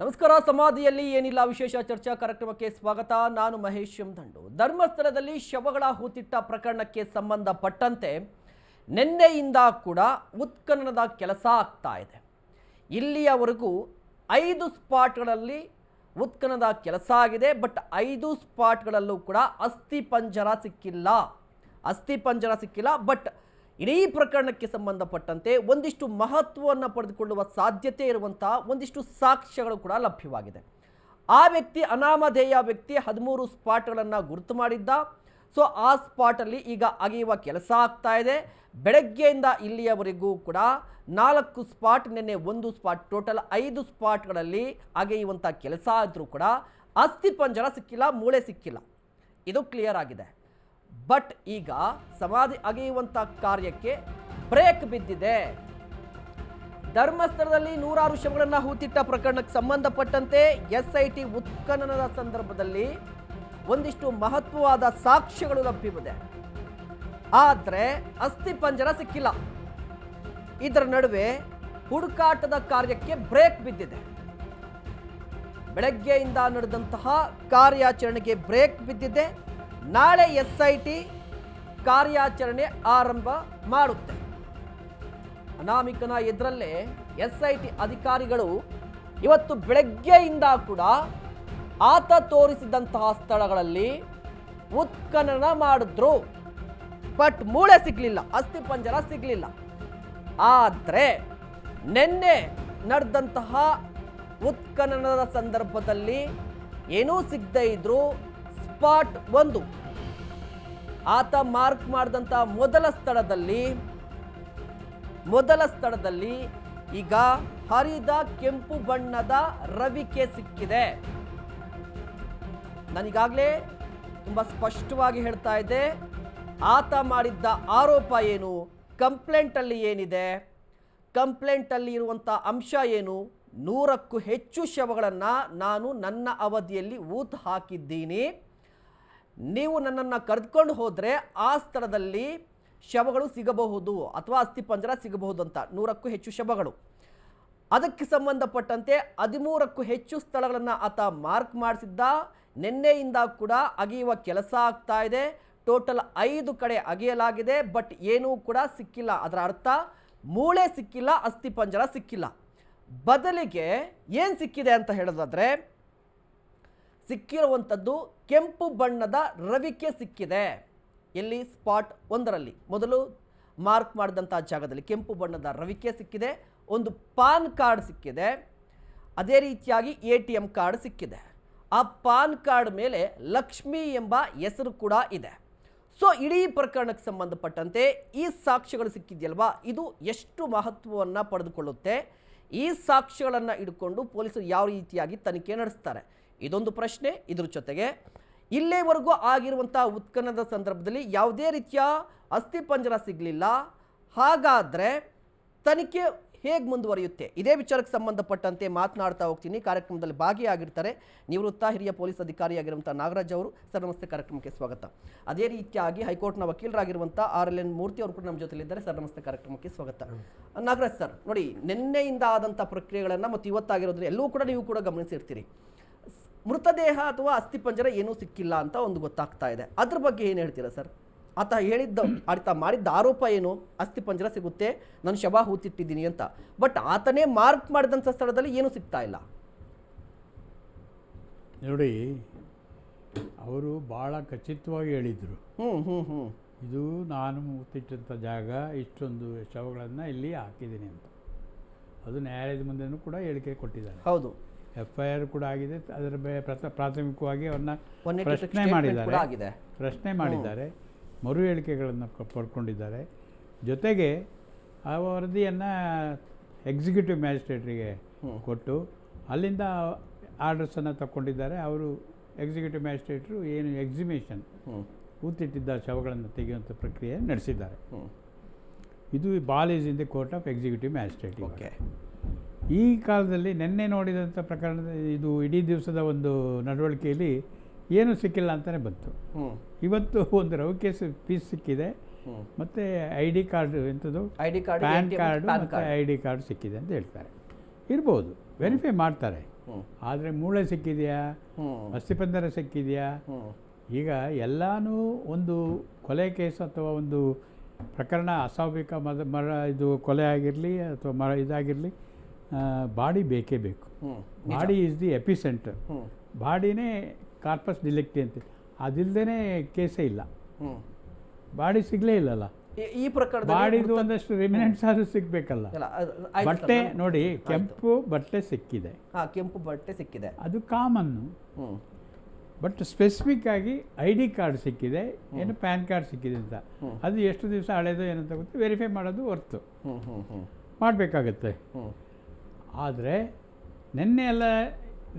ನಮಸ್ಕಾರ. ಸಮಾಧಿಯಲ್ಲಿ ಏನಿಲ್ಲ ವಿಶೇಷ ಚರ್ಚಾ ಕಾರ್ಯಕ್ರಮಕ್ಕೆ ಸ್ವಾಗತ. ನಾನು ಮಹೇಶ್ ದಂಡು. ಧರ್ಮಸ್ಥಳದಲ್ಲಿ ಶವಗಳ ಹೂತಿಟ್ಟ ಪ್ರಕರಣಕ್ಕೆ ಸಂಬಂಧಪಟ್ಟಂತೆ ನಿನ್ನೆಯಿಂದ ಕೂಡ ಉತ್ಖನನದ ಕೆಲಸ ಆಗ್ತಾ ಇದೆ. ಇಲ್ಲಿಯವರೆಗೂ 5 ಸ್ಪಾಟ್ಗಳಲ್ಲಿ ಉತ್ಖನನದ ಕೆಲಸ ಆಗಿದೆ. ಬಟ್ 5 ಸ್ಪಾಟ್ಗಳಲ್ಲೂ ಕೂಡ ಅಸ್ಥಿ ಪಂಜರ ಸಿಕ್ಕಿಲ್ಲ. ಬಟ್ ಇಡೀ ಪ್ರಕರಣಕ್ಕೆ ಸಂಬಂಧಪಟ್ಟಂತೆ ಒಂದಿಷ್ಟು ಮಹತ್ವವನ್ನು ಪಡೆದುಕೊಳ್ಳುವ ಸಾಧ್ಯತೆ ಇರುವಂತಹ ಒಂದಿಷ್ಟು ಸಾಕ್ಷ್ಯಗಳು ಕೂಡ ಲಭ್ಯವಾಗಿದೆ. ಆ ವ್ಯಕ್ತಿ ಅನಾಮಧೇಯ ವ್ಯಕ್ತಿ 13 ಸ್ಪಾಟ್ಗಳನ್ನು ಗುರುತು ಮಾಡಿದ್ದ. ಸೊ ಆ ಸ್ಪಾಟಲ್ಲಿ ಈಗ ಅಗೆಯುವ ಕೆಲಸ ಆಗ್ತಾ ಇದೆ. ಬೆಳಗ್ಗೆಯಿಂದ ಇಲ್ಲಿಯವರೆಗೂ ಕೂಡ 4 ಸ್ಪಾಟ್, ನಿನ್ನೆ 1 ಸ್ಪಾಟ್, ಟೋಟಲ್ 5 ಸ್ಪಾಟ್ಗಳಲ್ಲಿ ಅಗೆಯುವಂಥ ಕೆಲಸ ಆದರೂ ಕೂಡ ಅಸ್ಥಿ ಪಂಜರ ಸಿಕ್ಕಿಲ್ಲ, ಮೂಳೆ ಸಿಕ್ಕಿಲ್ಲ. ಇದು ಕ್ಲಿಯರ್ ಆಗಿದೆ. ಬಟ್ ಈಗ ಸಮಾಧಿ ಅಗೆಯುವಂಥ ಕಾರ್ಯಕ್ಕೆ ಬ್ರೇಕ್ ಬಿದ್ದಿದೆ. ಧರ್ಮಸ್ಥಳದಲ್ಲಿ 100 ಶವಗಳನ್ನು ಹೂತಿಟ್ಟ ಪ್ರಕರಣಕ್ಕೆ ಸಂಬಂಧಪಟ್ಟಂತೆ SIT ಉತ್ಖನನದ ಸಂದರ್ಭದಲ್ಲಿ ಒಂದಿಷ್ಟು ಮಹತ್ವವಾದ ಸಾಕ್ಷ್ಯಗಳು ಲಭ್ಯವಿದೆ. ಆದರೆ ಅಸ್ಥಿ ಪಂಜರ ಸಿಕ್ಕಿಲ್ಲ. ಇದರ ನಡುವೆ ಹುಡುಕಾಟದ ಕಾರ್ಯಕ್ಕೆ ಬ್ರೇಕ್ ಬಿದ್ದಿದೆ. ಬೆಳಗ್ಗೆಯಿಂದ ನಡೆದಂತಹ ಕಾರ್ಯಾಚರಣೆಗೆ ಬ್ರೇಕ್ ಬಿದ್ದಿದೆ. ನಾಳೆ SIT ಕಾರ್ಯಾಚರಣೆ ಆರಂಭ ಮಾಡುತ್ತೆ. ಅನಾಮಿಕನ ಎದುರಲ್ಲೇ SIT ಅಧಿಕಾರಿಗಳು ಇವತ್ತು ಬೆಳಗ್ಗೆಯಿಂದ ಕೂಡ ಆತ ತೋರಿಸಿದಂತಹ ಸ್ಥಳಗಳಲ್ಲಿ ಉತ್ಖನನ ಮಾಡಿದ್ರು. ಬಟ್ ಮೂಳೆ ಸಿಗಲಿಲ್ಲ, ಅಸ್ಥಿ ಪಂಜರ ಸಿಗಲಿಲ್ಲ. ಆದರೆ ನಿನ್ನೆ ನಡೆದಂತಹ ಉತ್ಖನನದ ಸಂದರ್ಭದಲ್ಲಿ ಏನೂ ಸಿಗದೇ ಇದ್ರು ಸ್ಪಾಟ್ 1 ಆತ ಮಾರ್ಕ್ ಮಾಡಿದಂಥ ಮೊದಲ ಸ್ಥಳದಲ್ಲಿ ಈಗ ಹರಿದ ಕೆಂಪು ಬಣ್ಣದ ರವಿಕೆ ಸಿಕ್ಕಿದೆ. ನಾನೀಗಾಗಲೇ ತುಂಬ ಸ್ಪಷ್ಟವಾಗಿ ಹೇಳ್ತಾ ಇದ್ದೆ, ಆತ ಮಾಡಿದ್ದ ಆರೋಪ ಏನು, ಕಂಪ್ಲೇಂಟಲ್ಲಿ ಏನಿದೆ, ಕಂಪ್ಲೇಂಟಲ್ಲಿ ಇರುವಂಥ ಅಂಶ ಏನು. 100ಕ್ಕೂ ಹೆಚ್ಚು ಶವಗಳನ್ನು ನಾನು ನನ್ನ ಅವಧಿಯಲ್ಲಿ ಊತು ಹಾಕಿದ್ದೀನಿ. ನೀವು ನನ್ನನ್ನು ಕರೆದುಕೊಂಡು ಹೋದರೆ ಆ ಸ್ಥಳದಲ್ಲಿ ಶವಗಳು ಸಿಗಬಹುದು ಅಥವಾ ಅಸ್ಥಿಪಂಜರ ಸಿಗಬಹುದು ಅಂತ. 100ಕ್ಕೂ ಹೆಚ್ಚು ಶವಗಳು. ಅದಕ್ಕೆ ಸಂಬಂಧಪಟ್ಟಂತೆ 13ಕ್ಕೂ ಹೆಚ್ಚು ಸ್ಥಳಗಳನ್ನು ಆತ ಮಾರ್ಕ್ ಮಾಡಿಸಿದ್ದ. ನಿನ್ನೆಯಿಂದ ಕೂಡ ಅಗೆಯುವ ಕೆಲಸ ಆಗ್ತಾ ಇದೆ. ಟೋಟಲ್ 5 ಕಡೆ ಅಗೆಯಲಾಗಿದೆ. ಬಟ್ ಏನೂ ಕೂಡ ಸಿಕ್ಕಿಲ್ಲ. ಅದರ ಅರ್ಥ ಮೂಳೆ ಸಿಕ್ಕಿಲ್ಲ, ಅಸ್ಥಿಪಂಜರ ಸಿಕ್ಕಿಲ್ಲ. ಬದಲಿಗೆ ಏನು ಸಿಕ್ಕಿದೆ ಅಂತ ಹೇಳೋದಾದ್ರೆ, ಸಿಕ್ಕಿರುವಂಥದ್ದು ಕೆಂಪು ಬಣ್ಣದ ರವಿಕೆ ಸಿಕ್ಕಿದೆ. ಎಲ್ಲಿ? ಸ್ಪಾಟ್ 1ರಲ್ಲಿ ಮೊದಲು ಮಾರ್ಕ್ ಮಾಡಿದಂಥ ಜಾಗದಲ್ಲಿ ಕೆಂಪು ಬಣ್ಣದ ರವಿಕೆ ಸಿಕ್ಕಿದೆ. ಒಂದು ಪಾನ್ ಕಾರ್ಡ್ ಸಿಕ್ಕಿದೆ. ಅದೇ ರೀತಿಯಾಗಿ ATM ಕಾರ್ಡ್ ಸಿಕ್ಕಿದೆ. ಆ ಪಾನ್ ಕಾರ್ಡ್ ಮೇಲೆ ಲಕ್ಷ್ಮಿ ಎಂಬ ಹೆಸರು ಕೂಡ ಇದೆ. ಸೊ ಇಡೀ ಪ್ರಕರಣಕ್ಕೆ ಸಂಬಂಧಪಟ್ಟಂತೆ ಈ ಸಾಕ್ಷ್ಯಗಳು ಸಿಕ್ಕಿದೆಯಲ್ವಾ, ಇದು ಎಷ್ಟು ಮಹತ್ವವನ್ನು ಪಡೆದುಕೊಳ್ಳುತ್ತೆ. ಈ ಸಾಕ್ಷ್ಯಗಳನ್ನು ಇಟ್ಕೊಂಡು ಪೊಲೀಸರು ಯಾವ ರೀತಿಯಾಗಿ ತನಿಖೆ ನಡೆಸ್ತಾರೆ, ಇದೊಂದು ಪ್ರಶ್ನೆ. ಇದ್ರ ಜೊತೆಗೆ ಇಲ್ಲಿವರೆಗೂ ಆಗಿರುವಂಥ ಉತ್ಖನನದ ಸಂದರ್ಭದಲ್ಲಿ ಯಾವುದೇ ರೀತಿಯ ಅಸ್ಥಿಪಂಜರ ಸಿಗಲಿಲ್ಲ. ಹಾಗಾದರೆ ತನಿಖೆ ಹೇಗೆ ಮುಂದುವರಿಯುತ್ತೆ? ಇದೇ ವಿಚಾರಕ್ಕೆ ಸಂಬಂಧಪಟ್ಟಂತೆ ಮಾತನಾಡ್ತಾ ಹೋಗ್ತೀನಿ. ಕಾರ್ಯಕ್ರಮದಲ್ಲಿ ಭಾಗಿಯಾಗಿರ್ತಾರೆ ನಿವೃತ್ತ ಹಿರಿಯ ಪೊಲೀಸ್ ಅಧಿಕಾರಿಯಾಗಿರುವಂಥ ನಾಗರಾಜ್ ಅವರು. ಸರ್ ನಮಸ್ತೆ, ಕಾರ್ಯಕ್ರಮಕ್ಕೆ ಸ್ವಾಗತ. ಅದೇ ರೀತಿಯಾಗಿ ಹೈಕೋರ್ಟ್ನ ವಕೀಲರಾಗಿರುವಂಥ RLN ಮೂರ್ತಿ ಅವರು ಕೂಡ ನಮ್ಮ ಜೊತೆಲಿದ್ದಾರೆ. ಸರ್ ನಮಸ್ತೆ, ಕಾರ್ಯಕ್ರಮಕ್ಕೆ ಸ್ವಾಗತ. ನಾಗರಾಜ್ ಸರ್, ನೋಡಿ, ನಿನ್ನೆಯಿಂದ ಆದಂಥ ಪ್ರಕ್ರಿಯೆಗಳನ್ನು ಮತ್ತು ಇವತ್ತಾಗಿರೋದ್ರೆ ಎಲ್ಲವೂ ಕೂಡ ನೀವು ಕೂಡ ಗಮನಿಸಿರ್ತೀರಿ. ಮೃತದೇಹ ಅಥವಾ ಅಸ್ಥಿಪಂಜರ ಏನೂ ಸಿಕ್ಕಿಲ್ಲ ಅಂತ ಒಂದು ಗೊತ್ತಾಗ್ತಾ ಇದೆ. ಅದ್ರ ಬಗ್ಗೆ ಏನು ಹೇಳ್ತೀರಾ ಸರ್? ಆತ ಮಾಡಿದ್ದ ಆರೋಪ ಏನು? ಅಸ್ಥಿಪಂಜರ ಸಿಗುತ್ತೆ, ನಾನು ಶವ ಹೂತಿಟ್ಟಿದ್ದೀನಿ ಅಂತ. ಬಟ್ ಆತನೇ ಮಾರ್ಕ್ ಮಾಡಿದಂಥ ಸ್ಥಳದಲ್ಲಿ ಏನೂ ಸಿಗ್ತಾ ಇಲ್ಲ. ನೋಡಿ, ಅವರು ಭಾಳ ಖಚಿತವಾಗಿ ಹೇಳಿದರು, ಇದು ನಾನು ಹೂತಿಟ್ಟಂಥ ಜಾಗ, ಇಷ್ಟೊಂದು ಶವಗಳನ್ನು ಇಲ್ಲಿ ಹಾಕಿದ್ದೀನಿ ಅಂತ. ಅದು ನ್ಯಾಯಾಲಯದ ಮುಂದೆನೂ ಕೂಡ ಹೇಳಿಕೆ ಕೊಟ್ಟಿದ್ದಾರೆ. ಹೌದು, FIR ಕೂಡ ಆಗಿದೆ. ಅದರ ಪ್ರಾಥಮಿಕವಾಗಿ ಅವ್ರನ್ನ ಪ್ರಶ್ನೆ ಮಾಡಿದ್ದಾರೆ, ಮರು ಹೇಳಿಕೆಗಳನ್ನು ಪಡ್ಕೊಂಡಿದ್ದಾರೆ. ಜೊತೆಗೆ ಆ ವರದಿಯನ್ನು ಎಕ್ಸಿಕ್ಯೂಟಿವ್ ಮ್ಯಾಜಿಸ್ಟ್ರೇಟ್ರಿಗೆ ಕೊಟ್ಟು ಅಲ್ಲಿಂದ ಆರ್ಡರ್ಸನ್ನು ತಗೊಂಡಿದ್ದಾರೆ. ಅವರು ಎಕ್ಸಿಕ್ಯೂಟಿವ್ ಮ್ಯಾಜಿಸ್ಟ್ರೇಟ್ರು ಏನು ಎಕ್ಸಿಬಿಷನ್ ಹೂತಿಟ್ಟಿದ್ದ ಶವಗಳನ್ನು ತೆಗೆಯುವಂಥ ಪ್ರಕ್ರಿಯೆ ನಡೆಸಿದ್ದಾರೆ. ಇದು ball is in the court of executive magistrate. Okay, ಈ ಕಾಲದಲ್ಲಿ ನಿನ್ನೆ ನೋಡಿದಂಥ ಪ್ರಕರಣದ ಇದು ಇಡೀ ದಿವಸದ ಒಂದು ನಡವಳಿಕೆಯಲ್ಲಿ ಏನೂ ಸಿಕ್ಕಿಲ್ಲ ಅಂತಲೇ ಬಂತು. ಇವತ್ತು ಒಂದು ರವಿಕೆ ಪೀಸ್ ಸಿಕ್ಕಿದೆ, ಮತ್ತು ID ಕಾರ್ಡ್, ಎಂಥದ್ದು ಪ್ಯಾನ್ ಕಾರ್ಡು ಮತ್ತು ID ಕಾರ್ಡ್ ಸಿಕ್ಕಿದೆ ಅಂತ ಹೇಳ್ತಾರೆ. ಇರ್ಬೋದು, ವೆರಿಫೈ ಮಾಡ್ತಾರೆ. ಆದರೆ ಮೂಳೆ ಸಿಕ್ಕಿದೆಯಾ, ಅಸ್ಥಿಪಂಜರ ಸಿಕ್ಕಿದೆಯಾ? ಈಗ ಎಲ್ಲನೂ ಒಂದು ಕೊಲೆ ಕೇಸ್ ಅಥವಾ ಒಂದು ಪ್ರಕರಣ ಅಸ್ವಾಭಾವಿಕ ಇದು ಕೊಲೆ ಆಗಿರಲಿ ಅಥವಾ ಇದಾಗಿರಲಿ, ಬಾಡಿ ಬೇಕೇ ಬೇಕು. Body is the epicentre. ಬಾಡಿನೇ ಕಾರ್ಪಸ್ ಡಿಲೆಕ್ಟಿ ಅಂತ. ಅದಿಲ್ಲದೇ ಕೇಸೇ ಇಲ್ಲ. ಬಾಡಿ ಸಿಗಲೇ ಇಲ್ಲಲ್ಲ. ಈ ಪ್ರಕರಣ ಬಾಡಿದು ಒಂದಷ್ಟು ರಿಮಿನೆಂಟ್ಸ್ ಆದರೂ ಸಿಗಬೇಕಲ್ಲ. ಬಟ್ಟೆ ನೋಡಿ, ಕೆಂಪು ಬಟ್ಟೆ ಸಿಕ್ಕಿದೆ, ಕೆಂಪು ಬಟ್ಟೆ ಸಿಕ್ಕಿದೆ, ಅದು ಕಾಮನ್ನು. ಬಟ್ ಸ್ಪೆಸಿಫಿಕ್ ಆಗಿ ID ಕಾರ್ಡ್ ಸಿಕ್ಕಿದೆ, ಏನು ಪ್ಯಾನ್ ಕಾರ್ಡ್ ಸಿಕ್ಕಿದೆ ಅಂತ, ಅದು ಎಷ್ಟು ದಿವಸ ಹಳೇದು ಏನಂತ ಗೊತ್ತು, ವೆರಿಫೈ ಮಾಡೋದು ಹೊರ್ತು ಮಾಡಬೇಕಾಗತ್ತೆ. ಆದರೆ ನಿನ್ನೆ ಎಲ್ಲ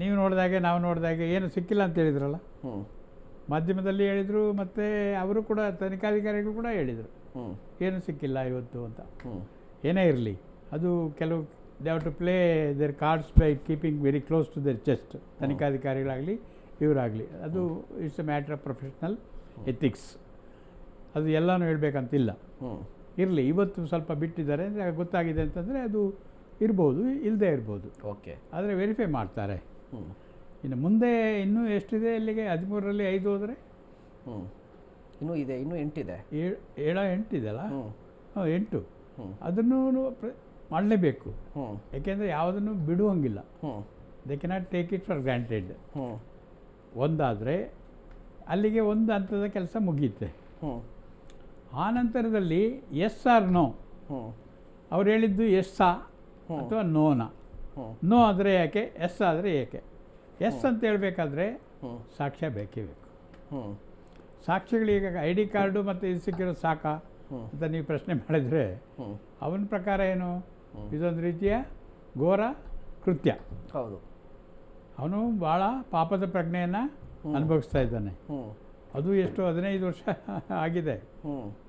ನೀವು ನೋಡಿದಾಗೆ ನಾವು ನೋಡಿದಾಗೆ ಏನು ಸಿಕ್ಕಿಲ್ಲ ಅಂತ ಹೇಳಿದ್ರಲ್ಲ, ಮಾಧ್ಯಮದಲ್ಲಿ ಹೇಳಿದರು, ಮತ್ತು ಅವರು ಕೂಡ ತನಿಖಾಧಿಕಾರಿಗಳು ಕೂಡ ಹೇಳಿದರು ಏನು ಸಿಕ್ಕಿಲ್ಲ ಇವತ್ತು ಅಂತ. ಏನೇ ಇರಲಿ, ಅದು ಕೆಲವು they have to play their cards by keeping very close to their chest. ತನಿಖಾಧಿಕಾರಿಗಳಾಗಲಿ ಇವರಾಗಲಿ, ಅದು it's a matter of professional ethics. ಅದು ಎಲ್ಲನೂ ಹೇಳಬೇಕಂತಿಲ್ಲ. ಇರಲಿ, ಇವತ್ತು ಸ್ವಲ್ಪ ಬಿಟ್ಟಿದ್ದಾರೆ ಅಂದರೆ ಗೊತ್ತಾಗಿದೆ ಅಂತಂದರೆ ಅದು ಇರ್ಬೋದು, ಇಲ್ಲದೆ ಇರ್ಬೋದು. ಓಕೆ, ಆದರೆ ವೆರಿಫೈ ಮಾಡ್ತಾರೆ. ಇನ್ನು ಮುಂದೆ ಇನ್ನೂ ಎಷ್ಟಿದೆ ಅಲ್ಲಿಗೆ? 13ರಲ್ಲಿ 5 ಹೋದರೆ ಇನ್ನೂ ಇದೆ, ಇನ್ನೂ 8 ಇದೆ. 8 ಇದೆಯಲ್ಲ? 8. ಅದನ್ನು ಮಾಡಲೇಬೇಕು. ಯಾಕೆಂದರೆ ಯಾವುದನ್ನು ಬಿಡುವಂಗಿಲ್ಲ. They cannot take it for granted. ಒಂದಾದರೆ ಅಲ್ಲಿಗೆ ಒಂದು ಹಂತದ ಕೆಲಸ ಮುಗಿಯುತ್ತೆ. ಆ ನಂತರದಲ್ಲಿ ಎಸ್ ಆರ್ ನೋ, ಅವ್ರು ಹೇಳಿದ್ದು ಎಸ್ಸಾ ಅಥವಾ ನೋನಾ? ನೋ ಆದರೆ ಯಾಕೆ, ಎಸ್ ಆದರೆ ಏಕೆ? ಎಸ್ ಅಂತ ಹೇಳಬೇಕಾದ್ರೆ ಸಾಕ್ಷ್ಯ ಬೇಕೇ ಬೇಕು. ಸಾಕ್ಷಿಗಳೀಗ ID ಕಾರ್ಡು ಮತ್ತು ಇದು ಸಿಕ್ಕಿರೋ ಸಾಕಾ ಅಂತ ನೀವು ಪ್ರಶ್ನೆ ಮಾಡಿದರೆ, ಅವನ ಪ್ರಕಾರ ಏನು, ಇದೊಂದು ರೀತಿಯ ಘೋರ ಕೃತ್ಯ. ಹೌದು, ಅವನು ಭಾಳ ಪಾಪದ ಪ್ರಜ್ಞೆಯನ್ನು ಅನುಭವಿಸ್ತಾ ಇದ್ದಾನೆ. ಅದು ಎಷ್ಟು 15 ವರ್ಷ ಆಗಿದೆ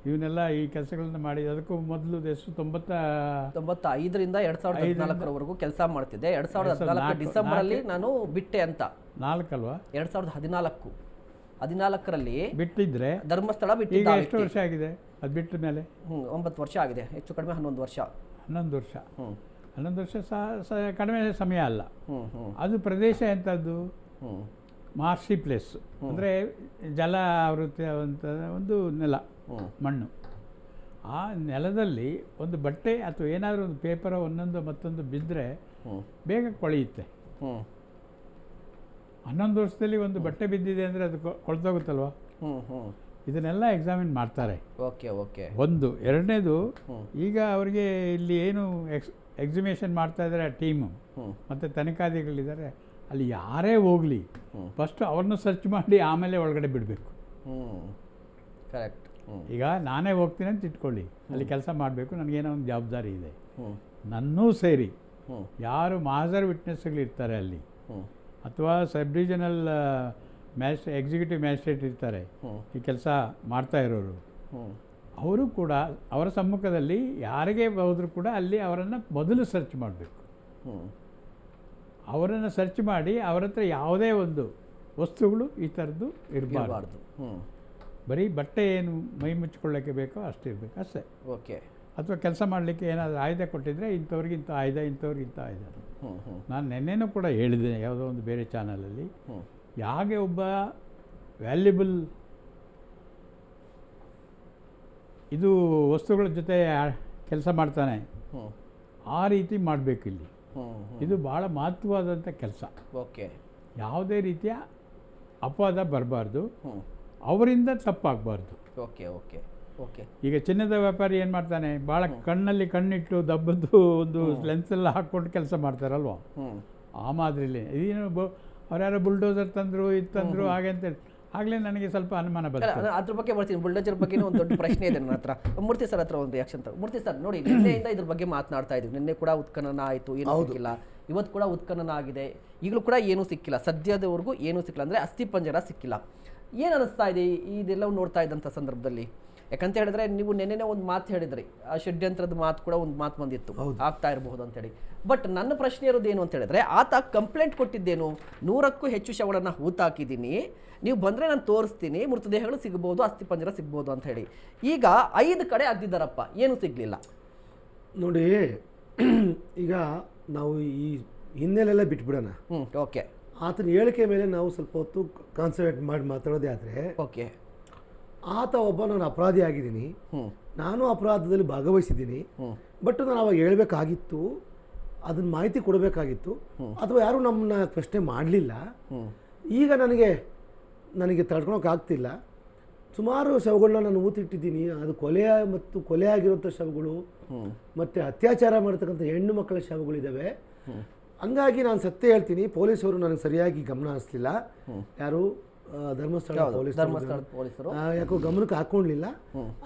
ಇವನ್ನೆಲ್ಲ ಈ ಕೆಲಸಗಳನ್ನ ಮಾಡಿ. ಅದಕ್ಕೂ ಮೊದಲು ಎಷ್ಟು 95ರಿಂದ 2014ರವರೆಗೂ ಕೆಲಸ ಮಾಡ್ತಿದ್ದೆ. 2014 ಡಿಸೆಂಬರಲ್ಲಿ ನಾನು ಬಿಟ್ಟೆ ಅಂತ. 4 ಅಲ್ವಾ? 2014ರಲ್ಲಿ ಬಿಟ್ಟಿದ್ರೆ ಧರ್ಮಸ್ಥಳ ಬಿಟ್ಟು ಎಷ್ಟು ವರ್ಷ ಆಗಿದೆ ಅದು ಬಿಟ್ಟ ಮೇಲೆ? 9 ವರ್ಷ ಆಗಿದೆ, ಹೆಚ್ಚು ಕಡಿಮೆ 11 ವರ್ಷ. 11 ವರ್ಷ 11 ವರ್ಷ ಕಡಿಮೆ ಸಮಯ ಅಲ್ಲ. ಅದು ಪ್ರದೇಶ ಎಂಥದ್ದು? ಮಾರ್ಷಿ ಪ್ಲೇಸ್, ಅಂದರೆ ಜಲ ಆವೃತ್ತಿಯಾದಂಥ ಒಂದು ನೆಲ, ಮಣ್ಣು. ಆ ನೆಲದಲ್ಲಿ ಒಂದು ಬಟ್ಟೆ ಅಥವಾ ಏನಾದರೂ ಒಂದು ಪೇಪರ ಒಂದೊಂದು ಮತ್ತೊಂದು ಬಿದ್ದರೆ ಬೇಗ ಕೊಳೆಯುತ್ತೆ. 11 ವರ್ಷದಲ್ಲಿ ಒಂದು ಬಟ್ಟೆ ಬಿದ್ದಿದೆ ಅಂದರೆ ಅದು ಕೊಳ್ತೋಗುತ್ತಲ್ವ? ಇದನ್ನೆಲ್ಲ ಎಕ್ಸಾಮಿನ್ ಮಾಡ್ತಾರೆ. Okay okay. ಒಂದು. ಎರಡನೇದು, ಈಗ ಅವರಿಗೆ ಇಲ್ಲಿ ಏನು ಎಕ್ಸಿಬಿಷನ್ ಮಾಡ್ತಾ ಇದ್ದಾರೆ ಆ ಟೀಮು ಮತ್ತು ತನಿಖಾಧಿಕಾರಿಗಳಿದ್ದಾರೆ, ಅಲ್ಲಿ ಯಾರೇ ಹೋಗಲಿ ಫಸ್ಟು ಅವ್ರನ್ನ ಸರ್ಚ್ ಮಾಡಿ ಆಮೇಲೆ ಒಳಗಡೆ ಬಿಡಬೇಕು. ಕರೆಕ್ಟ್. ಈಗ ನಾನೇ ಹೋಗ್ತೀನಿ ಅಂತ ಇಟ್ಕೊಳ್ಳಿ, ಅಲ್ಲಿ ಕೆಲಸ ಮಾಡಬೇಕು, ನನಗೇನೋ ಒಂದು ಜವಾಬ್ದಾರಿ ಇದೆ. ನನ್ನೂ ಸೇರಿ ಯಾರು ಮಾಜರ್ ವಿಟ್ನೆಸ್ಗಳಿರ್ತಾರೆ ಅಲ್ಲಿ, ಅಥವಾ ಸಬ್ ಡಿವಿಷನಲ್ ಎಕ್ಸಿಕ್ಯೂಟಿವ್ ಮ್ಯಾಜಿಸ್ಟ್ರೇಟ್ ಇರ್ತಾರೆ ಈ ಕೆಲಸ ಮಾಡ್ತಾ ಇರೋರು, ಅವರು ಕೂಡ ಅವರ ಸಮ್ಮುಖದಲ್ಲಿ ಯಾರಿಗೆ ಹೋದರೂ ಕೂಡ ಅಲ್ಲಿ ಅವರನ್ನು ಮೊದಲು ಸರ್ಚ್ ಮಾಡಬೇಕು. ಅವರನ್ನು ಸರ್ಚ್ ಮಾಡಿ ಅವರ ಹತ್ರ ಯಾವುದೇ ಒಂದು ವಸ್ತುಗಳು ಈ ಥರದ್ದು ಇರಬಾರ್ದು. ಬರೀ ಬಟ್ಟೆ ಏನು ಮೈ ಮುಚ್ಚಿಕೊಳ್ಳೋಕ್ಕೆ ಬೇಕೋ ಅಷ್ಟಿರಬೇಕು ಅಷ್ಟೇ. ಓಕೆ. ಅಥವಾ ಕೆಲಸ ಮಾಡಲಿಕ್ಕೆ ಏನಾದರೂ ಆಯುಧ ಕೊಟ್ಟಿದ್ದರೆ ಇಂಥವ್ರಿಗೆ ಇಂಥ ಆಯುಧ, ಇಂಥವ್ರಿಗೆ ಇಂಥ ಆಯುಧ. ನಾನು ನೆನ್ನೆನೂ ಕೂಡ ಹೇಳಿದೆ ಯಾವುದೋ ಒಂದು ಬೇರೆ ಚಾನಲಲ್ಲಿ, ಯಾಕೆ ಒಬ್ಬ ವ್ಯಾಲ್ಯುಬಲ್ ಇದು ವಸ್ತುಗಳ ಜೊತೆ ಕೆಲಸ ಮಾಡ್ತಾನೆ ಆ ರೀತಿ ಮಾಡಬೇಕು ಇಲ್ಲಿ. ಇದು ಭಾಳ ಮಹತ್ವವಾದಂಥ ಕೆಲಸ. ಓಕೆ. ಯಾವುದೇ ರೀತಿಯ ಅಪವಾದ ಬರಬಾರ್ದು, ಅವರಿಂದ ತಪ್ಪಾಗಬಾರ್ದು. Okay okay okay. ಈಗ ಚಿನ್ನದ ವ್ಯಾಪಾರಿ ಏನು ಮಾಡ್ತಾನೆ, ಭಾಳ ಕಣ್ಣಲ್ಲಿ ಕಣ್ಣಿಟ್ಟು ದಬ್ಬದ್ದು ಒಂದು ಲೆನ್ಸ್ ಎಲ್ಲ ಹಾಕ್ಕೊಂಡು ಕೆಲಸ ಮಾಡ್ತಾರಲ್ವ, ಆ ಮಾದರಿಲಿ ಇದೇನು ಅವ್ರ್ಯಾರೋ ಬುಲ್ಡೋಸರ್ ತಂದರು ಇದು ತಂದರು ಹಾಗೆ ಅಂತೇಳಿ ಆಗಲೇ ನನಗೆ ಸ್ವಲ್ಪ ಅನುಮಾನ ಬರ್ತದೆ. ಅದ್ರ ಬಗ್ಗೆ ಬರ್ತೀನಿ. ಬುಲ್ಡೋಜರ್ ಬಗ್ಗೆ ಒಂದು ದೊಡ್ಡ ಪ್ರಶ್ನೆ ಇದೆ ನನ್ನ ಹತ್ರ. ಮೂರ್ತಿ ಸರ್ ಹತ್ರ ಒಂದು ರಿಯಾಕ್ಷನ್. ಮೂರ್ತಿ ಸರ್ ನೋಡಿ, ನಿನ್ನೆಯಿಂದ ಇದ್ರ ಬಗ್ಗೆ ಮಾತನಾಡ್ತಾ ಇದ್ವಿ. ನಿನ್ನೆ ಕೂಡ ಉತ್ಖನನ ಆಯಿತು, ಏನೂ ಸಿಕ್ಕಿಲ್ಲ. ಇವತ್ತು ಕೂಡ ಉತ್ಖನನ ಆಗಿದೆ, ಈಗಲೂ ಕೂಡ ಏನೂ ಸಿಕ್ಕಿಲ್ಲ. ಸದ್ಯದವರೆಗೂ ಏನೂ ಸಿಕ್ಕಿಲ್ಲ, ಅಂದರೆ ಅಸ್ಥಿಪಂಜರ ಸಿಕ್ಕಿಲ್ಲ. ಏನು ಅನ್ನಿಸ್ತಾ ಇದೆ ಇದೆಲ್ಲವೂ ನೋಡ್ತಾ ಇದ್ದಂಥ ಸಂದರ್ಭದಲ್ಲಿ? ಯಾಕಂತ ಹೇಳಿದ್ರೆ ನೀವು ನೆನ್ನೆನೇ ಒಂದು ಮಾತು ಹೇಳಿದ್ರಿ, ಆ ಷಡ್ಯಂತ್ರದ ಮಾತು ಕೂಡ ಒಂದು ಮಾತು ಬಂದಿತ್ತು, ಆಗ್ತಾ ಇರಬಹುದು ಅಂತೇಳಿ. ಬಟ್ ನನ್ನ ಪ್ರಶ್ನೆ ಇರೋದು ಏನು ಅಂತ ಹೇಳಿದ್ರೆ, ಆತ ಕಂಪ್ಲೇಂಟ್ ಕೊಟ್ಟಿದ್ದೇನು, 100ಕ್ಕೂ ಹೆಚ್ಚು ಶವಗಳನ್ನು ಹೂತಾಕಿದ್ದೀನಿ, ನೀವು ಬಂದರೆ ನಾನು ತೋರಿಸ್ತೀನಿ, ಮೃತದೇಹಗಳು ಸಿಗ್ಬೋದು, ಅಸ್ಥಿಪಂಜರ ಸಿಗ್ಬೋದು ಅಂತ ಹೇಳಿ. ಈಗ 5 ಕಡೆ ಅದ್ದಿದ್ದಾರಪ್ಪ, ಏನು ಸಿಗಲಿಲ್ಲ. ನೋಡಿ, ಈಗ ನಾವು ಈ ಹಿನ್ನೆಲೆಲ್ಲ ಬಿಟ್ಬಿಡೋಣ. ಓಕೆ ಆತನ ಹೇಳಿಕೆ ಮೇಲೆ ನಾವು ಸ್ವಲ್ಪ ಹೊತ್ತು ಕಾನ್ಸಂಟ್ರೇಟ್ ಮಾಡಿ ಮಾತಾಡೋದೇ ಆದರೆ, ಓಕೆ ಆತ ಒಬ್ಬ ನಾನು ಅಪರಾಧಿ ಆಗಿದ್ದೀನಿ, ನಾನು ಅಪರಾಧದಲ್ಲಿ ಭಾಗವಹಿಸಿದ್ದೀನಿ, ಬಟ್ ನಾನು ಅವಾಗ ಹೇಳಬೇಕಾಗಿತ್ತು, ಅದನ್ನ ಮಾಹಿತಿ ಕೊಡಬೇಕಾಗಿತ್ತು, ಅಥವಾ ಯಾರೂ ನಮ್ಮನ್ನ ಪ್ರಶ್ನೆ ಮಾಡಲಿಲ್ಲ. ಈಗ ನನಗೆ ತಡ್ಕೊಳಕ್ಕಾಗ್ತಿಲ್ಲ. ಸುಮಾರು ಶವಗಳನ್ನ ನಾನು ಊತಿಟ್ಟಿದ್ದೀನಿ. ಅದು ಕೊಲೆ ಆಗಿರುವಂಥ ಶವಗಳು, ಮತ್ತು ಅತ್ಯಾಚಾರ ಮಾಡ್ತಕ್ಕಂಥ ಹೆಣ್ಣು ಮಕ್ಕಳ ಶವಗಳಿದ್ದಾವೆ. ಹಂಗಾಗಿ ನಾನು ಸತ್ಯ ಹೇಳ್ತೀನಿ, ಪೊಲೀಸರು ನನಗೆ ಸರಿಯಾಗಿ ಗಮನ ಹರಿಸಲಿಲ್ಲ. ಯಾರು ಧರ್ಮಸ್ಥಳ ಪೊಲೀಸರು ಯಾಕೋ ಗಮನಕ್ಕೆ ಹಾಕ್ಕೊಳ್ಳಲಿಲ್ಲ.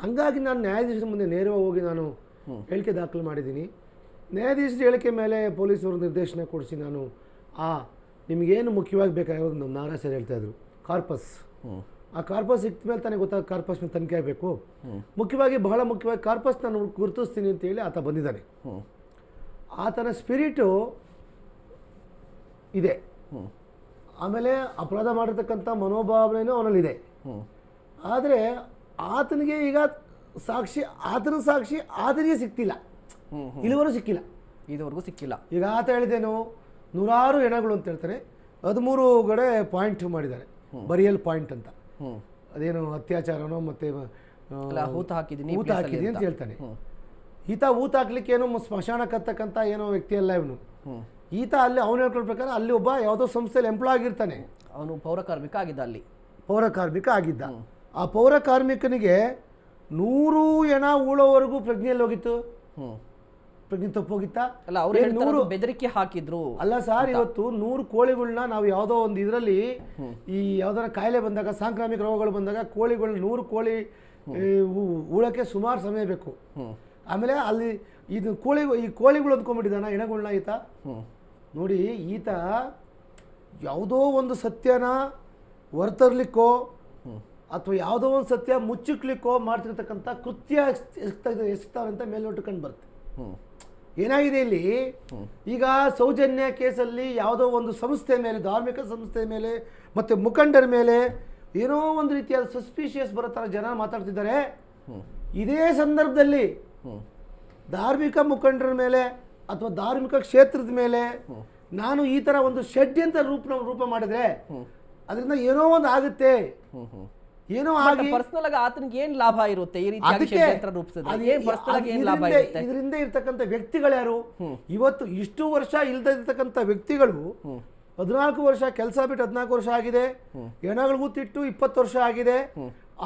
ಹಂಗಾಗಿ ನಾನು ನ್ಯಾಯಾಧೀಶರ ಮುಂದೆ ನೇರವಾಗಿ ಹೋಗಿ ನಾನು ಹೇಳಿಕೆ ದಾಖಲು ಮಾಡಿದ್ದೀನಿ. ನ್ಯಾಯಾಧೀಶರ ಹೇಳಿಕೆ ಮೇಲೆ ಪೊಲೀಸರು ನಿರ್ದೇಶನ ಕೊಡಿಸಿ ನಾನು ನಿಮಗೇನು ಮುಖ್ಯವಾಗಿ ಬೇಕಾಗಿರೋದು ನಮ್ಮ ನಾಗರಾಜ್ ಸರ್ ಹೇಳ್ತಾಯಿದ್ರು, ಕಾರ್ಪಸ್. ಆ ಕಾರ್ಪಸ್ ಸಿಕ್ತ ಮೇಲೆ ತಾನೇ ಗೊತ್ತಾಗ ಕಾರ್ಪಸ್ ಮೇಲೆ ತನಿಖೆ ಆಗಬೇಕು. ಬಹಳ ಮುಖ್ಯವಾಗಿ ಕಾರ್ಪಸ್ ನಾನು ಗುರುತಿಸ್ತೀನಿ ಅಂತೇಳಿ ಆತ ಬಂದಿದ್ದಾನೆ. ಆತನ ಸ್ಪಿರಿಟು ಇದೆ. ಆಮೇಲೆ ಅಪರಾಧ ಮಾಡಿರ್ತಕ್ಕಂಥ ಮನೋಭಾವನೆಯೂ ಅವನಲ್ಲಿದೆ. ಆದರೆ ಆತನಿಗೆ ಈಗ ಆತನ ಸಾಕ್ಷಿ ಆತನಿಗೆ ಸಿಕ್ತಿಲ್ಲ, ಇದುವರೆಗೂ ಸಿಕ್ಕಿಲ್ಲ. ಈಗ ಆತ ಹೇಳಿದೇನು, 100 ಹೆಣಗಳು ಅಂತ ಹೇಳ್ತಾರೆ, 13 ಕಡೆ ಪಾಯಿಂಟ್ ಮಾಡಿದ್ದಾರೆ, ಬರಿಯಲ್ ಪಾಯಿಂಟ್ ಅಂತ. ಅದೇನು ಅತ್ಯಾಚಾರನೋ ಮತ್ತೆ ಊತ ಹಾಕಿದ್ದೀನಿ ಅಂತ ಹೇಳ್ತಾನೆ. ಈತ ಊತ ಹಾಕ್ಲಿಕ್ಕೆ ಏನೋ ಸ್ಮಶಾನಕ್ಕೆ ಹತ್ತಕ್ಕಂಥ ಏನೋ ವ್ಯಕ್ತಿ ಅಲ್ಲ ಇವನು. ಈತ ಅಲ್ಲಿ ಅವನು ಹೇಳ್ಕೊಳ್ಳೋ ಪ್ರಕಾರ ಅಲ್ಲಿ ಒಬ್ಬ ಯಾವುದೋ ಸಂಸ್ಥೆಯಲ್ಲಿ ಎಂಪ್ಲಾಯ್ ಆಗಿರ್ತಾನೆ. ಅವನು ಪೌರ ಕಾರ್ಮಿಕ ಆಗಿದ್ದ. ಆ ಪೌರ ಕಾರ್ಮಿಕನಿಗೆ 100 ಹೆಣ ಉಳೋವರೆಗೂ ಪ್ರಜ್ಞೆಯಲ್ಲಿ ಹೋಗಿತ್ತು. ಪ್ರಜ್ಞೆ ತಪ್ಪೋಗಿತ್ತ? ಅಲ್ಲ, ಅವರು ಬೆದರಿಕೆ ಹಾಕಿದ್ರು. ಅಲ್ಲ ಸರ್, ಇವತ್ತು 100 ಕೋಳಿಗಳನ್ನ ನಾವು ಯಾವುದೋ ಒಂದು ಇದರಲ್ಲಿ ಈ ಯಾವ್ದಾರ ಕಾಯಿಲೆ ಬಂದಾಗ, ಸಾಂಕ್ರಾಮಿಕ ರೋಗಗಳು ಬಂದಾಗ ಕೋಳಿಗಳನ್ನ 100 ಕೋಳಿ ಉಳಕ್ಕೆ ಸುಮಾರು ಸಮಯ ಬೇಕು. ಆಮೇಲೆ ಅಲ್ಲಿ ಈ ಕೋಳಿಗಳು ಅಂದ್ಕೊಂಡ್ಬಿಟ್ಟಿದ್ದಾನ ಹೆಣಗಳನ್ನ ಈತ. ನೋಡಿ, ಈತ ಯಾವುದೋ ಒಂದು ಸತ್ಯನ ಹೊರತರ್ಲಿಕ್ಕೋ ಅಥವಾ ಯಾವುದೋ ಒಂದು ಸತ್ಯ ಮುಚ್ಚಿಕ್ಲಿಕ್ಕೋ ಮಾಡ್ತಿರ್ತಕ್ಕಂಥ ಕೃತ್ಯ ಎಸ್ತಾವೆ ಅಂತ ಮೇಲ್ನೋಟ ಕಂಡು ಬರುತ್ತೆ. ಏನಾಗಿದೆ ಇಲ್ಲಿ, ಈಗ ಸೌಜನ್ಯ ಕೇಸಲ್ಲಿ ಯಾವುದೋ ಒಂದು ಸಂಸ್ಥೆ ಮೇಲೆ, ಧಾರ್ಮಿಕ ಸಂಸ್ಥೆ ಮೇಲೆ ಮತ್ತು ಮುಖಂಡರ ಮೇಲೆ ಏನೋ ಒಂದು ರೀತಿಯಾದ ಸಸ್ಪಿಷಿಯಸ್ ಬರೋ ಥರ ಜನ ಮಾತಾಡ್ತಿದ್ದಾರೆ. ಇದೇ ಸಂದರ್ಭದಲ್ಲಿ ಧಾರ್ಮಿಕ ಮುಖಂಡರ ಮೇಲೆ ಅಥವಾ ಧಾರ್ಮಿಕ ಕ್ಷೇತ್ರದ ಮೇಲೆ ನಾನು ಈ ಥರ ಒಂದು ಷಡ್ಯಂತ್ರ ರೂಪ ಮಾಡಿದ್ರೆ ಅದರಿಂದ ಏನೋ ಒಂದು ಆಗುತ್ತೆ, ಏನೋ ಆಗಿ ಪರ್ಸನಲ್ ಆಗಿ ಆತನಿಗೆ ಏನು ಲಾಭ ಇರುತ್ತೆ ಈ ರೀತಿ ಷಡ್ಯಂತ್ರ ರೂಪಿಸಿದ್ರೆ? ಇದರಿಂದ ಇರ್ತಕ್ಕಂಥ ವ್ಯಕ್ತಿಗಳು ಯಾರು? ಇವತ್ತು ಇಷ್ಟು ವರ್ಷ ಇಲ್ದ ಇರ್ತಕ್ಕಂಥ ವ್ಯಕ್ತಿಗಳು 14 ವರ್ಷ ಕೆಲಸ ಬಿಟ್ಟು 14 ವರ್ಷ ಆಗಿದೆ, ಹೆಣಗಳು ಕೂತಿಟ್ಟು 20 ವರ್ಷ ಆಗಿದೆ.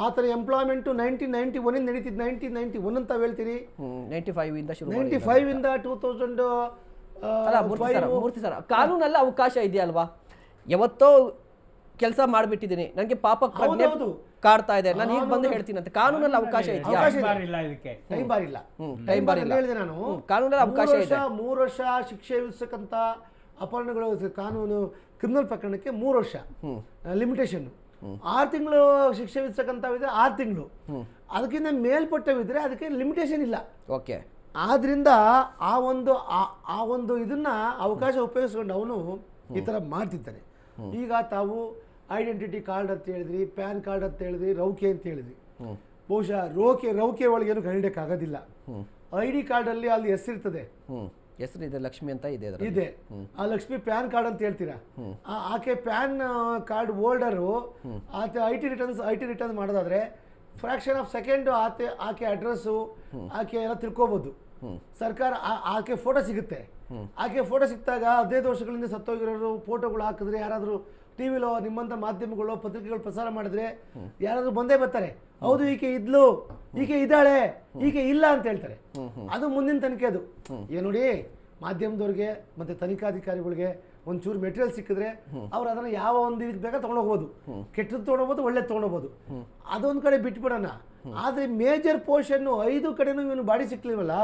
ಆತನ ಎಂಪ್ಲಾಯ್ಮೆಂಟು 1991 ನಡೀತಿದ್ದು, 1991 ಅಂತ ಹೇಳ್ತೀರಿ. 95 ಇಂದ 2000 ಮೂರ್ತಿ ಸರ್, ಕಾನೂನಲ್ಲಿ ಅವಕಾಶ ಇದೆಯಲ್ವಾ? ಯಾವತ್ತೋ ಕೆಲಸ ಮಾಡಿಬಿಟ್ಟಿದ್ದೀನಿ, ನನಗೆ ಪಾಪ ಕಾಡ್ತಾ ಇದೆ, ನಾನು ಈಗ ಬಂದು ಹೇಳ್ತೀನಿ ಅಂತ ಕಾನೂನಲ್ಲಿ ಅವಕಾಶ ಇದೆಯಾ? ಟೈಮ್ ಬಾರ್ ಇಲ್ಲ. ಹೇಳಿದೆ ನಾನು, ಕಾನೂನಲ್ಲಿ ಅವಕಾಶ ಇದೆ. 3 ವರ್ಷ ಶಿಕ್ಷೆ ವಿಧಿಸಕ್ಕಂತ ಅಪರಾಧಗಳು ಕಾನೂನು ಕ್ರಿಮಿನಲ್ ಪ್ರಕರಣಕ್ಕೆ 3 ವರ್ಷ ಲಿಮಿಟೇಷನ್. 6 ತಿಂಗಳು ಶಿಕ್ಷೆ ವಿಧಿಸಕ್ಕಂಥವಿದ್ರೆ 6 ತಿಂಗಳು, ಅದಕ್ಕಿಂತ ಮೇಲ್ಪಟ್ಟವಿದ್ರೆ ಅದಕ್ಕೆ ಲಿಮಿಟೇಷನ್ ಇಲ್ಲ. ಓಕೆ. ಆದ್ರಿಂದ ಆ ಒಂದು ಇದನ್ನ ಅವಕಾಶ ಉಪಯೋಗಿಸ್ಕೊಂಡು ಅವನು ಈ ಥರ ಮಾಡ್ತಿದ್ದಾನೆ. ಈಗ ತಾವು ಐಡೆಂಟಿಟಿ ಕಾರ್ಡ್ ಅಂತ ಹೇಳಿದ್ರಿ, ಪ್ಯಾನ್ ಕಾರ್ಡ್ ಅಂತ ಹೇಳಿದ್ರಿ, ರೌಕೆ ಅಂತ ಹೇಳಿದ್ರಿ. ಬಹುಶಃ ರೌಕೆ ಒಳಗೇನು ಕಂಡಿಡಕ್ಕಾಗೋದಿಲ್ಲ. ID ಕಾರ್ಡಲ್ಲಿ ಅಲ್ಲಿ ಹೆಸರಿರ್ತದೆ, ಹೆಸರಿದೆ, ಲಕ್ಷ್ಮಿ ಅಂತ ಇದೆ. ಆ ಲಕ್ಷ್ಮಿ ಪ್ಯಾನ್ ಕಾರ್ಡ್ ಅಂತ ಹೇಳ್ತೀರಾ, ಆಕೆ ಪ್ಯಾನ್ ಕಾರ್ಡ್ ಹೋಲ್ಡರು ಆಕೆ ಐ ಟಿ ರಿಟರ್ನ್ಸ್ ಮಾಡೋದಾದ್ರೆ ಫ್ರಾಕ್ಷನ್ ಆಫ್ ಸೆಕೆಂಡ್ ಆಕೆ ಅಡ್ರೆಸ್ಸು ಆಕೆ ಎಲ್ಲ ತಿಳ್ಕೊಬೋದು. ಸರ್ಕಾರ ಆಕೆ ಫೋಟೋ ಸಿಗುತ್ತೆ. ಆಕೆ ಫೋಟೋ ಸಿಕ್ತಾಗ 15 ವರ್ಷಗಳಿಂದ ಸತ್ತೋಗಿರೋರು ಫೋಟೋಗಳು ಹಾಕಿದ್ರೆ, ಯಾರಾದರೂ ಟಿವಿಲೋ ನಿಮ್ಮಂಥ ಮಾಧ್ಯಮಗಳು ಪತ್ರಿಕೆಗಳು ಪ್ರಸಾರ ಮಾಡಿದ್ರೆ ಯಾರಾದರೂ ಬಂದೇ ಬರ್ತಾರೆ, ಹೌದು ಈಕೆ ಇದ್ಲು, ಈಕೆ ಇದ್ದಾಳೆ, ಈಕೆ ಇಲ್ಲ ಅಂತ ಹೇಳ್ತಾರೆ. ಅದು ಮುಂದಿನ ತನಿಖೆ. ಅದು ನೋಡಿ, ಮಾಧ್ಯಮದವ್ರಿಗೆ ಮತ್ತು ತನಿಖಾಧಿಕಾರಿಗಳಿಗೆ ಒಂಚೂರು ಮೆಟೀರಿಯಲ್ ಸಿಕ್ಕಿದ್ರೆ ಅವ್ರು ಅದನ್ನು ಯಾವ ಒಂದು ಇದಕ್ಕೆ ಬೇಕಾದ್ರೆ ತೊಗೊಂಡೋಗ್ಬೋದು, ಕೆಟ್ಟದ್ದು ತೊಗೊಂಡೋಗ್ಬೋದು, ಒಳ್ಳೇದು ತೊಗೊಂಡೋಗ್ಬೋದು. ಅದೊಂದು ಕಡೆ ಬಿಟ್ಬಿಡೋಣ. ಆದರೆ ಮೇಜರ್ ಪೋರ್ಷನ್ನು 5 ಕಡೆನೂ ಇವನು ಬಾಡಿ ಸಿಕ್ಲಿಲ್ವಲ್ಲ,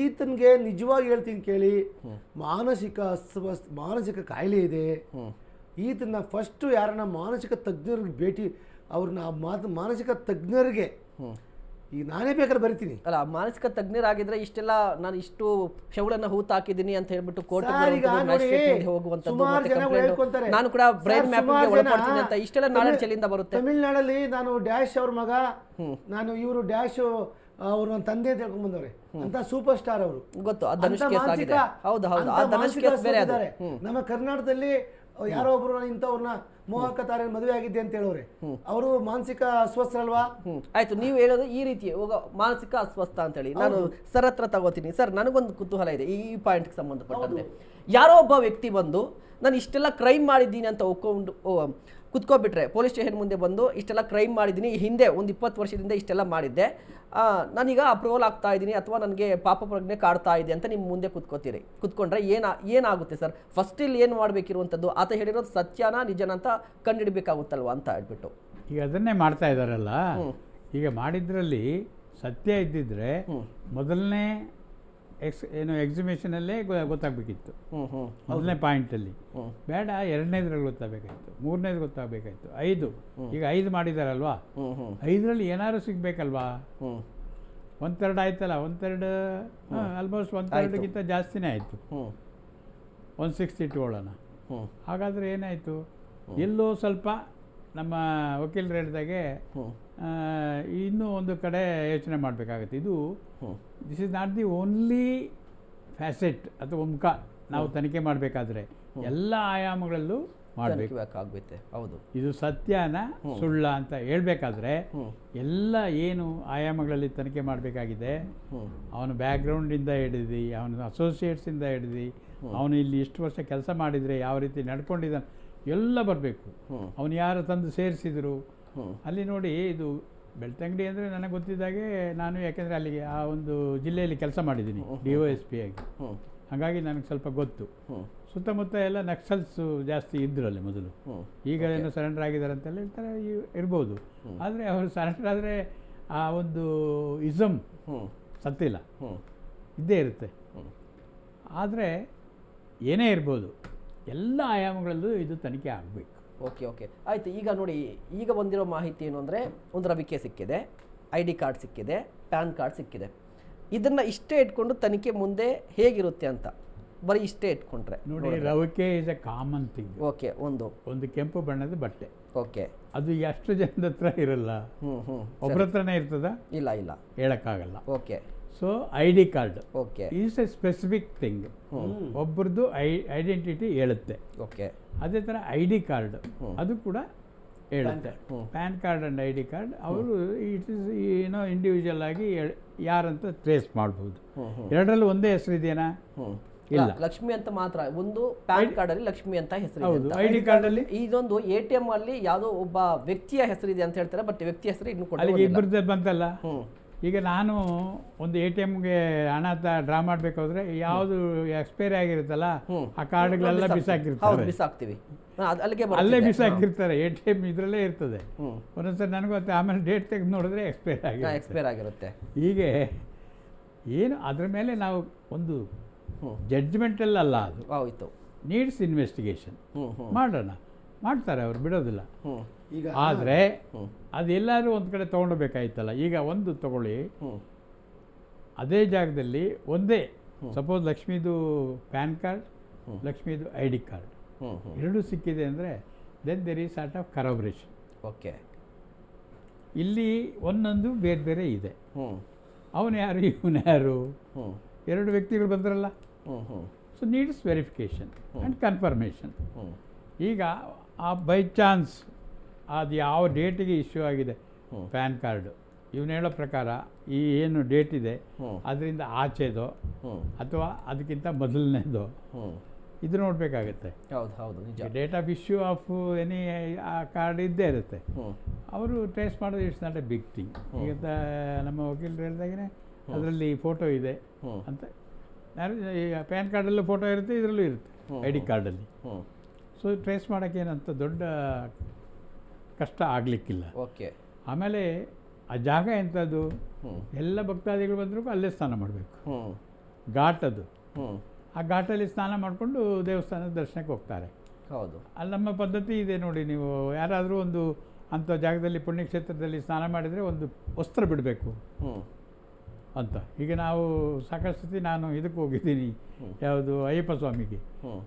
ಈತನಿಗೆ ನಿಜವಾಗಿ ಹೇಳ್ತೀನಿ ಕೇಳಿ, ಮಾನಸಿಕ ಕಾಯಿಲೆ ಇದೆ. ಈತನ ಫಸ್ಟು ಯಾರನ್ನ ಮಾನಸಿಕ ತಜ್ಞರಿಗೆ ಅವ್ರನ್ನ ಮಾನಸಿಕ ತಜ್ಞರಿಗೆ ಈಗ ನಾನೇ ಬೇಕಾದ್ರೆ ಬರಿತೀನಿ. ಅಲ್ಲ, ಮಾನಸಿಕ ತಜ್ಞರಾಗಿದ್ರೆ ಇಷ್ಟೆಲ್ಲ ನಾನು ಇಷ್ಟು ಶವಗಳನ್ನ ಹೂತ್ ಹಾಕಿದ್ದೀನಿ ಅಂತ ಹೇಳ್ಬಿಟ್ಟು ಕೋರ್ಟ್ ಸರ್, ಈಗ ನೋಡಿ, ಸುಮಾರು ಜನ ಹೇಳ್ಕೊಂತಾರೆ, ನಾನು ಕೂಡ ಬ್ರೈನ್ ಸರ್, ಮ್ಯಾಪಿಂಗ್ ಸುಮಾರು ಒಳಪಡ್ತೀನಿ ಜನ ಅಂತ ಇಷ್ಟೆಲ್ಲ ನಾಲೆಡ್ಜ್ ಎಲ್ಲಿಂದ ಬರುತ್ತೆ? ತಮಿಳ್ನಾಡಲ್ಲಿ ನಾನು ಡ್ಯಾಶ್ ಅವ್ರ ಮಗ, ನಾನು ಇವರು ಡ್ಯಾಶ್ ಅವ್ರ ಒಂದು ತಂದೆ ಅಂತ ಹೇಳ್ಕೊಂಡ್ ಬಂದವ್ರೆ ಅಂತ ಸೂಪರ್ ಸ್ಟಾರ್ ಅವರು. ಗೊತ್ತು, ಆ ಧನುಷ್ ಕೇಸ್ ಆಗಿದೆ. ಹೌದು ಹೌದು, ಆ ಧನುಷ್ ಕೇಸ್ ಬೇರೆ ಅದು. ನಮ್ಮ ಕರ್ನಾಟಕದಲ್ಲಿ ಯಾರೋ ಒಬ್ರು ಇಂಥವ್ರನ್ನ ಮೋಹಕ ತಾರೆ ಮದುವೆ ಆಗಿದ್ದೆ ಅಂತ ಹೇಳೋರೆ, ಅವರು ಮಾನಸಿಕ ಅಸ್ವಸ್ಥರಲ್ವಾ? ಆಯ್ತು, ನೀವು ಹೇಳೋದು ಈ ರೀತಿ ಮಾನಸಿಕ ಅಸ್ವಸ್ಥ ಅಂತ ಹೇಳಿ ನಾನು ಸರ್ ಹತ್ರ ತಗೋತೀನಿ. ಸರ್, ನನಗೊಂದು ಕುತೂಹಲ ಇದೆ ಈ ಪಾಯಿಂಟ್ಗೆ ಸಂಬಂಧಪಟ್ಟಂತೆ. ಯಾರೋ ಒಬ್ಬ ವ್ಯಕ್ತಿ ಬಂದು ನಾನು ಇಷ್ಟೆಲ್ಲ ಕ್ರೈಮ್ ಮಾಡಿದ್ದೀನಿ ಅಂತ ಒಪ್ಕೊಂಡು ಕುತ್ಕೊಬಿಟ್ರೆ, ಪೊಲೀಸ್ ಸ್ಟೇಷನ್ ಮುಂದೆ ಬಂದು ಇಷ್ಟೆಲ್ಲ ಕ್ರೈಮ್ ಮಾಡಿದ್ದೀನಿ, ಹಿಂದೆ ಒಂದು 20 ವರ್ಷದಿಂದ ಇಷ್ಟೆಲ್ಲ ಮಾಡಿದ್ದೆ, ನಾನೀಗ ಅಪ್ರೂವಲ್ ಆಗ್ತಾ ಇದ್ದೀನಿ ಅಥವಾ ನನಗೆ ಪಾಪ ಪ್ರಜ್ಞೆ ಕಾಡ್ತಾ ಇದೆ ಅಂತ ನಿಮ್ಮ ಮುಂದೆ ಕುತ್ಕೊಂಡ್ರೆ ಏನಾಗುತ್ತೆ ಸರ್? ಫಸ್ಟ್ ಇಲ್ಲಿ ಏನು ಮಾಡಬೇಕಿರುವಂಥದ್ದು, ಆತ ಹೇಳಿರೋದು ಸತ್ಯನಾ ನಿಜನ ಅಂತ ಕಂಡುಹಿಡಬೇಕಾಗುತ್ತಲ್ವ ಅಂತ ಹೇಳ್ಬಿಟ್ಟು. ಈಗ ಅದನ್ನೇ ಮಾಡ್ತಾ ಇದ್ದಾರಲ್ಲ. ಈಗ ಮಾಡಿದ್ರಲ್ಲಿ ಸತ್ಯ ಇದ್ದಿದ್ರೆ ಮೊದಲನೇ ಎಕ್ಸಿಬಿಷನಲ್ಲೇ ಗೊತ್ತಾಗಬೇಕಿತ್ತು, ಮೊದಲನೇ ಪಾಯಿಂಟಲ್ಲಿ. ಬೇಡ, ಎರಡನೇದ್ರಲ್ಲಿ ಗೊತ್ತಾಗಬೇಕಾಯ್ತು, ಮೂರನೇದು ಗೊತ್ತಾಗಬೇಕಾಯ್ತು, 5. ಈಗ 5 ಮಾಡಿದಾರಲ್ವಾ, 5ರಲ್ಲಿ ಏನಾದ್ರು ಸಿಗ್ಬೇಕಲ್ವಾ? 1/3 ಆಯ್ತಲ್ಲ, 1/3 ಆಲ್ಮೋಸ್ಟ್ 1/3ಗಿಂತ ಜಾಸ್ತಿನೇ ಆಯಿತು. 160 ಇಟ್ಕೊಳ್ಳೋಣ. ಹಾಗಾದರೆ ಏನಾಯಿತು? ಎಲ್ಲೋ ಸ್ವಲ್ಪ ನಮ್ಮ ವಕೀಲರು ಹೇಳಿದಾಗೆ ಇನ್ನೂ ಒಂದು ಕಡೆ ಯೋಚನೆ ಮಾಡಬೇಕಾಗತ್ತೆ. ಇದು this is not the only facet ಅಥವಾ ಮುಖ. ನಾವು ತನಿಖೆ ಮಾಡಬೇಕಾದ್ರೆ ಎಲ್ಲ ಆಯಾಮಗಳಲ್ಲೂ ಮಾಡಬೇಕಾಗುತ್ತೆ. ಹೌದು, ಇದು ಸತ್ಯನ ಸುಳ್ಳ ಅಂತ ಹೇಳ್ಬೇಕಾದ್ರೆ ಎಲ್ಲ ಏನು ಆಯಾಮಗಳಲ್ಲಿ ತನಿಖೆ ಮಾಡಬೇಕಾಗಿದೆ. ಅವನ ಬ್ಯಾಕ್ಗ್ರೌಂಡಿಂದ ಹಿಡಿದು, ಅವನ ಅಸೋಸಿಯೇಟ್ಸಿಂದ ಹಿಡಿದು, ಅವನು ಇಲ್ಲಿ ಇಷ್ಟು ವರ್ಷ ಕೆಲಸ ಮಾಡಿದರೆ ಯಾವ ರೀತಿ ನಡ್ಕೊಂಡಿದ್ದಾನೆ ಎಲ್ಲ ಬರಬೇಕು. ಅವನು ಯಾರು ತಂದು ಸೇರಿಸಿದರು ಅಲ್ಲಿ ನೋಡಿ. ಇದು ಬೆಳ್ತಂಗಡಿ ಅಂದರೆ ನನಗೆ ಗೊತ್ತಿದ್ದಾಗೆ ನಾನು, ಯಾಕೆಂದರೆ ಅಲ್ಲಿಗೆ ಆ ಒಂದು ಜಿಲ್ಲೆಯಲ್ಲಿ ಕೆಲಸ ಮಾಡಿದ್ದೀನಿ DOSP ಆಗಿ, ಹಾಗಾಗಿ ನನಗೆ ಸ್ವಲ್ಪ ಗೊತ್ತು. ಸುತ್ತಮುತ್ತ ಎಲ್ಲ ನಕ್ಸಲ್ಸು ಜಾಸ್ತಿ ಇದ್ದರು ಅಲ್ಲಿ ಮೊದಲು. ಈಗ ಏನೋ ಸರೆಂಡರ್ ಆಗಿದ್ದಾರೆ ಅಂತೆಲ್ಲ ಹೇಳ್ತಾರೆ, ಇರ್ಬೋದು. ಆದರೆ ಅವರು ಸರೆಂಡರ್ ಆದರೆ ಆ ಒಂದು ಇಸಮ್ ಸತ್ತಿಲ್ಲ, ಇದ್ದೇ ಇರುತ್ತೆ. ಆದರೆ ಏನೇ ಇರ್ಬೋದು, ಎಲ್ಲ ಆಯಾಮಗಳಲ್ಲೂ ಇದು ತನಿಖೆ ಆಗಬೇಕು. ಓಕೆ ಆಯಿತು. ಈಗ ನೋಡಿ, ಈಗ ಬಂದಿರೋ ಮಾಹಿತಿ ಏನು ಅಂದರೆ, ಒಂದು ರವಿಕೆ ಸಿಕ್ಕಿದೆ, ID ಕಾರ್ಡ್ ಸಿಕ್ಕಿದೆ, ಪ್ಯಾನ್ ಕಾರ್ಡ್ ಸಿಕ್ಕಿದೆ. ಇದನ್ನು ಇಷ್ಟೇ ಇಟ್ಕೊಂಡು ತನಿಖೆ ಮುಂದೆ ಹೇಗಿರುತ್ತೆ ಅಂತ ಬರೀ ಇಷ್ಟೇ ಇಟ್ಕೊಂಡ್ರೆ ನೋಡಿ, ರವಿಕೆ is a common thing. Okay, ಒಂದು ಕೆಂಪು ಬಣ್ಣದ ಬಟ್ಟೆ. ಓಕೆ, ಅದು ಎಷ್ಟು ಜನದ ಹತ್ರ ಇರಲ್ಲ, ಒಬ್ಬರ ಹತ್ರನೇ ಇರ್ತದ? ಇಲ್ಲ ಹೇಳಕ್ಕಾಗಲ್ಲ. Okay, so ID card okay is a specific thing. ಒಬ್ಬರದ್ದು ಐಡೆಂಟಿಟಿ ಹೇಳುತ್ತೆ. ಓಕೆ, ಅದೇ ಥರ ID ಕಾರ್ಡ್ ಅದು ಕೂಡ ಹೇಳುತ್ತೆ. PAN card and ID card ಅವರು ಇಟ್ ಇಸ್ ಇಂಡಿವಿಜುವಲ್ ಆಗಿ ಯಾರಂತ ಟ್ರೇಸ್ ಮಾಡ್ಬೋದು. ಎರಡರಲ್ಲೂ ಒಂದೇ ಹೆಸರು ಇದೆಯಾ? ಇಲ್ಲ, ಲಕ್ಷ್ಮಿ ಅಂತ ಮಾತ್ರ. ಒಂದು ಪ್ಯಾನ್ ಕಾರ್ಡ್ ಅಲ್ಲಿ ಲಕ್ಷ್ಮಿ ಅಂತ ಹೆಸರು, ID ಕಾರ್ಡ್ ಅಲ್ಲಿ ಇದೊಂದು ATM ಅಲ್ಲಿ ಯಾವುದೋ ಒಬ್ಬ ವ್ಯಕ್ತಿಯ ಹೆಸರಿದೆ ಅಂತ ಹೇಳ್ತಾರೆ, ಬಟ್ ವ್ಯಕ್ತಿ ಹೆಸರು ಇನ್ನು ಅಲ್ಲಿಗೆ ಇಬ್ಬರದ್ದು ಬಂತಲ್ಲ. ಈಗ ನಾನು ಒಂದು ATMಗೆ ಹಣ ಡ್ರಾ ಮಾಡಬೇಕಾದ್ರೆ ಯಾವುದು ಎಕ್ಸ್ಪೈರಿ ಆಗಿರುತ್ತಲ್ಲ ಆ ಕಾರ್ಡ್ಗಳೆಲ್ಲ ಬಿಸಾಕ್ತೀವಿ, ಅಲ್ಲೇ ಬಿಸಾಕಿರ್ತಾರೆ. ATM ಇದರಲ್ಲೇ ಇರ್ತದೆ. ಒಂದೊಂದ್ಸರಿ ನನಗೂ ಗೊತ್ತೆ, ಆಮೇಲೆ ಡೇಟ್ ತೆಗೆದು ನೋಡಿದ್ರೆ ಎಕ್ಸ್ಪೈರ್ ಆಗಿರುತ್ತೆ. ಹೀಗೆ ಏನು ಅದ್ರ ಮೇಲೆ ನಾವು ಒಂದು ಜಡ್ಜ್ಮೆಂಟಲ್ಲ, ಅದು ಆಯಿತು, ನೀಡ್ಸ್ ಇನ್ವೆಸ್ಟಿಗೇಷನ್ ಮಾಡೋಣ. ಮಾಡ್ತಾರೆ, ಅವರು ಬಿಡೋದಿಲ್ಲ. ಈಗ ಆದರೆ ಅದೆಲ್ಲರೂ ಒಂದು ಕಡೆ ತೊಗೊಂಡೋಗ್ಬೇಕಾಯ್ತಲ್ಲ. ಈಗ ಒಂದು ತಗೊಳ್ಳಿ, ಅದೇ ಜಾಗದಲ್ಲಿ ಒಂದೇ ಸಪೋಸ್ ಲಕ್ಷ್ಮೀದು ಪ್ಯಾನ್ ಕಾರ್ಡ್, ಲಕ್ಷ್ಮೀದು ID ಕಾರ್ಡ್ ಎರಡೂ ಸಿಕ್ಕಿದೆ ಅಂದರೆ then there is sort of corroboration. Okay, ಇಲ್ಲಿ ಒಂದೊಂದು ಬೇರೆ ಬೇರೆ ಇದೆ. ಅವನು ಯಾರು, ಇವನು ಯಾರು, ಎರಡು ವ್ಯಕ್ತಿಗಳು ಬಂದ್ರಲ್ಲ. So needs verification and confirmation. ಈಗ ಆ ಬೈ ಚಾನ್ಸ್ ಅದು ಯಾವ ಡೇಟಿಗೆ ಇಶ್ಯೂ ಆಗಿದೆ ಪ್ಯಾನ್ ಕಾರ್ಡು, ಇವನು ಹೇಳೋ ಪ್ರಕಾರ ಈ ಏನು ಡೇಟ್ ಇದೆ ಅದರಿಂದ ಆಚೆದೋ ಅಥವಾ ಅದಕ್ಕಿಂತ ಮೊದಲನೇದೋ ಇದು ನೋಡಬೇಕಾಗತ್ತೆ. Date of issue of any ಆ ಕಾರ್ಡ್ ಇದ್ದೇ ಇರುತ್ತೆ. ಅವರು ಟ್ರೇಸ್ ಮಾಡೋದು it's not a big thing. ಈಗ ನಮ್ಮ ವಕೀಲರು ಹೇಳಿದಾಗೇ ಅದರಲ್ಲಿ ಫೋಟೋ ಇದೆ ಅಂತ. ಈಗ ಪ್ಯಾನ್ ಕಾರ್ಡಲ್ಲೂ ಫೋಟೋ ಇರುತ್ತೆ, ಇದರಲ್ಲೂ ಇರುತ್ತೆ ID ಕಾರ್ಡಲ್ಲಿ. ಸೊ ಟ್ರೇಸ್ ಮಾಡೋಕ್ಕೇನಂತ ದೊಡ್ಡ ಕಷ್ಟ ಆಗಲಿಕ್ಕಿಲ್ಲ. ಓಕೆ, ಆಮೇಲೆ ಆ ಜಾಗ ಎಂಥದ್ದು, ಎಲ್ಲ ಭಕ್ತಾದಿಗಳು ಬಂದರೂ ಅಲ್ಲೇ ಸ್ನಾನ ಮಾಡಬೇಕು. ಘಾಟ್ ಅದು. ಆ ಘಾಟಲ್ಲಿ ಸ್ನಾನ ಮಾಡಿಕೊಂಡು ದೇವಸ್ಥಾನದ ದರ್ಶನಕ್ಕೆ ಹೋಗ್ತಾರೆ. ಹೌದು, ಅಲ್ಲಿ ನಮ್ಮ ಪದ್ಧತಿ ಇದೆ ನೋಡಿ. ನೀವು ಯಾರಾದರೂ ಒಂದು ಅಂಥ ಜಾಗದಲ್ಲಿ ಪುಣ್ಯಕ್ಷೇತ್ರದಲ್ಲಿ ಸ್ನಾನ ಮಾಡಿದರೆ ಒಂದು ವಸ್ತ್ರ ಬಿಡಬೇಕು ಅಂತ. ಈಗ ನಾವು ಸಾಕಷ್ಟು ಸತಿ ನಾನು ಇದಕ್ಕೆ ಹೋಗಿದ್ದೀನಿ, ಯಾವುದು ಅಯ್ಯಪ್ಪ ಸ್ವಾಮಿಗೆ,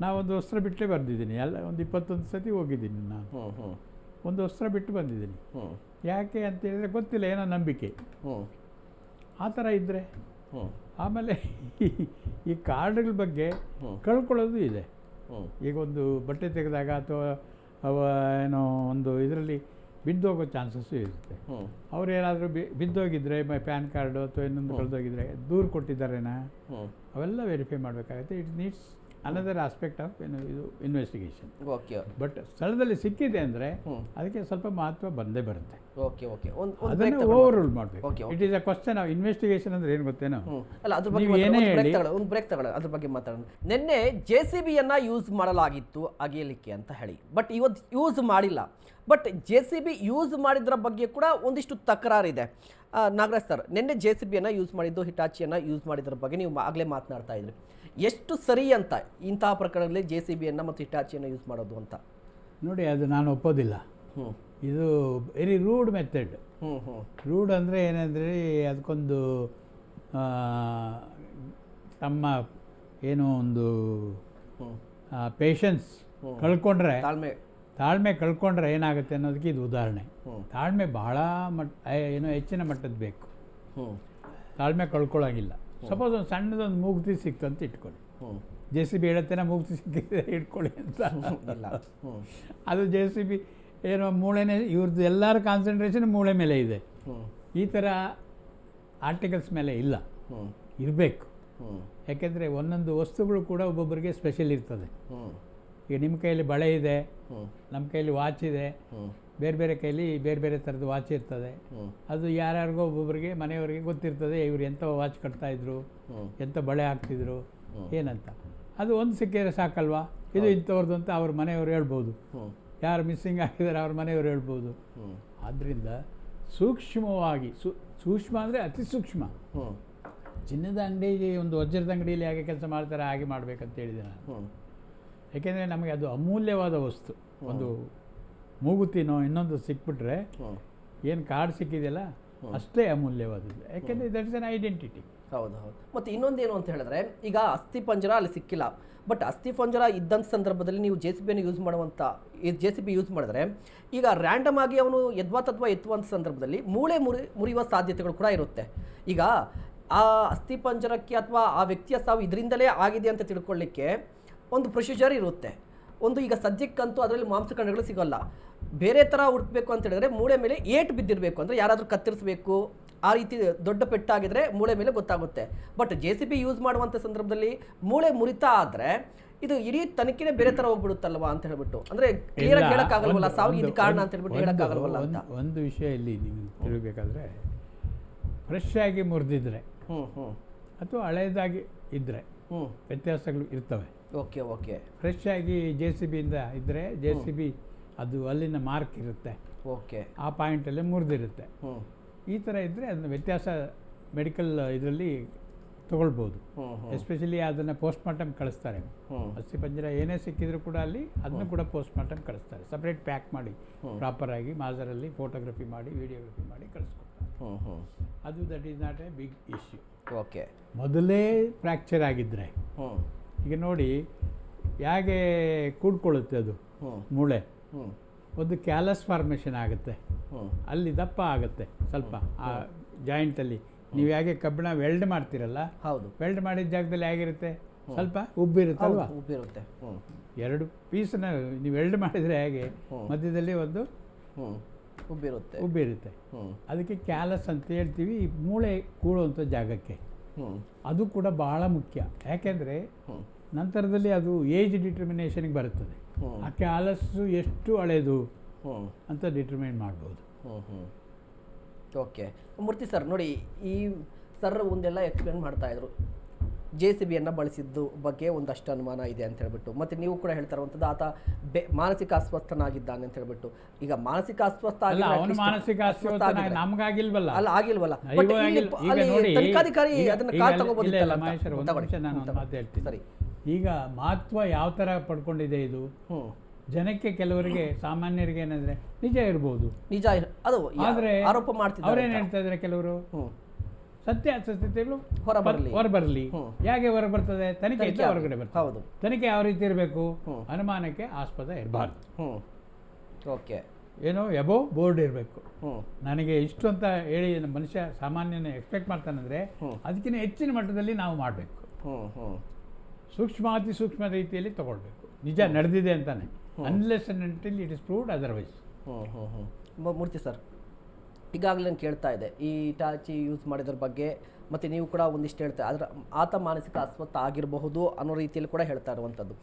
ನಾವೊಂದು ವಸ್ತ್ರ ಬಿಟ್ಟೇ ಬಂದಿದ್ದೀನಿ. ಎಲ್ಲ ಒಂದು 21 ಸತಿ ಹೋಗಿದ್ದೀನಿ ನಾನು, ಒಂದು ವಸ್ತ್ರ ಬಿಟ್ಟು ಬಂದಿದ್ದೀನಿ. ಯಾಕೆ ಅಂತ ಹೇಳಿದರೆ ಗೊತ್ತಿಲ್ಲ, ಏನೋ ನಂಬಿಕೆ ಆ ಥರ ಇದ್ದರೆ. ಆಮೇಲೆ ಈ ಕಾರ್ಡ್ಗಳ ಬಗ್ಗೆ ಕಳ್ಕೊಳ್ಳೋದು ಇದೆ. ಈಗ ಒಂದು ಬಟ್ಟೆ ತೆಗೆದಾಗ ಅಥವಾ ಏನೋ ಒಂದು ಇದರಲ್ಲಿ ಬಿದ್ದೋಗೋ ಚಾನ್ಸಸ್ಸು ಇರುತ್ತೆ. ಅವ್ರು ಏನಾದರೂ ಬಿದ್ದೋಗಿದ್ರೆ ಪ್ಯಾನ್ ಕಾರ್ಡು ಅಥವಾ ಇನ್ನೊಂದು ಕಳೆದೋಗಿದ್ರೆ ದೂರು ಕೊಟ್ಟಿದ್ದಾರೇನಾ, ಅವೆಲ್ಲ ವೆರಿಫೈ ಮಾಡಬೇಕಾಗುತ್ತೆ. It needs another aspect of ಇದು ಇನ್ವೆಸ್ಟಿಗೇಷನ್. ಓಕೆ. ಬಟ್ ಸ್ಥಳದಲ್ಲಿ ಸಿಕ್ಕಿದೆ ಅಂದರೆ ಅದಕ್ಕೆ ಸ್ವಲ್ಪ ಮಹತ್ವ ಬಂದೇ ಬರುತ್ತೆ. Okay okay. ಅದನ್ನು ಓವರ್ ರೂಲ್ ಮಾಡಬೇಕು. It is a question of investigation ಅಂದರೆ ಏನು ಗೊತ್ತೇನೋ. ಅಲ್ಲ, ಅದ್ರ ಬಗ್ಗೆ ಒಂದು ಬ್ರೇಕ್ ತಗೊಳ್ಳೋಣ, ಅದ್ರ ಬಗ್ಗೆ ಮಾತಾಡೋಣ. ನಿನ್ನೆ JCBಯನ್ನು ಯೂಸ್ ಮಾಡಲಾಗಿತ್ತು ಅಗೆಯಲಿಕ್ಕೆ ಅಂತ ಹೇಳಿ, ಬಟ್ ಇವತ್ತು ಯೂಸ್ ಮಾಡಿಲ್ಲ. ಬಟ್ JCB ಯೂಸ್ ಮಾಡಿದ್ರ ಬಗ್ಗೆ ಕೂಡ ಒಂದಿಷ್ಟು ತಕರಾರಿದೆ. ನಾಗರಾಜ್ ಸರ್, ನಿನ್ನೆ JCBಯನ್ನು ಯೂಸ್ ಮಾಡಿದ್ದು, ಹಿಟಾಚಿಯನ್ನು ಯೂಸ್ ಮಾಡಿದ್ರ ಬಗ್ಗೆ ನೀವು ಆಗಲೇ ಮಾತನಾಡ್ತಾ ಇದ್ರಿ. ಎಷ್ಟು ಸರಿ ಅಂತ ಇಂತಹ ಪ್ರಕರಣಗಳಲ್ಲಿ JCBಯನ್ನು ಮತ್ತು ಹಿಟಾಚಿಯನ್ನು ಯೂಸ್ ಮಾಡೋದು ಅಂತ? ನೋಡಿ, ಅದು ನಾನು ಒಪ್ಪೋದಿಲ್ಲ. ಇದು ವೆರಿ ರೂಡ್ ಮೆಥಡ್. ರೂಡ್ ಅಂದರೆ ಏನಂದರೆ ಅದಕ್ಕೊಂದು ತಮ್ಮ ಏನೋ ಒಂದು ಪೇಷನ್ಸ್ ಕಳ್ಕೊಂಡ್ರೆ, ತಾಳ್ಮೆ ಕಳ್ಕೊಂಡ್ರೆ ಏನಾಗುತ್ತೆ ಅನ್ನೋದಕ್ಕೆ ಇದು ಉದಾಹರಣೆ. ತಾಳ್ಮೆ ಬಹಳ ಏನೋ ಹೆಚ್ಚಿನ ಮಟ್ಟದ ಬೇಕು. ತಾಳ್ಮೆ ಕಳ್ಕೊಳ್ಳೋಂಗಿಲ್ಲ. ಸಪೋಸ್ ಒಂದು ಸಣ್ಣದೊಂದು ಮೂಗುತಿ ಸಿಕ್ತು ಅಂತ ಇಟ್ಕೊಳ್ಳಿ, JCB ಹೇಳುತ್ತೇನೆ ಮೂಗುತಿ ಸಿಕ್ಕಿದೆ ಇಟ್ಕೊಳ್ಳಿ ಅಂತ. ಅದು JCB ಏನೋ ಮೂಳೆನೇ, ಇವ್ರದ್ದು ಎಲ್ಲರ ಕಾನ್ಸಂಟ್ರೇಷನ್ ಮೂಳೆ ಮೇಲೆ ಇದೆ. ಈ ಥರ ಆರ್ಟಿಕಲ್ಸ್ ಮೇಲೆ ಇಲ್ಲ, ಇರಬೇಕು. ಯಾಕೆಂದರೆ ಒಂದೊಂದು ವಸ್ತುಗಳು ಕೂಡ ಒಬ್ಬೊಬ್ಬರಿಗೆ ಸ್ಪೆಷಲ್ ಇರ್ತದೆ. ಈಗ ನಿಮ್ಮ ಕೈಯಲ್ಲಿ ಬಳೆ ಇದೆ, ನಮ್ಮ ಕೈಯಲ್ಲಿ ವಾಚ್ ಇದೆ, ಬೇರೆ ಬೇರೆ ಕೈಲಿ ಬೇರೆ ಬೇರೆ ಥರದ ವಾಚ್ ಇರ್ತದೆ. ಅದು ಯಾರ್ಯಾರಿಗೋ ಒಬ್ಬೊಬ್ಬರಿಗೆ ಮನೆಯವರಿಗೆ ಗೊತ್ತಿರ್ತದೆ, ಇವ್ರು ಎಂಥ ವಾಚ್ ಕಟ್ತಾಯಿದ್ರು, ಎಂಥ ಬಳೆ ಹಾಕ್ತಿದ್ರು ಏನಂತ. ಅದು ಒಂದು ಸಿಕ್ಕಿದ್ರೆ ಸಾಕಲ್ವಾ, ಇದು ಇಂಥವ್ರದ್ದು ಅಂತ ಅವ್ರ ಮನೆಯವರು ಹೇಳ್ಬೋದು. ಯಾರು ಮಿಸ್ಸಿಂಗ್ ಆಗಿದ್ದಾರೆ ಅವ್ರ ಮನೆಯವರು ಹೇಳ್ಬೋದು. ಆದ್ದರಿಂದ ಸೂಕ್ಷ್ಮವಾಗಿ, ಸೂಕ್ಷ್ಮ ಅಂದರೆ ಅತಿ ಸೂಕ್ಷ್ಮ. ಚಿನ್ನದ ಅಂಗಡಿಗೆ, ಒಂದು ವಜ್ರದ ಅಂಗಡಿಯಲ್ಲಿ ಹೇಗೆ ಕೆಲಸ ಮಾಡ್ತಾರೆ ಹಾಗೆ ಮಾಡಬೇಕಂತ ಹೇಳಿದೆ ನಾನು. ಯಾಕೆಂದರೆ ನಮಗೆ ಅದು ಅಮೂಲ್ಯವಾದ ವಸ್ತು. ಒಂದು ಮೂಗುತಿನೋ ಇನ್ನೊಂದು ಸಿಕ್ಬಿಟ್ರೆ ಏನು ಕಾರ್ಡ್ ಸಿಕ್ಕಿದೆಯಲ್ಲ ಅಷ್ಟೇ ಅಮೂಲ್ಯವಾದದ್ದು. ಯಾಕೆಂದರೆ ದಟ್ ಇಸ್ ಅನ್ ಐಡೆಂಟಿಟಿ. ಹೌದು ಹೌದು. ಮತ್ತು ಇನ್ನೊಂದೇನು ಅಂತ ಹೇಳಿದ್ರೆ, ಈಗ ಅಸ್ಥಿಪಂಜರ ಅಲ್ಲಿ ಸಿಕ್ಕಿಲ್ಲ, ಬಟ್ ಅಸ್ಥಿಪಂಜರ ಇದ್ದಂಥ ಸಂದರ್ಭದಲ್ಲಿ ನೀವು JCBಯನ್ನು ಯೂಸ್ ಮಾಡುವಂಥ JCB ಯೂಸ್ ಮಾಡಿದ್ರೆ, ಈಗ ರ್ಯಾಂಡಮ್ ಆಗಿ ಅವನು ಯದ್ವಾ ಎತ್ತುವಂಥ ಸಂದರ್ಭದಲ್ಲಿ ಮೂಳೆ ಮುರಿಯುವ ಸಾಧ್ಯತೆಗಳು ಕೂಡ ಇರುತ್ತೆ. ಈಗ ಆ ಅಸ್ಥಿಪಂಜರಕ್ಕೆ ಅಥವಾ ಆ ವ್ಯಕ್ತಿಯ ಸಾವು ಇದರಿಂದಲೇ ಆಗಿದೆ ಅಂತ ತಿಳ್ಕೊಳ್ಳಿಕ್ಕೆ ಒಂದು ಪ್ರೊಸೀಜರ್ ಇರುತ್ತೆ. ಒಂದು ಈಗ ಸದ್ಯಕ್ಕಂತೂ ಅದರಲ್ಲಿ ಮಾಂಸಖಂಡಗಳು ಸಿಗೋಲ್ಲ. ಬೇರೆ ಥರ ಹುಡುಕಬೇಕು ಅಂತ ಹೇಳಿದ್ರೆ ಮೂಳೆ ಮೇಲೆ ಏಟು ಬಿದ್ದಿರಬೇಕು, ಅಂದರೆ ಯಾರಾದರೂ ಕತ್ತರಿಸಬೇಕು, ಆ ರೀತಿ ದೊಡ್ಡ ಪೆಟ್ಟಾಗಿದ್ರೆ ಮೂಳೆ ಮೇಲೆ ಗೊತ್ತಾಗುತ್ತೆ. ಬಟ್ JCB ಯೂಸ್ ಮಾಡುವಂಥ ಸಂದರ್ಭದಲ್ಲಿ ಮೂಳೆ ಮುರಿತ ಆದರೆ ಇದು ಇಡೀ ತನಿಖೆನೇ ಬೇರೆ ಥರ ಹೋಗ್ಬಿಡುತ್ತಲ್ವಾ ಅಂತ ಹೇಳ್ಬಿಟ್ಟು, ಅಂದರೆ ಕ್ಲಿಯರಾಗಿ ಹೇಳೋಕ್ಕಾಗಲ್ವಲ್ಲ, ಸಾವು ಇದು ಕಾರಣ ಅಂತ ಹೇಳ್ಬಿಟ್ಟು ಹೇಳೋಕ್ಕಾಗಲ್ವಲ್ಲ ಅಂತ. ಒಂದು ವಿಷಯ ಇಲ್ಲಿ ನೀವು ತಿಳಿಬೇಕಾದ್ರೆ, ಫ್ರೆಶ್ ಆಗಿ ಮುರಿದಿದ್ರೆ ಅಥವಾ ಹಳೇದಾಗಿ ಇದ್ದರೆ ವ್ಯತ್ಯಾಸಗಳು ಇರ್ತವೆ. Okay okay. ಫ್ರೆಶ್ ಆಗಿ JCBಯಿಂದ ಇದ್ದರೆ JCB ಅದು ಅಲ್ಲಿನ ಮಾರ್ಕ್ ಇರುತ್ತೆ, ಓಕೆ, ಆ ಪಾಯಿಂಟಲ್ಲೇ ಮುರಿದಿರುತ್ತೆ. ಈ ಥರ ಇದ್ದರೆ ಅದನ್ನ ವ್ಯತ್ಯಾಸ ಮೆಡಿಕಲ್ ಇದರಲ್ಲಿ ತೊಗೊಳ್ಬೋದು. ಎಸ್ಪೆಷಲಿ ಅದನ್ನು ಪೋಸ್ಟ್ಮಾರ್ಟಮ್ ಕಳಿಸ್ತಾರೆ. ಅಸ್ಥಿಪಂಜರ ಏನೇ ಸಿಕ್ಕಿದ್ರು ಕೂಡ ಅಲ್ಲಿ ಅದನ್ನು ಕೂಡ ಪೋಸ್ಟ್ಮಾರ್ಟಮ್ ಕಳಿಸ್ತಾರೆ. ಸಪ್ರೇಟ್ ಪ್ಯಾಕ್ ಮಾಡಿ ಪ್ರಾಪರಾಗಿ ಮಾಜರಲ್ಲಿ ಫೋಟೋಗ್ರಫಿ ಮಾಡಿ ವಿಡಿಯೋಗ್ರಫಿ ಮಾಡಿ ಕಳಿಸ್ಕೊಡ್ತಾರೆ. ಅದು that is not a big issue. Okay. ಮೊದಲೇ ಫ್ರ್ಯಾಕ್ಚರ್ ಆಗಿದ್ದರೆ, ಈಗ ನೋಡಿ ಹೇಗೆ ಕೂಡ್ಕೊಳ್ಳುತ್ತೆ ಅದು ಮೂಳೆ, ಒಂದು ಕ್ಯಾಲಸ್ ಫಾರ್ಮೇಷನ್ ಆಗುತ್ತೆ, ಅಲ್ಲಿ ದಪ್ಪ ಆಗುತ್ತೆ ಸ್ವಲ್ಪ ಆ ಜಾಯಿಂಟಲ್ಲಿ. ನೀವು ಹೇಗೆ ಕಬ್ಬಿಣ ವೆಲ್ಡ್ ಮಾಡ್ತೀರಲ್ಲ, ಹೌದು, ವೆಲ್ಡ್ ಮಾಡಿದ ಜಾಗದಲ್ಲಿ ಹೇಗಿರುತ್ತೆ, ಸ್ವಲ್ಪ ಉಬ್ಬಿರುತ್ತಲ್ವಾ, ಉಬ್ಬಿರುತ್ತೆ. ಎರಡು ಪೀಸನ್ನ ನೀವು ವೆಲ್ಡ್ ಮಾಡಿದರೆ ಹೇಗೆ ಮಧ್ಯದಲ್ಲಿ ಒಂದು ಉಬ್ಬಿರುತ್ತೆ. ಅದಕ್ಕೆ ಕ್ಯಾಲಸ್ ಅಂತ ಹೇಳ್ತೀವಿ, ಈ ಮೂಳೆ ಕೂಡುವಂಥ ಜಾಗಕ್ಕೆ. ಅದು ಕೂಡ ಬಹಳ ಮುಖ್ಯ. ಯಾಕೆಂದರೆ ನಂತರದಲ್ಲಿ ಅದು ಏಜ್ ಡಿಟರ್ಮಿನೇಷನ್ಗೆ ಬರುತ್ತದೆ. ಆ ಕ್ಯಾಲಸ್ಸು ಎಷ್ಟು ಹಳೇದು ಅಂತ ಡಿಟರ್ಮೈನ್ ಮಾಡ್ಬೋದು. ಓಕೆ. ಮೂರ್ತಿ ಸರ್, ನೋಡಿ, ಈ ಸರ್ ಒಂದೆಲ್ಲ ಎಕ್ಸ್ಪ್ಲೇನ್ ಮಾಡ್ತಾಯಿದ್ರು, JCBಯನ್ನು ಬಳಸಿದ್ದು ಬಗ್ಗೆ ಒಂದಷ್ಟು ಅನುಮಾನ ಇದೆ ಅಂತ ಹೇಳ್ಬಿಟ್ಟು. ಮತ್ತು ನೀವು ಕೂಡ ಹೇಳ್ತಾ ಇರುವಂಥದ್ದು ಆತ ಮಾನಸಿಕ ಅಸ್ವಸ್ಥನಾಗಿದ್ದಾನೆ ಅಂತ ಹೇಳ್ಬಿಟ್ಟು. ಈಗ ಮಾನಸಿಕ ಅಸ್ವಸ್ಥ ನಮಗಾಗಿಲ್ವಲ್ಲ, ಅಲ್ಲ ಆಗಿಲ್ವಲ್ಲ, ತನಿಖಾಧಿಕಾರಿ ಅದನ್ನ ಕಾಲ್ ತಗೋಬೋದಿತ್ತಲ್ಲ. ನಾನು ಮಾತು ಹೇಳ್ತೀನಿ. ಸರಿ, ಈಗ ಮಹತ್ವ ಯಾವ ಥರ ಪಡ್ಕೊಂಡಿದೆ ಇದು, ಜನಕ್ಕೆ ಕೆಲವರಿಗೆ ಸಾಮಾನ್ಯರಿಗೆ ಏನಂದ್ರೆ ನಿಜ ಇರ್ಬೋದು, ನಿಜ ಅದು ಆದ್ರೆ ಆರೋಪ ಮಾಡ್ತಿದ್ದಾರೆ ಅವ್ರೇನ್ ಹೇಳ್ತಾ ಇದ್ದಾರೆ ಕೆಲವರು, ಸತ್ಯಾಸತ್ಯತೆಗಳು ಹೊರಬರಲಿ. ಹೊರಬರಲಿ. ಹೇಗೆ ಹೊರಬರ್ತದೆ? ತನಿಖೆಯಿಂದ ಹೊರಗಡೆ ಬರ್ತದೆ. ಹೌದು. ತನಿಖೆ ಯಾವ ರೀತಿ ಇರಬೇಕು? ಅನುಮಾನಕ್ಕೆ ಆಸ್ಪದ ಇರಬಾರ್ದು. ಓಕೆ, ಏನೋ ಎಬೋ ಬೋರ್ಡ್ ಇರಬೇಕು. ನನಗೆ ಇಷ್ಟು ಅಂತ ಹೇಳಿ ಮನುಷ್ಯ ಸಾಮಾನ್ಯನ ಎಕ್ಸ್ಪೆಕ್ಟ್ ಮಾಡ್ತಾನಂದ್ರೆ ಅದಕ್ಕಿಂತ ಹೆಚ್ಚಿನ ಮಟ್ಟದಲ್ಲಿ ನಾವು ಮಾಡಬೇಕು. ಅತಿ ಸೂಕ್ಷ್ಮ ರೀತಿಯಲ್ಲಿ ತಗೊಳ್ಬೇಕು. ನಿಜ ನಡೆದಿದೆ ಅಂತಾನೆ, unless and until it is proved otherwise. Murthy sir, ಈಗಾಗಲೇ ನಾನು ಕೇಳ್ತಾ ಇದೆ ಈ ಇಟಾಚಿ ಯೂಸ್ ಮಾಡಿದ್ರ ಬಗ್ಗೆ, ಮತ್ತು ನೀವು ಕೂಡ ಒಂದಿಷ್ಟು ಹೇಳ್ತಾ ಆದರೆ ಆತ ಮಾನಸಿಕ ಅಸ್ವಸ್ಥ ಆಗಿರಬಹುದು ಅನ್ನೋ ರೀತಿಯಲ್ಲಿ ಕೂಡ ಹೇಳ್ತಾ ಇರುವಂಥದ್ದು.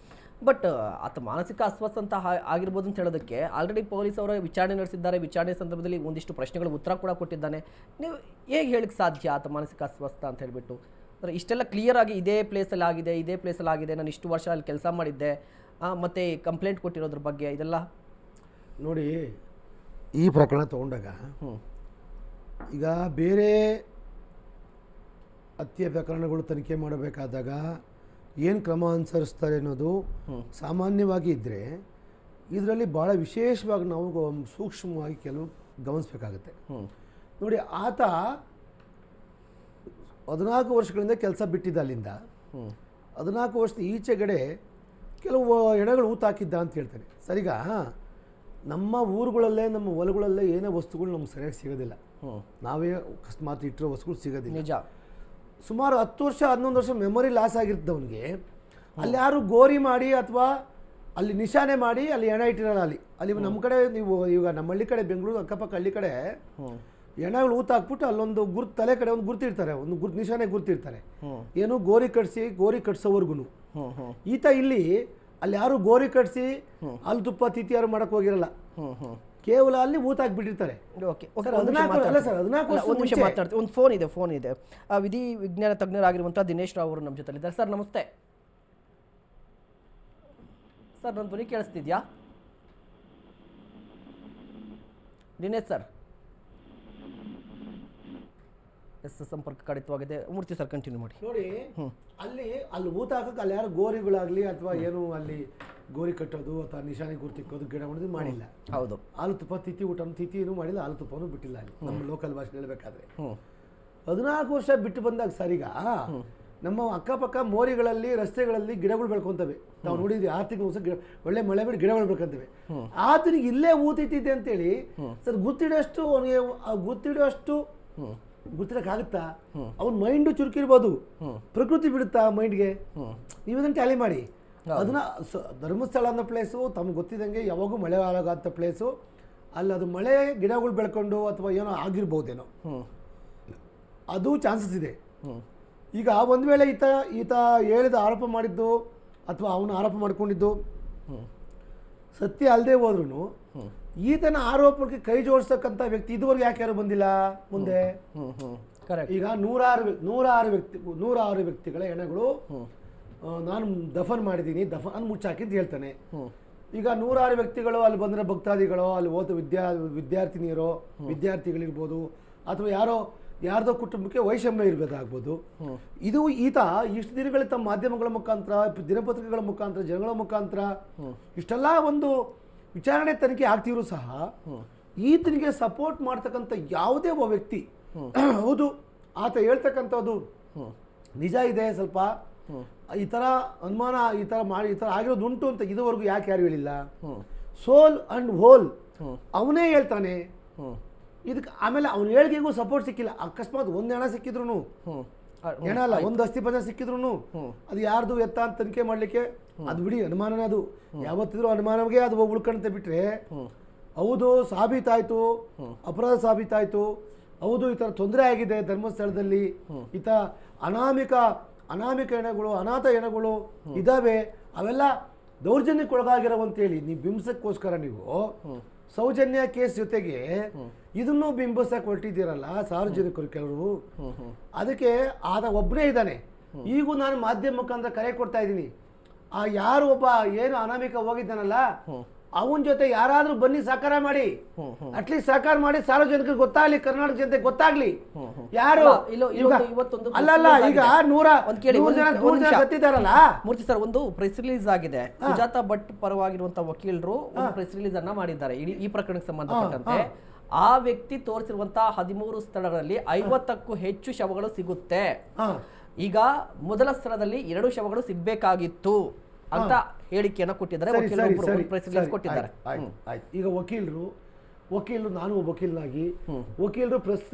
ಬಟ್ ಆತ ಮಾನಸಿಕ ಅಸ್ವಸ್ಥ ಅಂತ ಆಗಿರ್ಬೋದು ಅಂತ ಹೇಳೋದಕ್ಕೆ ಆಲ್ರೆಡಿ ಪೊಲೀಸ್ ಅವರ ವಿಚಾರಣೆ ನಡೆಸಿದ್ದಾರೆ. ವಿಚಾರಣೆ ಸಂದರ್ಭದಲ್ಲಿ ಒಂದಿಷ್ಟು ಪ್ರಶ್ನೆಗಳು ಉತ್ತರ ಕೂಡ ಕೊಟ್ಟಿದ್ದಾನೆ. ನೀವು ಹೇಗೆ ಹೇಳಕ್ಕೆ ಸಾಧ್ಯ ಆತ ಮಾನಸಿಕ ಅಸ್ವಸ್ಥ ಅಂತ ಹೇಳಿಬಿಟ್ಟು? ಅಂದರೆ ಇಷ್ಟೆಲ್ಲ ಕ್ಲಿಯರ್ ಆಗಿ ಇದೇ ಪ್ಲೇಸಲ್ಲಿ ಆಗಿದೆ, ಇದೇ ಪ್ಲೇಸಲ್ಲಿ ಆಗಿದೆ, ನಾನು ಇಷ್ಟು ವರ್ಷ ಅಲ್ಲಿ ಕೆಲಸ ಮಾಡಿದ್ದೆ, ಮತ್ತು ಕಂಪ್ಲೇಂಟ್ ಕೊಟ್ಟಿರೋದ್ರ ಬಗ್ಗೆ ಇದೆಲ್ಲ ನೋಡಿ. ಈ ಪ್ರಕರಣ ತಗೊಂಡಾಗ ಈಗ ಬೇರೆ ಹತ್ಯೆ ಪ್ರಕರಣಗಳು ತನಿಖೆ ಮಾಡಬೇಕಾದಾಗ ಏನು ಕ್ರಮ ಅನುಸರಿಸ್ತಾರೆ ಅನ್ನೋದು ಸಾಮಾನ್ಯವಾಗಿ ಇದ್ದರೆ, ಇದರಲ್ಲಿ ಭಾಳ ವಿಶೇಷವಾಗಿ ನಾವು ಸೂಕ್ಷ್ಮವಾಗಿ ಕೆಲವು ಗಮನಿಸಬೇಕಾಗುತ್ತೆ. ನೋಡಿ, ಆತ 14 ವರ್ಷಗಳಿಂದ ಕೆಲಸ ಬಿಟ್ಟಿದ್ದ. ಅಲ್ಲಿಂದ 14 ವರ್ಷದ ಈಚೆಗಡೆ ಕೆಲವು ಹೆಣಗಳು ಊತಾಕಿದ್ದ ಅಂತ ಹೇಳ್ತಾರೆ. ಸರಿಗ ನಮ್ಮ ಊರುಗಳಲ್ಲೇ ನಮ್ಮ ಹೊಲಗಳಲ್ಲೇ ಏನೇ ವಸ್ತುಗಳು ನಮ್ಗೆ ಸರಿಯಾಗಿ ಸಿಗೋದಿಲ್ಲ. ನಾವೇ ಅಕಸ್ಮಾತ್ ಇಟ್ಟಿರೋ ವಸ್ತುಗಳು ಸಿಗೋದಿಲ್ಲ. ನಿಜ. ಸುಮಾರು 10 ವರ್ಷ 11 ವರ್ಷ ಮೆಮೊರಿ ಲಾಸ್ ಆಗಿರ್ತದೆ ಅವನಿಗೆ. ಅಲ್ಲಿ ಯಾರು ಗೋರಿ ಮಾಡಿ ಅಥವಾ ಅಲ್ಲಿ ನಿಶಾನೆ ಮಾಡಿ ಅಲ್ಲಿ ಹೆಣ ಇಟ್ಟಿರಲ್ಲ. ಅಲ್ಲಿ ನಮ್ಮ ಕಡೆ ನೀವು ಈಗ ನಮ್ಮ ಹಳ್ಳಿ ಕಡೆ ಬೆಂಗಳೂರು ಅಕ್ಕಪಕ್ಕ ಹಳ್ಳಿ ಕಡೆ ಹೆಣಗಳು ಊತಾಕ್ಬಿಟ್ಟು ಅಲ್ಲೊಂದು ಗುರ್ತು ತಲೆ ಕಡೆ ಒಂದು ಗುರ್ತಿರ್ತಾರೆ, ಒಂದು ನಿಶಾನೆ ಗುರ್ತಿರ್ತಾರೆ. ಏನು ಗೋರಿ ಕಟ್ಸೋವರ್ಗು. ಈತ ಇಲ್ಲಿ ಅಲ್ಲಿ ಯಾರು ಗೋರಿ ಕಟ್ಸಿ ಅಲ್ಲಿ ತುಪ್ಪ ತಿಥಿ ಯಾರು ಮಾಡಕ್ ಹೋಗಿರಲ್ಲ, ಕೇವಲ ಅಲ್ಲಿ ಊತಾಕ್ಬಿಟ್ಟಿರ್ತಾರೆ. ಒಂದು ಫೋನ್ ಇದೆ. ವಿಧಿ ವಿಜ್ಞಾನ ತಜ್ಞರಾಗಿರುವಂತಹ ದಿನೇಶ್ ರಾವ್ ಅವರು ನಮ್ಮ ಜೊತೆಲಿದ್ದಾರೆ. ಸರ್ ನಮಸ್ತೆ. ಸರ್ ನನ್ನ ಧ್ವನಿ ಕೇಳಿಸ್ತಿದ್ಯಾ ದಿನೇಶ್ ಸರ್? ಸಂಪರ್ಕ ಕಡಿತವಾಗಿದೆ. ಮೂರ್ತಿ ಸರ್ ಕಂಟಿನ್ಯೂ ಮಾಡಿ. ನೋಡಿ, ಅಲ್ಲಿ ಊತ ಹಾಕಕ್ಕೆ ಅಲ್ಲಿ ಯಾರು ಗೋರಿಗಳಾಗ್ಲಿ ಅಥವಾ ಏನು ಅಲ್ಲಿ ಗೋರಿ ಕಟ್ಟೋದು ಅಥವಾ ನಿಶಾನೆ ಗುರ್ತಿಕ್ಕೋದು ಗಿಡ ಮಾಡೋದು ಮಾಡಿಲ್ಲ. ಹೌದು. ಹಾಲು ತುಪ್ಪ ತಿಥಿನೂ ಮಾಡಿಲ್ಲ, ಹಾಲು ತುಪ್ಪನೂ ಬಿಟ್ಟಿಲ್ಲ. ಅಲ್ಲಿ ನಮ್ಮ ಲೋಕಲ್ ಭಾಷೆ ಹೇಳ್ಬೇಕಾದ್ರೆ 14 ವರ್ಷ ಬಿಟ್ಟು ಬಂದಾಗ ಸರಿಗ ನಮ್ಮ ಅಕ್ಕಪಕ್ಕ ಮೋರಿಗಳಲ್ಲಿ ರಸ್ತೆಗಳಲ್ಲಿ ಗಿಡಗಳು ಬೆಳ್ಕೊಂತವೆ. ನಾವು ನೋಡಿದ್ವಿ 6 ತಿಂಗಳು ಗಿಡ ಒಳ್ಳೆ ಮಳೆ ಬಿಟ್ಟು ಗಿಡಗಳು ಬೆಳ್ಕೊಂತವೆ. ಆತನಿಗೆ ಇಲ್ಲೇ ಊತಿತ್ತಿದೆ ಅಂತೇಳಿ ಸರ್ ಗುರ್ತಿಡಕ್ಕಾಗುತ್ತಾ? ಅವ್ನ ಮೈಂಡು ಚುರುಕಿರ್ಬೋದು, ಪ್ರಕೃತಿ ಬಿಡುತ್ತಾ ಮೈಂಡ್ಗೆ? ನೀವದನ್ನು ಟ್ಯಾಲಿ ಮಾಡಿ. ಅದನ್ನ ಧರ್ಮಸ್ಥಳ ಅನ್ನೋ ಪ್ಲೇಸು ತಮ್ಗೆ ಗೊತ್ತಿದ್ದಂಗೆ ಯಾವಾಗೂ ಮಳೆ ಆಗೋಂಥ ಪ್ಲೇಸು. ಅಲ್ಲಿ ಅದು ಮಳೆ ಗಿಡಗಳು ಬೆಳ್ಕೊಂಡು ಅಥವಾ ಏನೋ ಆಗಿರ್ಬೋದೇನೋ, ಅದು ಚಾನ್ಸಸ್ ಇದೆ. ಈಗ ಒಂದು ವೇಳೆ ಈತ ಹೇಳಿದ ಆರೋಪ ಮಾಡಿದ್ದು ಅಥವಾ ಅವನು ಆರೋಪ ಮಾಡ್ಕೊಂಡಿದ್ದು ಸತ್ಯ ಅಲ್ಲದೆ ಹೋದ್ರೂ ಈತನ ಆರೋಪಕ್ಕೆ ಕೈ ಜೋಡಿಸ್ತಕ್ಕಂಥ ವ್ಯಕ್ತಿ ಇದುವರೆಗೆ ಯಾಕೆ ಯಾರು ಬಂದಿಲ್ಲ ಮುಂದೆ? ಈಗ 106 ವ್ಯಕ್ತಿಗಳ ಹೆಣಗಳು ನಾನು ದಫನ್ ಮಾಡಿದ್ದೀನಿ, ದಫನ್ ಮುಚ್ಚಾಕಿ ಅಂತ ಹೇಳ್ತಾನೆ. ಈಗ 106 ವ್ಯಕ್ತಿಗಳು ಅಲ್ಲಿ ಬಂದರೆ ಭಕ್ತಾದಿಗಳು, ಅಲ್ಲಿ ಓದೋ ವಿದ್ಯಾರ್ಥಿಗಳಿರ್ಬೋದು ಅಥವಾ ಯಾರ್ದೋ ಕುಟುಂಬಕ್ಕೆ ವೈಷಮ್ಯ ಇರಬೇಕಾಗ್ಬೋದು. ಇದು ಈತ ಇಷ್ಟು ದಿನಗಳ ತಮ್ಮ ಮಾಧ್ಯಮಗಳ ಮುಖಾಂತರ, ದಿನಪತ್ರಿಕೆಗಳ ಮುಖಾಂತರ, ಜನಗಳ ಮುಖಾಂತರ ಇಷ್ಟೆಲ್ಲ ಒಂದು ವಿಚಾರಣೆ ತನಿಖೆ ಆಗ್ತಿದ್ರು ಸಹ ಈತನಿಗೆ ಸಪೋರ್ಟ್ ಮಾಡ್ತಕ್ಕಂಥ ಯಾವುದೇ ಒಬ್ಬ ವ್ಯಕ್ತಿ ಹೌದು ಆತ ಹೇಳ್ತಕ್ಕಂಥದ್ದು ನಿಜ ಇದೆ, ಸ್ವಲ್ಪ ಈ ಥರ ಅನುಮಾನ ಈ ಥರ ಆಗಿರೋದು ಉಂಟು ಅಂತ ಇದುವರೆಗೂ ಯಾಕೆ ಯಾರು ಹೇಳಿಲ್ಲ? ಸೋಲ್ ಅಂಡ್ ಹೋಲ್ ಅವನೇ ಹೇಳ್ತಾನೆ ಇದಕ್ಕೆ. ಆಮೇಲೆ ಅವನು ಹೇಳಿಕೆಗೂ ಸಪೋರ್ಟ್ ಸಿಕ್ಕಿಲ್ಲ. ಅಕಸ್ಮಾತ್ ಒಂದು ಹೆಣ ಸಿಕ್ಕಿದ್ರು, ಹೆಣ ಅಲ್ಲ ಒಂದು ಅಸ್ಥಿ ಪಂಜರ ಸಿಕ್ಕಿದ್ರು ಅದು ಯಾರ್ದು ಎತ್ತ ಅಂತ ತನಿಖೆ ಮಾಡಲಿಕ್ಕೆ ಅದು ಬಿಡಿ, ಅನುಮಾನನೇ. ಅದು ಯಾವತ್ತಿದ್ರು ಅನುಮಾನಕ್ಕೆ ಅದು ಉಳ್ಕೊಂತ ಬಿಟ್ರೆ ಹೌದು ಸಾಬೀತಾಯ್ತು, ಅಪರಾಧ ಸಾಬೀತಾಯ್ತು, ಹೌದು ಈ ಥರ ತೊಂದರೆ ಆಗಿದೆ ಧರ್ಮಸ್ಥಳದಲ್ಲಿ, ಈ ಥರ ಅನಾಮಿಕ ಹೆಣಗಳು, ಅನಾಥ ಹೆಣಗಳು ಇದಾವೆ, ಅವೆಲ್ಲ ದೌರ್ಜನ್ಯಕ್ಕೊಳಗಾಗಿರೋವಂತೇಳಿ ನೀವು ಬಿಂಬಿಸಕ್ಕೋಸ್ಕರ ನೀವು ಸೌಜನ್ಯ ಕೇಸ್ ಜೊತೆಗೆ ಇದನ್ನು ಬಿಂಬಿಸಕ್ಕೆ ಹೊರಟಿದ್ದೀರಲ್ಲ ಸಾರ್ವಜನಿಕರು ಕೆಲವರು. ಅದಕ್ಕೆ ಆದ ಒಬ್ಬನೇ ಇದ್ದಾನೆ. ಈಗೂ ನಾನು ಮಾಧ್ಯಮ ಮುಖಾಂತರ ಕರೆ ಕೊಡ್ತಾ ಇದ್ದೀನಿ, ಆ ಯಾರು ಒಬ್ಬ ಏನು ಅನಾಮಿಕ ಹೋಗಿದ್ದಾನಲ್ಲ ಅವನ ಜೊತೆ ಯಾರಾದ್ರೂ ಬನ್ನಿ ಸಹಕಾರ ಮಾಡಿ, ಅಟ್ಲೀಸ್ಟ್ ಸಹಕಾರ ಮಾಡಿ ಸಾರ್ವಜನಿಕರಿಗೆ ಗೊತ್ತಾಗ್ಲಿ, ಕರ್ನಾಟಕ ಜನತೆ ಗೊತ್ತಾಗ್ಲಿ ಯಾರು ಅಲ್ಲಲ್ಲ. ಈಗ 100 ಜನ ಸತ್ತಿದಾರಲ್ಲ. ಮೂರ್ತಿ ಸರ್, ಒಂದು ಪ್ರೆಸ್ ರಿಲೀಸ್ ಆಗಿದೆ. ಸುಜಾತಾ ಭಟ್ ಪರವಾಗಿರುವಂತಹ ವಕೀಲರು ಒಂದು ಪ್ರೆಸ್ ರಿಲೀಸ್ ಅನ್ನ ಮಾಡಿದ್ದಾರೆ ಈ ಪ್ರಕರಣಕ್ಕೆ ಸಂಬಂಧಪಟ್ಟಂತೆ. ಆ ವ್ಯಕ್ತಿ ತೋರಿಸಿರುವಂತಹ 13 ಸ್ಥಳಗಳಲ್ಲಿ 50ಕ್ಕೂ ಹೆಚ್ಚು ಶವಗಳು ಸಿಗುತ್ತೆ. ಈಗ ಮೊದಲ ಸ್ಥಳದಲ್ಲಿ 2 ಶವಗಳು ಸಿಗ್ಬೇಕಾಗಿತ್ತು ಅಂತ ಹೇಳಿಕೆಯನ್ನು ಕೊಟ್ಟಿದ್ದಾರೆ. ಈಗ ವಕೀಲರು ನಾನು ವಕೀಲನಾಗಿ ವಕೀಲರು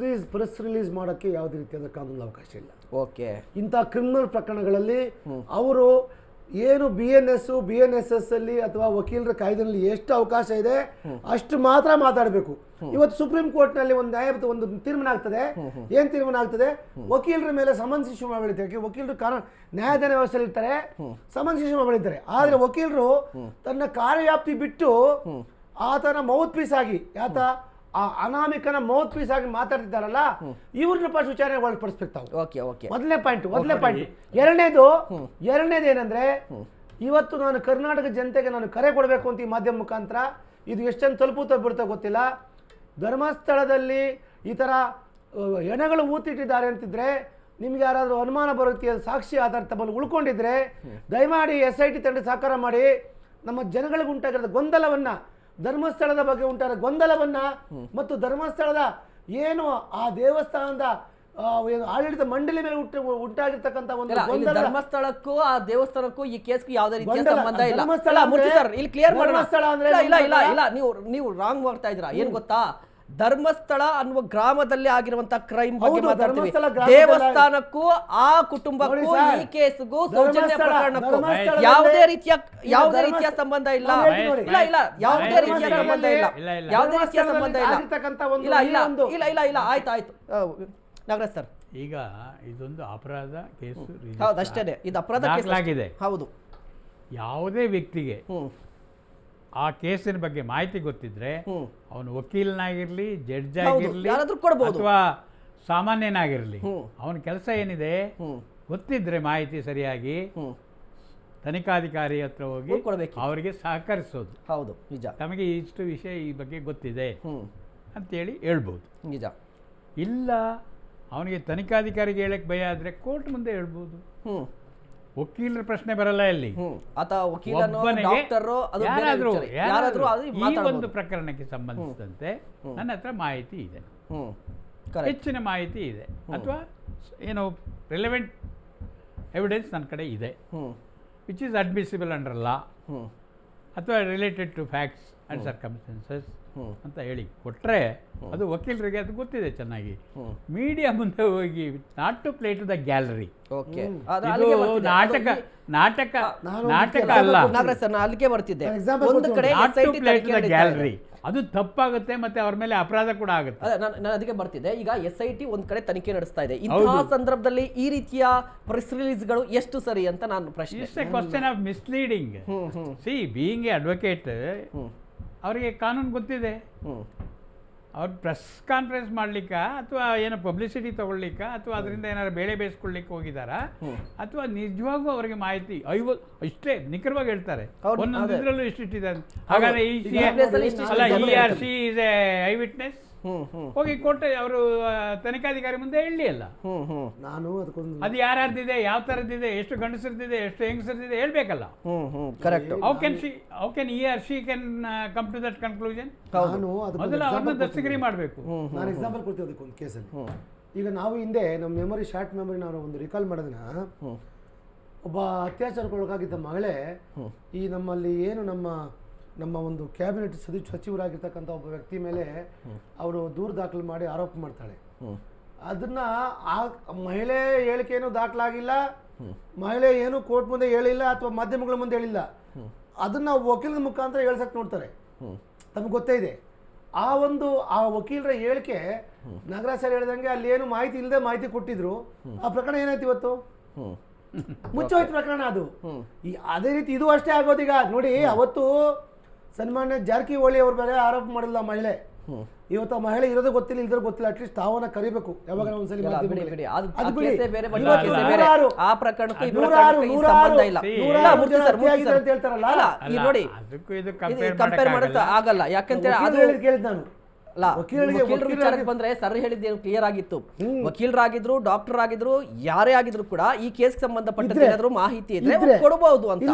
ಪ್ರೆಸ್ ರಿಲೀಸ್ ಮಾಡೋಕ್ಕೆ ಯಾವುದೇ ರೀತಿಯಾದ ಕಾನೂನು ಅವಕಾಶ ಇಲ್ಲ. ಓಕೆ, ಇಂಥ ಕ್ರಿಮಿನಲ್ ಪ್ರಕರಣಗಳಲ್ಲಿ ಅವರು ಏನು BNSS ಅಲ್ಲಿ ಅಥವಾ ವಕೀಲರ ಕಾಯ್ದೆಯಲ್ಲಿ ಎಷ್ಟು ಅವಕಾಶ ಇದೆ ಅಷ್ಟು ಮಾತ್ರ ಮಾತಾಡಬೇಕು. ಇವತ್ತು ಸುಪ್ರೀಂ ಕೋರ್ಟ್ ನಲ್ಲಿ ಒಂದು ತೀರ್ಮಾನ ಆಗ್ತದೆ. ಏನ್ ತೀರ್ಮಾನ ಆಗ್ತದೆ? ವಕೀಲರ ಮೇಲೆ ಸಮನ್ಸ್ ಇಶ್ಯೂ ಮಾಡಿರ್ತಾರೆ. ವಕೀಲರು ನ್ಯಾಯದಾನ ವ್ಯವಸ್ಥೆಯಲ್ಲಿ ಇರ್ತಾರೆ, ಸಮನ್ಸ್ ಇಶ್ಯೂ ಮಾಡಿರ್ತಾರೆ. ಆದ್ರೆ ವಕೀಲರು ತನ್ನ ಕಾರ್ಯವ್ಯಾಪ್ತಿ ಬಿಟ್ಟು ಆತನ ಮೌತ್ ಪೀಸ್ ಆಗಿ ಆ ಅನಾಮಿಕನ ಮೌತ್ ಪೀಸ್ ಆಗಿ ಮಾತಾಡ್ತಿದ್ದಾರಲ್ಲ, ಇವ್ರನ್ನ ಫಸ್ಟ್ ವಿಚಾರಣೆ ಒಳಪಡಿಸ್ಬೇಕು ತಾವು. ಮೊದಲನೇ ಪಾಯಿಂಟ್. ಎರಡನೇದು ಏನಂದ್ರೆ, ಇವತ್ತು ನಾನು ಕರ್ನಾಟಕ ಜನತೆಗೆ ನಾನು ಕರೆ ಕೊಡಬೇಕು ಅಂತ ಈ ಮಾಧ್ಯಮ ಮುಖಾಂತರ, ಇದು ಎಷ್ಟೊಂದು ತಲುಪುತ್ತಾ ಬಿಡುತ್ತಾ ಗೊತ್ತಿಲ್ಲ. ಧರ್ಮಸ್ಥಳದಲ್ಲಿ ಈ ತರ ಹೆಣಗಳು ಊತಿಟ್ಟಿದ್ದಾರೆ ಅಂತಿದ್ರೆ ನಿಮ್ಗೆ ಯಾರಾದ್ರೂ ಅನುಮಾನ ಬರುತ್ತೆ, ಸಾಕ್ಷಿ ಆಧಾರ ತಮ್ಮಲ್ಲಿ ಉಳ್ಕೊಂಡಿದ್ರೆ ದಯಮಾಡಿ SIT ತಂಡ ಸಹಕಾರ ಮಾಡಿ ನಮ್ಮ ಜನಗಳಿಗೆ ಉಂಟಾಗಿರೋ ಗೊಂದಲವನ್ನ, ಧರ್ಮಸ್ಥಳದ ಬಗ್ಗೆ ಉಂಟಾದ ಗೊಂದಲವನ್ನ ಮತ್ತು ಧರ್ಮಸ್ಥಳದ ಏನು ಆ ದೇವಸ್ಥಾನದ ಆಡಳಿತ ಮಂಡಳಿ ಮೇಲೆ ಉಂಟಾಗಿರ್ತಕ್ಕಂಥ ಒಂದು ಗೊಂದಲ, ಧರ್ಮಸ್ಥಳಕ್ಕೂ ಆ ದೇವಸ್ಥಾನಕ್ಕೂ ಈ ಕೇಸ್ಗೂ ಯಾವುದೇ ರೀತಿಯ ಸಂಬಂಧ ಇಲ್ಲ. ಇಲ್ಲಿ ಕ್ಲಿಯರ್ ಇಲ್ಲ, ನೀವು ರಾಂಗ್ ಮಾಡ್ತಾ ಇದ್ದೀರಾ. ಏನ್ ಗೊತ್ತಾ, ಧರ್ಮಸ್ಥಳ ಅನ್ನುವ ಗ್ರಾಮದಲ್ಲಿ ಆಗಿರುವಂತಹ ಕ್ರೈಮ್ ಬಗ್ಗೆ ಮಾತಾಡ್ತೀವಿ. ದೇವಸ್ಥಾನಕ್ಕೂ ಆ ಕುಟುಂಬಕ್ಕೂ ಈ ಕೇಸ್ಗೂ ಸೌಜನ್ಯ ಪ್ರಕರಣಕ್ಕೂ ಯಾವುದೇ ರೀತಿಯ ಸಂಬಂಧ ಇಲ್ಲ. ಯಾವುದೇ ರೀತಿಯ ಸಂಬಂಧ ಇಲ್ಲ. ಆಯ್ತು ನಾಗರಾಜ್ ಸರ್, ಈಗ ಇದೊಂದು ಅಪರಾಧ ಕೇಸು. ಹೌದು, ಅಷ್ಟೇ. ಇದು ಅಪರಾಧ ದಾಖಲಾಗಿದೆ. ಹೌದು. ಯಾವುದೇ ವ್ಯಕ್ತಿಗೆ ಆ ಕೇಸಿನ ಬಗ್ಗೆ ಮಾಹಿತಿ ಗೊತ್ತಿದ್ರೆ ಅವನು ವಕೀಲನಾಗಿರ್ಲಿ, ಜಡ್ಜ್ ಆಗಿರ್ಲಿ, ಅಥವಾ ಸಾಮಾನ್ಯನಾಗಿರ್ಲಿ, ಅವನ ಕೆಲಸ ಏನಿದೆ ಗೊತ್ತಿದ್ರೆ ಮಾಹಿತಿ ಸರಿಯಾಗಿ ತನಿಖಾಧಿಕಾರಿ ಹತ್ರ ಹೋಗಿ ಅವರಿಗೆ ಸಹಕರಿಸೋದು. ಹೌದು, ನಿಜ. ತಮಗೆ ಇಷ್ಟು ವಿಷಯ ಈ ಬಗ್ಗೆ ಗೊತ್ತಿದೆ ಅಂತೇಳಿ ಹೇಳ್ಬೋದು. ನಿಜ. ಇಲ್ಲ ಅವನಿಗೆ ತನಿಖಾಧಿಕಾರಿಗೆ ಹೇಳಕ್ ಭಯ ಆದ್ರೆ ಕೋರ್ಟ್ ಮುಂದೆ ಹೇಳ್ಬೋದು. ವಕೀಲರ ಪ್ರಶ್ನೆ ಬರಲ್ಲ ಇಲ್ಲಿ. ಈ ಒಂದು ಪ್ರಕರಣಕ್ಕೆ ಸಂಬಂಧಿಸಿದಂತೆ ನನ್ನ ಹತ್ರ ಮಾಹಿತಿ ಇದೆ, ಹೆಚ್ಚಿನ ಮಾಹಿತಿ ಇದೆ, ಅಥವಾ ಏನು ರಿಲೆವೆಂಟ್ ಎವಿಡೆನ್ಸ್ ನನ್ನ ಕಡೆ ಇದೆ, which is admissible under law, ಅಥವಾ related to facts and circumstances ಅಂತ ಹೇಳಿ ಕೊಟ್ರೆ ಅದು ವಕೀಲರಿಗೆ ಅದು ಗೊತ್ತಿದೆ ಚೆನ್ನಾಗಿ. ಮೀಡಿಯಾ ಮುಂದೆ ಹೋಗಿ not to play to the gallery. ನಾಟಕ ಅಲ್ಲ, ಅಲ್ಲಿಗೆ ಬರ್ತಿದ್ದೆ. ಗ್ಯಾಲರಿ ಅದು ತಪ್ಪಾಗುತ್ತೆ, ಮತ್ತೆ ಅವ್ರ ಮೇಲೆ ಅಪರಾಧ ಕೂಡ ಆಗುತ್ತೆ. ನಾನು ಅದಕ್ಕೆ ಬರ್ತಿದ್ದೆ. ಈಗ SIT ಒಂದ್ ಕಡೆ ತನಿಖೆ ನಡೆಸ್ತಾ ಇದೆ. ಇಂತಹ ಸಂದರ್ಭದಲ್ಲಿ ಈ ರೀತಿಯ ಪ್ರೆಸ್ ರಿಲೀಸ್ಗಳು ಎಷ್ಟು ಸರಿ ಅಂತ ನಾನು ಪ್ರಶ್ನೆ. It's A question of misleading. C being A advocate, ಅವರಿಗೆ ಕಾನೂನು ಗೊತ್ತಿದೆ. ಅವ್ರು ಪ್ರೆಸ್ ಕಾನ್ಫರೆನ್ಸ್ ಮಾಡ್ಲಿಕ್ಕ, ಅಥವಾ ಏನೋ ಪಬ್ಲಿಸಿಟಿ ತಗೊಳ್ಲಿಕ್ಕ, ಅಥವಾ ಅದರಿಂದ ಏನಾದ್ರು ಬೇಳೆ ಬೇಯಿಸ್ಕೊಳ್ಳಿಕ್ಕೆ ಹೋಗಿದಾರಾ, ಅಥವಾ ನಿಜವಾಗೂ ಅವರಿಗೆ ಮಾಹಿತಿ ಇಷ್ಟೇ ನಿಖರವಾಗಿ ಹೇಳ್ತಾರೆ. ಒಂದೊಂದು ಇದರಲ್ಲೂ ಇಷ್ಟಿಟ್ಟಿದೆ. ಹಾಗಾದ್ರೆ ERC is A eye witness, ಹೋಗಿ ಕೊಟ್ಟೆ ಅವರು ತನಿಖಾಧಿಕಾರಿ ಮುಂದೆ ಹೇಳಿ ಅಲ್ಲ. ನಾನು ಅದು ಯಾರ್ದಿದೆ, ಯಾವ ತರದಿದೆ, ಎಷ್ಟು ಗಂಡಸರದಿದೆ, ಎಷ್ಟು ಹೆಂಗಸರದಿದೆ ಹೇಳ್ಬೇಕಲ್ಲ. How can ERC can come to that conclusion? ಮೊದಲು ಅವ್ರನ್ನ ದಸ್ತಗಿರಿ ಮಾಡಬೇಕು. ನಾನು ಎಕ್ಸಾಂಪಲ್ ಕೊಡ್ತೀವಿ ಅದಕ್ಕೆ ಒಂದು ಕೇಸಲ್ಲಿ. ಈಗ ನಾವು ಹಿಂದೆ ನಮ್ಮ ಮೆಮೊರಿ, ಶಾರ್ಟ್ ಮೆಮೊರಿ ನಾವು ಒಂದು ರಿಕಾಲ್ ಮಾಡೋದನ್ನ, ಒಬ್ಬ ಅತ್ಯಾಚಾರಕ್ಕೊಳಗಾಗಿದ್ದ ಮಗಳೇ ಈ ನಮ್ಮಲ್ಲಿ ಏನು ನಮ್ಮ ಒಂದು ಕ್ಯಾಬಿನೆಟ್ ಸಚಿವರಾಗಿರ್ತಕ್ಕಂಥ ಒಬ್ಬ ವ್ಯಕ್ತಿ ಮೇಲೆ ಅವರು ದೂರು ದಾಖಲು ಮಾಡಿ ಆರೋಪ ಮಾಡ್ತಾಳೆ. ಅದನ್ನ ಆ ಮಹಿಳೆ ಹೇಳಿಕೆಯನ್ನು ದಾಖಲಾಗಿಲ್ಲ, ಮಹಿಳೆ ಏನು ಕೋರ್ಟ್ ಮುಂದೆ ಹೇಳಿಲ್ಲ ಅಥವಾ ಮಾಧ್ಯಮಗಳ ಮುಂದೆ ಹೇಳಿಲ್ಲ. ಅದನ್ನ ವಕೀಲರ ಮುಖಾಂತರ ಹೇಳ್ಸಕ್ ನೋಡ್ತಾರೆ. ತಮ್ಗೆ ಗೊತ್ತೇ ಇದೆ ಆ ವಕೀಲರ ಹೇಳಿಕೆ. ನಾಗರಾಜ್ ಸರ್ ಹೇಳಿದಂಗೆ ಅಲ್ಲಿ ಏನು ಮಾಹಿತಿ ಇಲ್ಲದೆ ಮಾಹಿತಿ ಕೊಟ್ಟಿದ್ರು. ಆ ಪ್ರಕರಣ ಏನಾಯ್ತು ಇವತ್ತು? ಮುಚ್ಚೋಯ್ತು ಪ್ರಕರಣ ಅದು. ಅದೇ ರೀತಿ ಇದು ಅಷ್ಟೇ ಆಗೋದೀಗ ನೋಡಿ. ಅವತ್ತು ಸನ್ಮಾನ್ಯ ಜಾರಕಿಹೊಳಿ ಅವ್ರ ಮೇಲೆ ಆರೋಪ ಮಾಡಿಲ್ಲ ಮಹಿಳೆ, ಇವತ್ತು ಆ ಮಹಿಳೆ ಇರೋದೇ ಗೊತ್ತಿಲ್ಲ, ಇಲ್ದ್ರೆ ಗೊತ್ತಿಲ್ಲ, ಅಟ್ಲೀಸ್ಟ್ ತಾವನ್ನ ಕರಿಬೇಕು ಯಾವಾಗ ಒಂದ್ಸಲಿ ಬಿಡಿ, ಮಾಧ್ಯಮಗಳಲ್ಲಿ. ಬಿಡಿ. ಅದು ಅದು ಆ ಬಿಡಿ. ಕೇಸೇ ಬೇರೆ, ಬಟ್ ಇವತ್ತು ಈ ಕೇಸೇ ಬೇರೆ. ನೂರಾರು ಆ ಪ್ರಕರಣಕ್ಕೂ ಈ ನೂರಾರು ಪ್ರಕರಣಕ್ಕೂ ಈ ಸಂಬಂಧ ಇಲ್ಲ. ನೂರಾರು ಮೂರ್ತಿ ಜನ ಸರ್, ಮೂರ್ತಿ ಹತ್ಯೆಯಾಗಿದೆ ಸರ್. ಅಂತ ಹೇಳ್ತಾರಲ್ಲ. ಅಲ್ಲ, ಈ ನೋಡಿ ಅದಕ್ಕೂ ಇದು ಕಂಪೇರ್ ಮಾಡೋದು ಆಗಲ್ಲ. ಯಾಕಂದ್ರೆ ಅದು ಕೇಳಿದ್ ನಾನು ಅಲ್ಲ, ವಕೀಲರ ವಿಚಾರಕ್ಕೆ ಬಂದ್ರೆ ಸರ್ ಹೇಳಿದ್ದೇನು ಕ್ಲಿಯರ್ ಆಗಿತ್ತು. ವಕೀಲರಾಗಿದ್ರು, ಡಾಕ್ಟರ್ ಆಗಿದ್ರು, ಯಾರೇ ಆಗಿದ್ರು ಕೂಡ ಈ ಕೇಸ್ ಸಂಬಂಧಪಟ್ಟ ಏನಾದ್ರು ಮಾಹಿತಿ ಇದ್ರೆ ಕೊಡಬಹುದು ಅಂತ,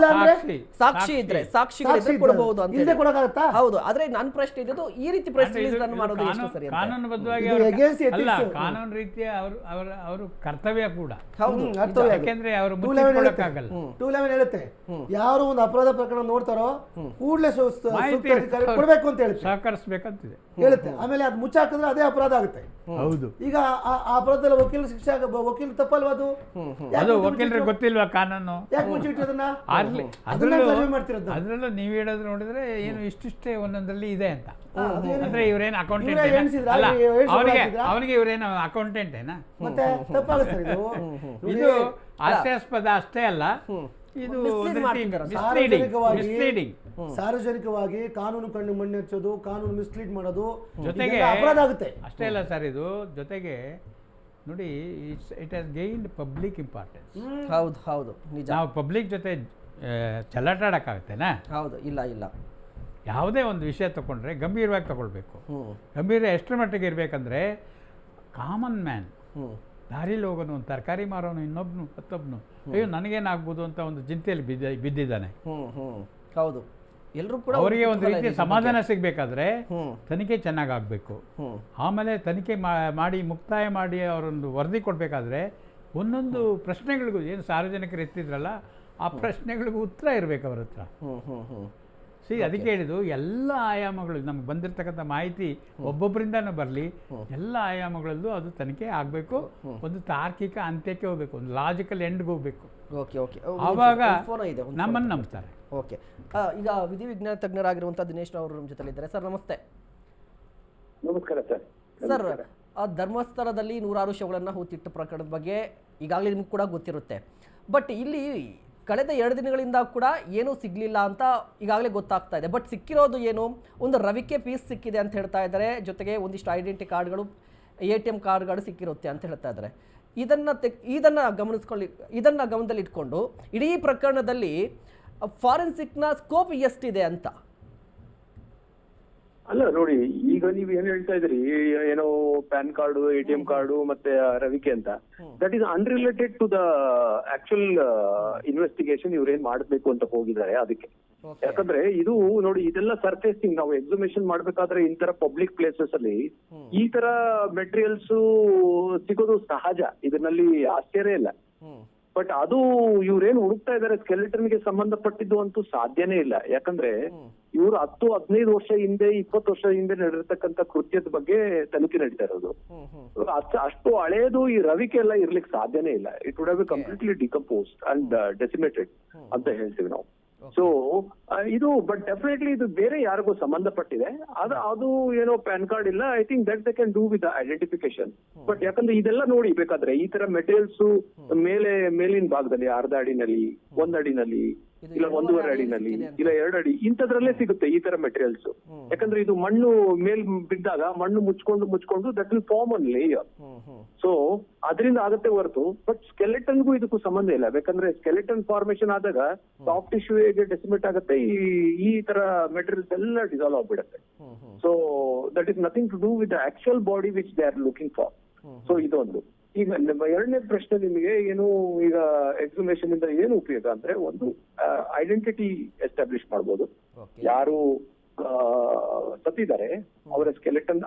ಸಾಕ್ಷಿ ಇದ್ರೆ ಸಾಕ್ಷಿಗಳಿದ್ರೆ ಕೊಡಬಹುದು ಅಂತ ಇಲ್ಲದೆ ಕೊಡಕ್ಕಾಗತ್ತಾ? ಹೌದು. ಆದ್ರೆ ನನ್ನ ಪ್ರಶ್ನೆ ಇದ್ದು ಈ ರೀತಿ ಪ್ರೆಸ್ ರಿಲೀಸ್ ಮಾಡೋದು ಎಷ್ಟು ಸರಿ ಅಂತ. ಕಾನೂನುಬದ್ಧವಾಗಿ ಅಲ್ಲ, ಕಾನೂನು ರೀತಿಯ ಅವರು ಕರ್ತವ್ಯ ಕೂಡ. ಹೌದು, ಯಾಕೆಂದ್ರೆ ಅವರು ಮುಚ್ಚಿಕೊಳ್ಳಕ್ಕಾಗಲ್ಲ. 211 ಹೇಳುತ್ತೆ, ಯಾರು ಒಂದು ಅಪರಾಧ ಪ್ರಕರಣ ನೋಡ್ತಾರೋ ಕೂಡಲೇ ಕೊಡ್ಬೇಕು ಅಂತ ಹೇಳುತ್ತೆ, ಸಹಕರಿಸಬೇಕಂತಿದೆ ಹೇಳುತ್ತೆ. ಆಮೇಲೆ ಅದು ಮುಚ್ಚಾಕಿದ್ರೆ ಅದೇ ಅಪರಾಧ ಆಗುತ್ತೆ. ಹೌದು. ಈಗ ಆ ಅಪರಾಧದಲ್ಲಿ ವಕೀಲ ಶಿಕ್ಷೆ ವಕೀಲ ತಪ್ಪಲ್ವಾ ಅದು? ಅದು ವಕೀಲರಿಗೆ ಗೊತ್ತಿಲ್ವಾ ಕಾನೂನು? ಯಾಕೆ ಮುಚ್ಚಿಟ್ಟು ಅದನ್ನ? ಅದ್ರಲ್ಲೂ ನೀವು ಹೇಳೋದು ನೋಡಿದ್ರೆ ಏನು ಇಷ್ಟಿಷ್ಟೇ ಒಂದೊಂದರಲ್ಲಿ ಇದೆ ಅಂತ. ಅಂದ್ರೆ ಇವ್ರೇನು ಅಕೌಂಟೆಂಟ್ ಅಲ್ಲ, ಅವನಿಗೆ ಇವ್ರೇನು ಅಕೌಂಟೆಂಟ್ ಏನಾ? ಮತ್ತೆ ತಪ್ಪಾಗುತ್ತೆ ಇದು ಹಾಸ್ಯಾಸ್ಪದ ಅಷ್ಟೇ ಅಲ್ಲ, ಇದು ಸಾರ್ವಜನಿಕವಾಗಿ ಕಾನೂನು ಕಣ್ಣು ಮಣ್ಣೆಚ್ಚೋದು, ಕಾನೂನು ಮಿಸ್ಲೀಡ್ ಮಾಡೋದು ಜೊತೆಗೆ ಅಪರಾಧ ಆಗುತ್ತೆ. ಅಷ್ಟೇ ಅಲ್ಲ ಸರ್, ಇದು ಜೊತೆಗೆ ನೋಡಿ it has gained public importance. ಹೌದು ಹೌದು, ನಿಜ. ನಾವು ಪಬ್ಲಿಕ್ ಜೊತೆ ಚೆಲ್ಲಾಟಾಡಕ್ಕಾಗತ್ತೇನಾ? ಹೌದು, ಇಲ್ಲ ಇಲ್ಲ. ಯಾವುದೇ ಒಂದು ವಿಷಯ ತಗೊಂಡ್ರೆ ಗಂಭೀರವಾಗಿ ತಗೊಳ್ಬೇಕು. ಗಂಭೀರ ಎಷ್ಟರ ಮಟ್ಟಿಗೆ ಇರಬೇಕಂದ್ರೆ, ಕಾಮನ್ ಮ್ಯಾನ್, ದಾರಿಲಿ ಹೋಗೋನು, ಒಂದು ತರಕಾರಿ ಮಾರೋನು, ಇನ್ನೊಬ್ನು ಮತ್ತೊಬ್ನು, ಅಯ್ಯೋ ನನಗೇನಾಗ್ಬೋದು ಅಂತ ಒಂದು ಚಿಂತೆಯಲ್ಲಿ ಬಿದ್ದಿದ್ದಾನೆ. ಹೌದು, ಎಲ್ಲರೂ ಕೂಡ ಅವರಿಗೆ ಒಂದು ರೀತಿಯ ಸಮಾಧಾನ ಸಿಗಬೇಕಾದ್ರೆ ತನಿಖೆ ಚೆನ್ನಾಗಾಗಬೇಕು. ಆಮೇಲೆ ತನಿಖೆ ಮಾಡಿ ಮುಕ್ತಾಯ ಮಾಡಿ ಅವರೊಂದು ವರದಿ ಕೊಡಬೇಕಾದ್ರೆ ಒಂದೊಂದು ಪ್ರಶ್ನೆಗಳಿಗೂ ಏನು ಸಾರ್ವಜನಿಕರು ಎತ್ತಿದ್ರಲ್ಲ, ಆ ಪ್ರಶ್ನೆಗಳಿಗೂ ಉತ್ತರ ಇರಬೇಕು ಅವ್ರ ಹತ್ರ. ಅದಕ್ಕೆ ಹೇಳಿದ್ದು ಎಲ್ಲ ಆಯಾಮಗಳು ನಮ್ಗೆ ಬಂದಿರತಕ್ಕಂಥ ಮಾಹಿತಿ ಒಬ್ಬೊಬ್ಬರಿಂದನೂ ಬರಲಿ, ಎಲ್ಲ ಆಯಾಮಗಳಲ್ಲೂ ಅದು ತನಿಖೆ ಆಗಬೇಕು. ಒಂದು ತಾರ್ಕಿಕ ಅಂತ್ಯಕ್ಕೆ ಹೋಗ್ಬೇಕು, ಒಂದು ಲಾಜಿಕಲ್ ಎಂಡ್ಗೆ ಹೋಗ್ಬೇಕು. ಆವಾಗ ನಮ್ಮನ್ನು ನಂಬ್ತಾರೆ. ಓಕೆ, ಈಗ ವಿಧಿವಿಜ್ಞಾನ ತಜ್ಞರಾಗಿರುವಂಥ ದಿನೇಶ್ ಅವರು ನಮ್ಮ ಜೊತೆಲಿದ್ದಾರೆ. ಸರ್ ನಮಸ್ತೆ. ನಮಸ್ಕಾರ ಸರ್. ಸರ್, ಧರ್ಮಸ್ಥಳದಲ್ಲಿ 106 ಶವಗಳನ್ನು ಹೂತಿಟ್ಟ ಪ್ರಕರಣದ ಬಗ್ಗೆ ಈಗಾಗಲೇ ನಿಮ್ಗೆ ಕೂಡ ಗೊತ್ತಿರುತ್ತೆ. ಬಟ್ ಇಲ್ಲಿ ಕಳೆದ 2 ದಿನಗಳಿಂದ ಕೂಡ ಏನೂ ಸಿಗಲಿಲ್ಲ ಅಂತ ಈಗಾಗಲೇ ಗೊತ್ತಾಗ್ತಾ ಇದೆ. ಬಟ್ ಸಿಕ್ಕಿರೋದು ಏನು, ಒಂದು ರವಿಕೆ ಪೀಸ್ ಸಿಕ್ಕಿದೆ ಅಂತ ಹೇಳ್ತಾ ಇದ್ದಾರೆ. ಜೊತೆಗೆ ಒಂದಿಷ್ಟು ಐಡೆಂಟಿ ಕಾರ್ಡ್ಗಳು, ATM ಕಾರ್ಡ್ಗಳು ಸಿಕ್ಕಿರುತ್ತೆ ಅಂತ ಹೇಳ್ತಾ ಇದ್ದಾರೆ. ಇದನ್ನು ಗಮನದಲ್ಲಿ ಇಟ್ಕೊಂಡು ಇಡೀ ಪ್ರಕರಣದಲ್ಲಿ ಫಾರೆನ್ಸಿಕ್ನ ಸ್ಕೋಪ್ ಎಷ್ಟಿದೆ ಅಂತ? ಅಲ್ಲ ನೋಡಿ, ಈಗ ನೀವು ಏನ್ ಹೇಳ್ತಾ ಇದ್ರಿ, ಏನೋ ಪ್ಯಾನ್ ಕಾರ್ಡು, ATM ಕಾರ್ಡು ಮತ್ತೆ ರವಿಕೆ ಅಂತ, that is unrelated to the actual investigation ಇವ್ರೇನ್ ಮಾಡಬೇಕು ಅಂತ ಹೋಗಿದ್ದಾರೆ ಅದಕ್ಕೆ. ಯಾಕಂದ್ರೆ ಇದು ನೋಡಿ, ಇದೆಲ್ಲ ಸರ್ಫೇಸಿಂಗ್. ನಾವು ಎಕ್ಸಿಬಿಷನ್ ಮಾಡ್ಬೇಕಾದ್ರೆ ಇಂತರ ಪಬ್ಲಿಕ್ ಪ್ಲೇಸಸ್ ಅಲ್ಲಿ ಈ ತರ ಮೆಟೀರಿಯಲ್ಸ್ ಸಿಗೋದು ಸಹಜ, ಇದರಲ್ಲಿ ಆಶ್ಚರ್ಯ ಇಲ್ಲ. ಬಟ್ ಅದು ಇವ್ರೇನ್ ಹುಡುಕ್ತಾ ಇದಾರೆ ಸ್ಕೆಲಿಟನ್ಗೆ ಸಂಬಂಧಪಟ್ಟಿದ್ದು ಅಂತೂ ಸಾಧ್ಯನೇ ಇಲ್ಲ. ಯಾಕಂದ್ರೆ ಇವ್ರು 10-15 ವರ್ಷ ಹಿಂದೆ, 20 ವರ್ಷ ಹಿಂದೆ ನಡೆದಿರ್ತಕ್ಕಂಥ ಕೃತ್ಯದ ಬಗ್ಗೆ ತನಿಖೆ ನಡೀತಾ ಇರೋದು. ಅಷ್ಟು ಹಳೇದು ಈ ರವಿಕೆ ಎಲ್ಲ ಇರ್ಲಿಕ್ಕೆ ಸಾಧ್ಯನೇ ಇಲ್ಲ. It would have be completely decomposed and decimated ಅಂತ ಹೇಳ್ತೀವಿ ನಾವು. ಸೊ ಇದು ಬಟ್ ಡೆಫಿನೆಟ್ಲಿ ಇದು ಬೇರೆ ಯಾರಿಗೂ ಸಂಬಂಧಪಟ್ಟಿದೆ. ಅದು ಏನೋ ಪ್ಯಾನ್ ಕಾರ್ಡ್ ಇಲ್ಲ, I think that they can do with identification. But ಯಾಕಂದ್ರೆ ಇದೆಲ್ಲ ನೋಡಿ ಬೇಕಾದ್ರೆ ಈ ತರ ಮೆಟೀರಿಯಲ್ಸ್ ಮೇಲಿನ ಭಾಗದಲ್ಲಿ ಅರ್ಧ ಅಡಿನಲ್ಲಿ, 1 ಅಡಿನಲ್ಲಿ, ಇಲ್ಲ 1.5 ಅಡಿನಲ್ಲಿ, ಇಲ್ಲ 2 ಅಡಿ ಇಂಥದ್ರಲ್ಲೇ ಸಿಗುತ್ತೆ ಈ ತರ ಮೆಟೀರಿಯಲ್ಸ್. ಯಾಕಂದ್ರೆ ಇದು ಮಣ್ಣು ಮೇಲ್ ಬಿದ್ದಾಗ ಮಣ್ಣು ಮುಚ್ಕೊಂಡು that will form one layer. So ಅದರಿಂದ ಆಗುತ್ತೆ ಹೊರತು ಬಟ್ ಸ್ಕೆಲೆಟನ್ಗೂ ಇದಕ್ಕೂ ಸಂಬಂಧ ಇಲ್ಲ. ಯಾಕಂದ್ರೆ ಸ್ಕೆಲೆಟನ್ ಫಾರ್ಮೇಶನ್ ಆದಾಗ ಸಾಫ್ಟ್ ಟಿಶ್ಯೂ ಹೇಗೆ ಡೆಸಿಮೇಟ್ ಆಗುತ್ತೆ, ಈ ತರ ಮೆಟೀರಿಯಲ್ಸ್ ಎಲ್ಲ ಡಿಸಾಲ್ವ್ ಆಗ್ಬಿಡುತ್ತೆ. So that is nothing to do with the actual body which they are looking for. So ಇದೊಂದು. ಈಗ ಎರಡನೇ ಪ್ರಶ್ನೆ ನಿಮಗೆ ಏನು, ಈಗ ಎಕ್ಸಿಬಿಷನ್ ಇಂದ ಏನು ಉಪಯೋಗ ಅಂದ್ರೆ, ಒಂದು ಐಡೆಂಟಿಟಿ ಎಸ್ಟಾಬ್ಲಿಷ್ ಮಾಡ್ಬೋದು. ಯಾರು ಸತ್ತಿದ್ದಾರೆ ಅವರ ಸ್ಕೆಲೆಟನ್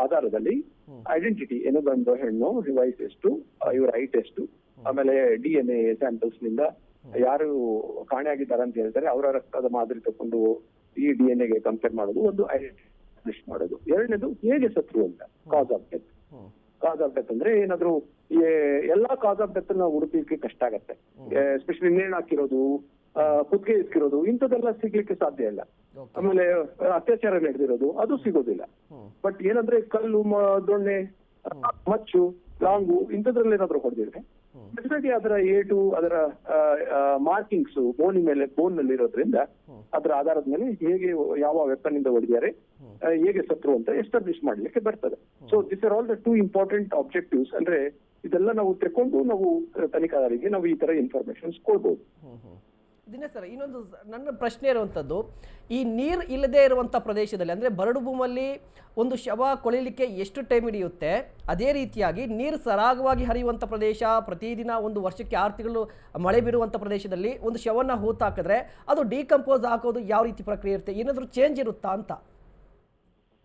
ಆಧಾರದಲ್ಲಿ ಐಡೆಂಟಿಟಿ, ಏನು ಬಂದು ಹೆಣ್ಣು, ವಯಸ್ಸು ಎಷ್ಟು, ಇವರ ಹೈಟ್ ಎಷ್ಟು, ಆಮೇಲೆ DNA ಸ್ಯಾಂಪಲ್ಸ್ ನಿಂದ ಯಾರು ಕಾಣೆಯಾಗಿದ್ದಾರೆ ಅಂತ ಹೇಳ್ತಾರೆ ಅವರ ರಕ್ತದ ಮಾದರಿ ತಕೊಂಡು ಈ DNA ಕಂಪೇರ್ ಮಾಡೋದು, ಒಂದು ಐಡೆಂಟಿಟಿ ಎಸ್ಟಾಬ್ಲಿಷ್ ಮಾಡೋದು. ಎರಡನೇದು ಹೇಗೆ ಸತ್ರು ಅಂತ, cause of death. Cause of death ಅಂದ್ರೆ ಏನಾದ್ರು ಎಲ್ಲಾ ಕಾಸ್ ಆಫ್ ಡೆತ್ ನಾವು ಹುಡುಕಲಿಕ್ಕೆ ಕಷ್ಟ ಆಗತ್ತೆ. ಎಸ್ಪೆಷಲಿ ನೇಣು ಹಾಕಿರೋದು, ಕುತ್ತಿಗೆ ಇಸ್ಕಿರೋದು, ಇಂಥದ್ದೆಲ್ಲ ಸಿಗ್ಲಿಕ್ಕೆ ಸಾಧ್ಯ ಇಲ್ಲ. ಆಮೇಲೆ ಅತ್ಯಾಚಾರ ನಡೆದಿರೋದು ಅದು ಸಿಗೋದಿಲ್ಲ. ಬಟ್ ಏನಂದ್ರೆ ಕಲ್ಲು, ದೊಣ್ಣೆ, ಮಚ್ಚು, ಲಾಂಗು ಇಂಥದ್ರಲ್ಲಿ ಏನಾದ್ರು ಹೊಡೆದಿದ್ರೆ ಡೆಫಿನೆಟ್ಲಿ ಅದರ ಏಟು, ಅದರ ಮಾರ್ಕಿಂಗ್ಸ್ ಬೋನ್ ನಲ್ಲಿ ಇರೋದ್ರಿಂದ ಅದರ ಆಧಾರದ ಮೇಲೆ ಹೇಗೆ ಯಾವ ವೆಪನ್ ಇಂದ ಹೊಡೆದಿದ್ದಾರೆ, ಹೇಗೆ ಸತ್ರು ಅಂತ ಎಸ್ಟಾಬ್ಲಿಷ್ ಮಾಡ್ಲಿಕ್ಕೆ ಬರ್ತದೆ. So this are all the 2 important objectives. ಅಂದ್ರೆ ಇದೆಲ್ಲ ನಾವು ತಕೊಂಡು ನಾವು ತನಿಖಾದಾರರಿಗೆ ನಾವು ಈ ತರ ಇನ್ಫಾರ್ಮೇಶನ್ಸ್ ಕೊಡ್ಬೋದು. ದಿನೇಶ್ ಸರ್, ಇನ್ನೊಂದು ನನ್ನ ಪ್ರಶ್ನೆ ಇರುವಂಥದ್ದು, ಈ ನೀರು ಇಲ್ಲದೆ ಇರುವಂಥ ಪ್ರದೇಶದಲ್ಲಿ ಅಂದರೆ ಬರಡು ಭೂಮಲ್ಲಿ ಒಂದು ಶವ ಕೊಳಿಲಿಕ್ಕೆ ಎಷ್ಟು ಟೈಮ್ ಹಿಡಿಯುತ್ತೆ, ಅದೇ ರೀತಿಯಾಗಿ ನೀರು ಸರಾಗವಾಗಿ ಹರಿಯುವಂಥ ಪ್ರದೇಶ, ಪ್ರತಿದಿನ ಒಂದು ವರ್ಷಕ್ಕೆ 6 ತಿಂಗಳು ಮಳೆ ಬೀರುವಂಥ ಪ್ರದೇಶದಲ್ಲಿ ಒಂದು ಶವವನ್ನು ಹೂತಾಕಿದ್ರೆ ಅದು ಡಿಕಂಪೋಸ್ ಆಗೋದು ಯಾವ ರೀತಿ ಪ್ರಕ್ರಿಯೆ ಇರುತ್ತೆ, ಏನಾದರೂ ಚೇಂಜ್ ಇರುತ್ತಾ ಅಂತ?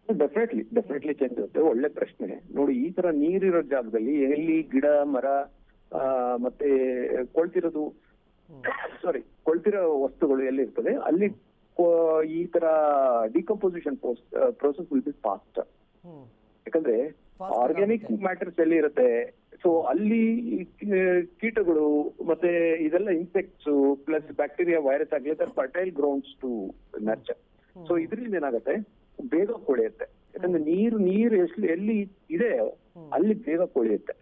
ಡೆಫಿನೆಟ್ಲಿ ಚೇಂಜ್ ಇರುತ್ತೆ. ಒಳ್ಳೆ ಪ್ರಶ್ನೆ. ನೋಡಿ, ಈ ತರ ನೀರಿರೋ ಜಾಗದಲ್ಲಿ ಎಲ್ಲಿ ಗಿಡ ಮರ ಮತ್ತೆ ಕೊಳ್ತಿರೋ ವಸ್ತುಗಳು ಎಲ್ಲಿ ಇರ್ತದೆ ಅಲ್ಲಿ ಈ ತರ decomposition process will be fast. ಯಾಕಂದ್ರೆ ಆರ್ಗ್ಯಾನಿಕ್ ಮ್ಯಾಟರ್ಸ್ ಎಲ್ಲಿ ಇರುತ್ತೆ, ಸೊ ಅಲ್ಲಿ ಕೀಟಗಳು ಮತ್ತೆ ಇದೆಲ್ಲ ಇನ್ಸೆಕ್ಟ್ಸ್ ಪ್ಲಸ್ ಬ್ಯಾಕ್ಟೀರಿಯಾ ವೈರಸ್ ಆಗ್ಲಿ fertile grounds to nurture. So ಇದರಿಂದ ಏನಾಗುತ್ತೆ, ಬೇಗ ಕೊಳೆಯುತ್ತೆ. ಯಾಕಂದ್ರೆ ನೀರು ಎಲ್ಲಿ ಇದೆ ಅಲ್ಲಿ ಬೇಗ ಕೊಳೆಯುತ್ತೆ.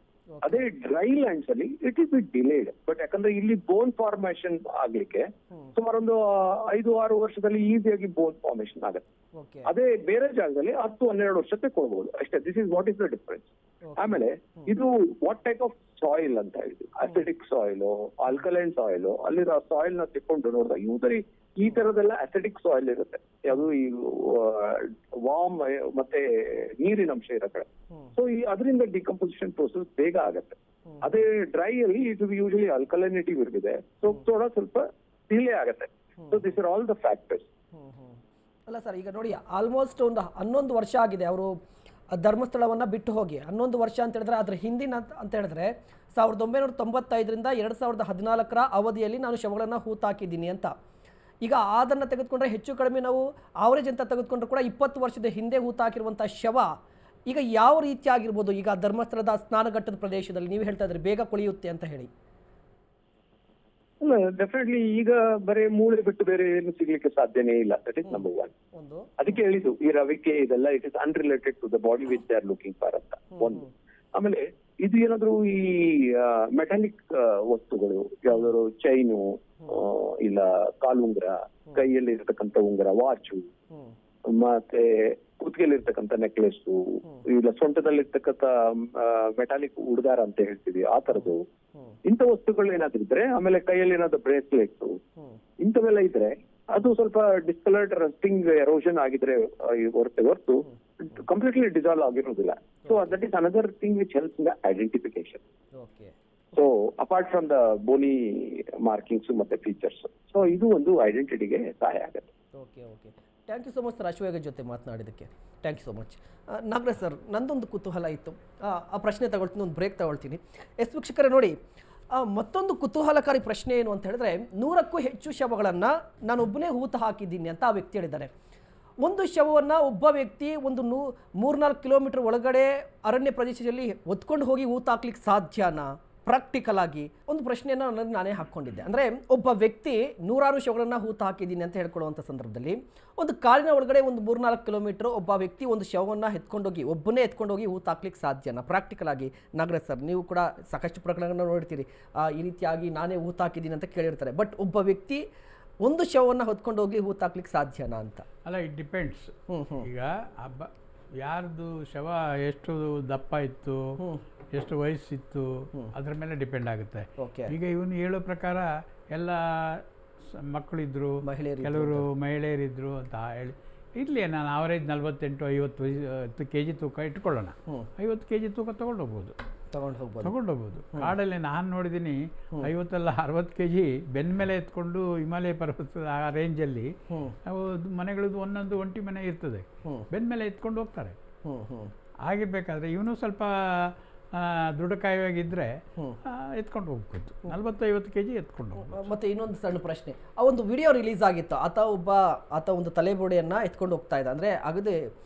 ಅದೇ ಡ್ರೈ ಲ್ಯಾಂಡ್ಸ್ ಅಲ್ಲಿ it is bit delayed. But ಯಾಕಂದ್ರೆ ಇಲ್ಲಿ ಬೋನ್ ಫಾರ್ಮೇಶನ್ ಆಗ್ಲಿಕ್ಕೆ ಸುಮಾರೊಂದು 5-6 ವರ್ಷದಲ್ಲಿ ಈಸಿಯಾಗಿ ಬೋನ್ ಫಾರ್ಮೇಶನ್ ಆಗುತ್ತೆ. ಅದೇ ಬೇರೆ ಜಾಗದಲ್ಲಿ 10-12 ವರ್ಷ ತೆಕ್ಕೊಳ್ಬಹುದು ಅಷ್ಟೇ. This is what is the difference. ಆಮೇಲೆ ಇದು ವಾಟ್ ಟೈಪ್ ಆಫ್ ಸಾಯಿಲ್ ಅಂತ ಹೇಳಿದ್ವಿ, ಅಸಿಡಿಕ್ ಸಾಯಿಲ್, ಆಲ್ಕಲೈನ್ ಸಾಯಿಲ್, ಅಲ್ಲಿರೋ ಸಾಯಿಲ್ ನ ತೆಕ್ಕೊಂಡು ನೋಡಿದಾಗ ಯೂಸಲಿ ಈ ತರದೆಲ್ಲ ಅಸಿಡಿಕ್ ಸಾಯಿಲ್ ಇರುತ್ತೆ, ಯಾವುದು ಈ ವಾಮ್ ಮತ್ತೆ ನೀರಿನ ಅಂಶ ಇರೋ ಕಡೆ. ಸೊ ಅದರಿಂದ ಡಿಕಂಪೋಸಿಷನ್ ಪ್ರೋಸೆಸ್ ಬೇಗ ಆಗತ್ತೆ. ಅದೇ ಡ್ರೈ ಅಲ್ಲಿ ಇದು ಯೂಶಲಿ ಆಲ್ಕಲೈನಿಟಿ ಇರುತ್ತೆ, ಸೊ ಸ್ವಲ್ಪ ಡಿಲೇ ಆಗತ್ತೆ. So this are all the factors. ಅಲ್ಲ ಸರ್, ಈಗ ನೋಡಿ ಆಲ್ಮೋಸ್ಟ್ ಒಂದು 11 ವರ್ಷ ಆಗಿದೆ ಅವರು ಧರ್ಮಸ್ಥಳವನ್ನು ಬಿಟ್ಟು ಹೋಗಿ. 11 ವರ್ಷ ಅಂತ ಹೇಳಿದ್ರೆ ಅದ್ರ ಹಿಂದಿನ ಅಂತ ಹೇಳಿದ್ರೆ 1995ರಿಂದ 2014ರ ಅವಧಿಯಲ್ಲಿ ನಾನು ಶವಗಳನ್ನು ಹೂತಾಕಿದ್ದೀನಿ ಅಂತ. ಈಗ ಅದನ್ನು ತೆಗೆದುಕೊಂಡ್ರೆ ಹೆಚ್ಚು ಕಡಿಮೆ ನಾವು ಆವರೇಜ್ ಅಂತ ತೆಗೆದುಕೊಂಡ್ರೆ ಕೂಡ 20 ವರ್ಷದ ಹಿಂದೆ ಹೂತಾಕಿರುವಂಥ ಶವ ಈಗ ಯಾವ ರೀತಿ ಆಗಿರ್ಬೋದು? ಈಗ ಧರ್ಮಸ್ಥಳದ ಸ್ನಾನಘಟ್ಟದ ಪ್ರದೇಶದಲ್ಲಿ ನೀವು ಹೇಳ್ತಾ ಇದ್ರಿ ಬೇಗ ಕೊಳೆಯುತ್ತೆ ಅಂತ ಹೇಳಿ. ಅಲ್ಲ, ಡೆಫಿನೆಟ್ಲಿ ಈಗ ಬರೀ ಮೂಳೆ ಬಿಟ್ಟು ಬೇರೆ ಏನು ಸಿಗ್ಲಿಕ್ಕೆ ಸಾಧ್ಯನೇ ಇಲ್ಲ. That is number 1. ಅದಕ್ಕೆ ಹೇಳಿದ್ದು ಈ ರವಿಕೆ ಇದೆಲ್ಲ it is unrelated to the body which they are looking for ಅಂತ ಒಂದು. ಆಮೇಲೆ ಇದು ಏನಾದ್ರು ಈ ಮೆಟಾಲಿಕ್ ವಸ್ತುಗಳು ಯಾವ್ದಾದ್ರು ಚೈನು ಇಲ್ಲ ಕಾಲುಂಗ್ರ, ಕೈಯಲ್ಲಿ ಇರ್ತಕ್ಕಂಥ ಉಂಗುರ, ವಾಚು, ಮತ್ತೆ ಕುತ್ತಿಗೆಯಲ್ಲಿ ಇರ್ತಕ್ಕಂಥ ನೆಕ್ಲೆಸ್, ಇಲ್ಲ ಸೊಂಟದಲ್ಲಿರ್ತಕ್ಕಂಥ ಮೆಟಾಲಿಕ್ ಉಡುಗಾರ ಅಂತ ಹೇಳ್ತೀವಿ ಆ ತರದ್ದು ಇಂಥ ವಸ್ತುಗಳು ಏನಾದ್ರು ಇದ್ರೆ, ಆಮೇಲೆ ಕೈಯಲ್ಲಿ ಏನಾದ್ರು ಬ್ರೇಸ್ಲೆಟ್ ಇಂಥವೆಲ್ಲ ಇದ್ರೆ ಅದು ಸ್ವಲ್ಪ ಡಿಸ್ಕಲರ್ಡ್ ರಸ್ಟಿಂಗ್ ಎರೋಷನ್ ಆಗಿದ್ರೆ ಹೊರತು ಕಂಪ್ಲೀಟ್ಲಿ ಡಿಸಾಲ್ವ್ ಆಗಿರೋದಿಲ್ಲ. So that is another thing which helps in the identification. So apart from the bony markings ಮತ್ತೆ ಫೀಚರ್ಸ್, ಸೊ ಇದು ಒಂದು ಐಡೆಂಟಿಟಿಗೆ ಸಹಾಯ ಆಗುತ್ತೆ. Okay, thank you so much sir, ಅಶ್ವೇಗ ಜೊತೆ ಮಾತನಾಡಿದ್ದಕ್ಕೆ thank you so much. Nagaraj sir, ನಂದೊಂದು ಕುತೂಹಲ ಇತ್ತು, ಆ ಪ್ರಶ್ನೆ ತಗೊಳ್ತೀನಿ, ಒಂದು ಬ್ರೇಕ್ ತಗೊಳ್ತೀನಿ. ವೀಕ್ಷಕರೇ ನೋಡಿ, ಮತ್ತೊಂದು ಕುತೂಹಲಕಾರಿ ಪ್ರಶ್ನೆ ಏನು ಅಂತ ಹೇಳಿದ್ರೆ, 100ಕ್ಕೂ ಹೆಚ್ಚು ಶವಗಳನ್ನು ನಾನೊಬ್ಬನೇ ಹೂತು ಹಾಕಿದ್ದೀನಿ ಅಂತ ಆ ವ್ಯಕ್ತಿ ಹೇಳಿದ್ದಾರೆ. ಒಂದು ಶವವನ್ನು ಒಬ್ಬ ವ್ಯಕ್ತಿ ಒಂದು 3-4 ಕಿಲೋಮೀಟರ್ ಒಳಗಡೆ ಅರಣ್ಯ ಪ್ರದೇಶದಲ್ಲಿ ಹೊತ್ಕೊಂಡು ಹೋಗಿ ಹೂತು ಹಾಕ್ಲಿಕ್ಕೆ ಸಾಧ್ಯನಾ? ಪ್ರಾಕ್ಟಿಕಲ್ ಆಗಿ ಒಂದು ಪ್ರಶ್ನೆಯನ್ನು ನಾನೇ ಹಾಕ್ಕೊಂಡಿದ್ದೆ. ಅಂದರೆ ಒಬ್ಬ ವ್ಯಕ್ತಿ 100 ಶವಗಳನ್ನು ಹೂತು ಹಾಕಿದ್ದೀನಿ ಅಂತ ಹೇಳ್ಕೊಳ್ಳುವಂಥ ಸಂದರ್ಭದಲ್ಲಿ ಒಂದು ಕಾಡಿನ ಒಳಗಡೆ ಒಂದು 3-4 ಕಿಲೋಮೀಟರ್ ಒಬ್ಬ ವ್ಯಕ್ತಿ ಒಂದು ಶವವನ್ನು ಒಬ್ಬನೇ ಎತ್ಕೊಂಡೋಗಿ ಹೂತು ಹಾಕ್ಲಿಕ್ಕೆ ಸಾಧ್ಯನಾ ಪ್ರಾಕ್ಟಿಕಲ್ ಆಗಿ? ನಾಗರಾಜ್ ಸರ್, ನೀವು ಕೂಡ ಸಾಕಷ್ಟು ಪ್ರಕರಣಗಳನ್ನ ನೋಡ್ತೀರಿ, ಈ ರೀತಿಯಾಗಿ ನಾನೇ ಹೂತು ಹಾಕಿದ್ದೀನಿ ಅಂತ ಕೇಳಿರ್ತಾರೆ. ಬಟ್ ಒಬ್ಬ ವ್ಯಕ್ತಿ ಒಂದು ಶವವನ್ನು ಹೊತ್ಕೊಂಡು ಹೋಗಿ ಹೂತು ಹಾಕ್ಲಿಕ್ಕೆ ಸಾಧ್ಯನಾ ಅಂತ? ಅಲ್ಲ, ಇಟ್ ಡಿಪೆಂಡ್ಸ್. ಈಗ ಯಾರ್ದು ಶವ ಎಷ್ಟು ದಪ್ಪ ಇತ್ತು, ಎಷ್ಟು ವಯಸ್ಸಿತ್ತು, ಅದ್ರ ಮೇಲೆ ಡಿಪೆಂಡ್ ಆಗುತ್ತೆ. ಈಗ ಇವನು ಹೇಳೋ ಪ್ರಕಾರ ಎಲ್ಲ ಮಕ್ಕಳಿದ್ರು, ಕೆಲವರು ಮಹಿಳೆಯರಿದ್ರು ಅಂತ ಹೇಳಿ ಇರಲಿ, ನಾನು ಆವರೇಜ್ 48-50 kg ತೂಕ ಇಟ್ಕೊಳ್ಳೋಣ, 50 kg ತೂಕ ತಗೊಂಡು ಹೋಗ್ಬೋದು. ಕಾಡಲ್ಲಿ ನಾನು ನೋಡಿದ್ದೀನಿ 50-60 kg ಬೆನ್ನ ಮೇಲೆ ಎತ್ಕೊಂಡು ಹಿಮಾಲಯ ಪರ್ವತದ ಆ ರೇಂಜಲ್ಲಿ ನಾವು ಮನೆಗಳದ್ದು ಒಂದೊಂದು ಒಂಟಿ ಮನೆ ಇರ್ತದೆ, ಬೆನ್ನ ಮೇಲೆ ಎತ್ಕೊಂಡು ಹೋಗ್ತಾರೆ. ಆಗಿರ್ಬೇಕಾದ್ರೆ ಇವನು ಸ್ವಲ್ಪ ದೃಢಕಾಯವಾಗಿದ್ದರೆ ಎತ್ಕೊಂಡು ಹೋಗ್ಬೋದು, 40-50 kg ಎತ್ಕೊಂಡು ಹೋಗ್ಬೋದು. ಮತ್ತೆ ಇನ್ನೊಂದು ಸಣ್ಣ ಪ್ರಶ್ನೆ, ಆ ಒಂದು ವಿಡಿಯೋ ರಿಲೀಸ್ ಆಗಿತ್ತು, ಆತ ಒಂದು ತಲೆಬುಡೆಯನ್ನು ಎತ್ಕೊಂಡು ಹೋಗ್ತಾ ಇದ್ದ, ಅಂದರೆ ಅಗದೇ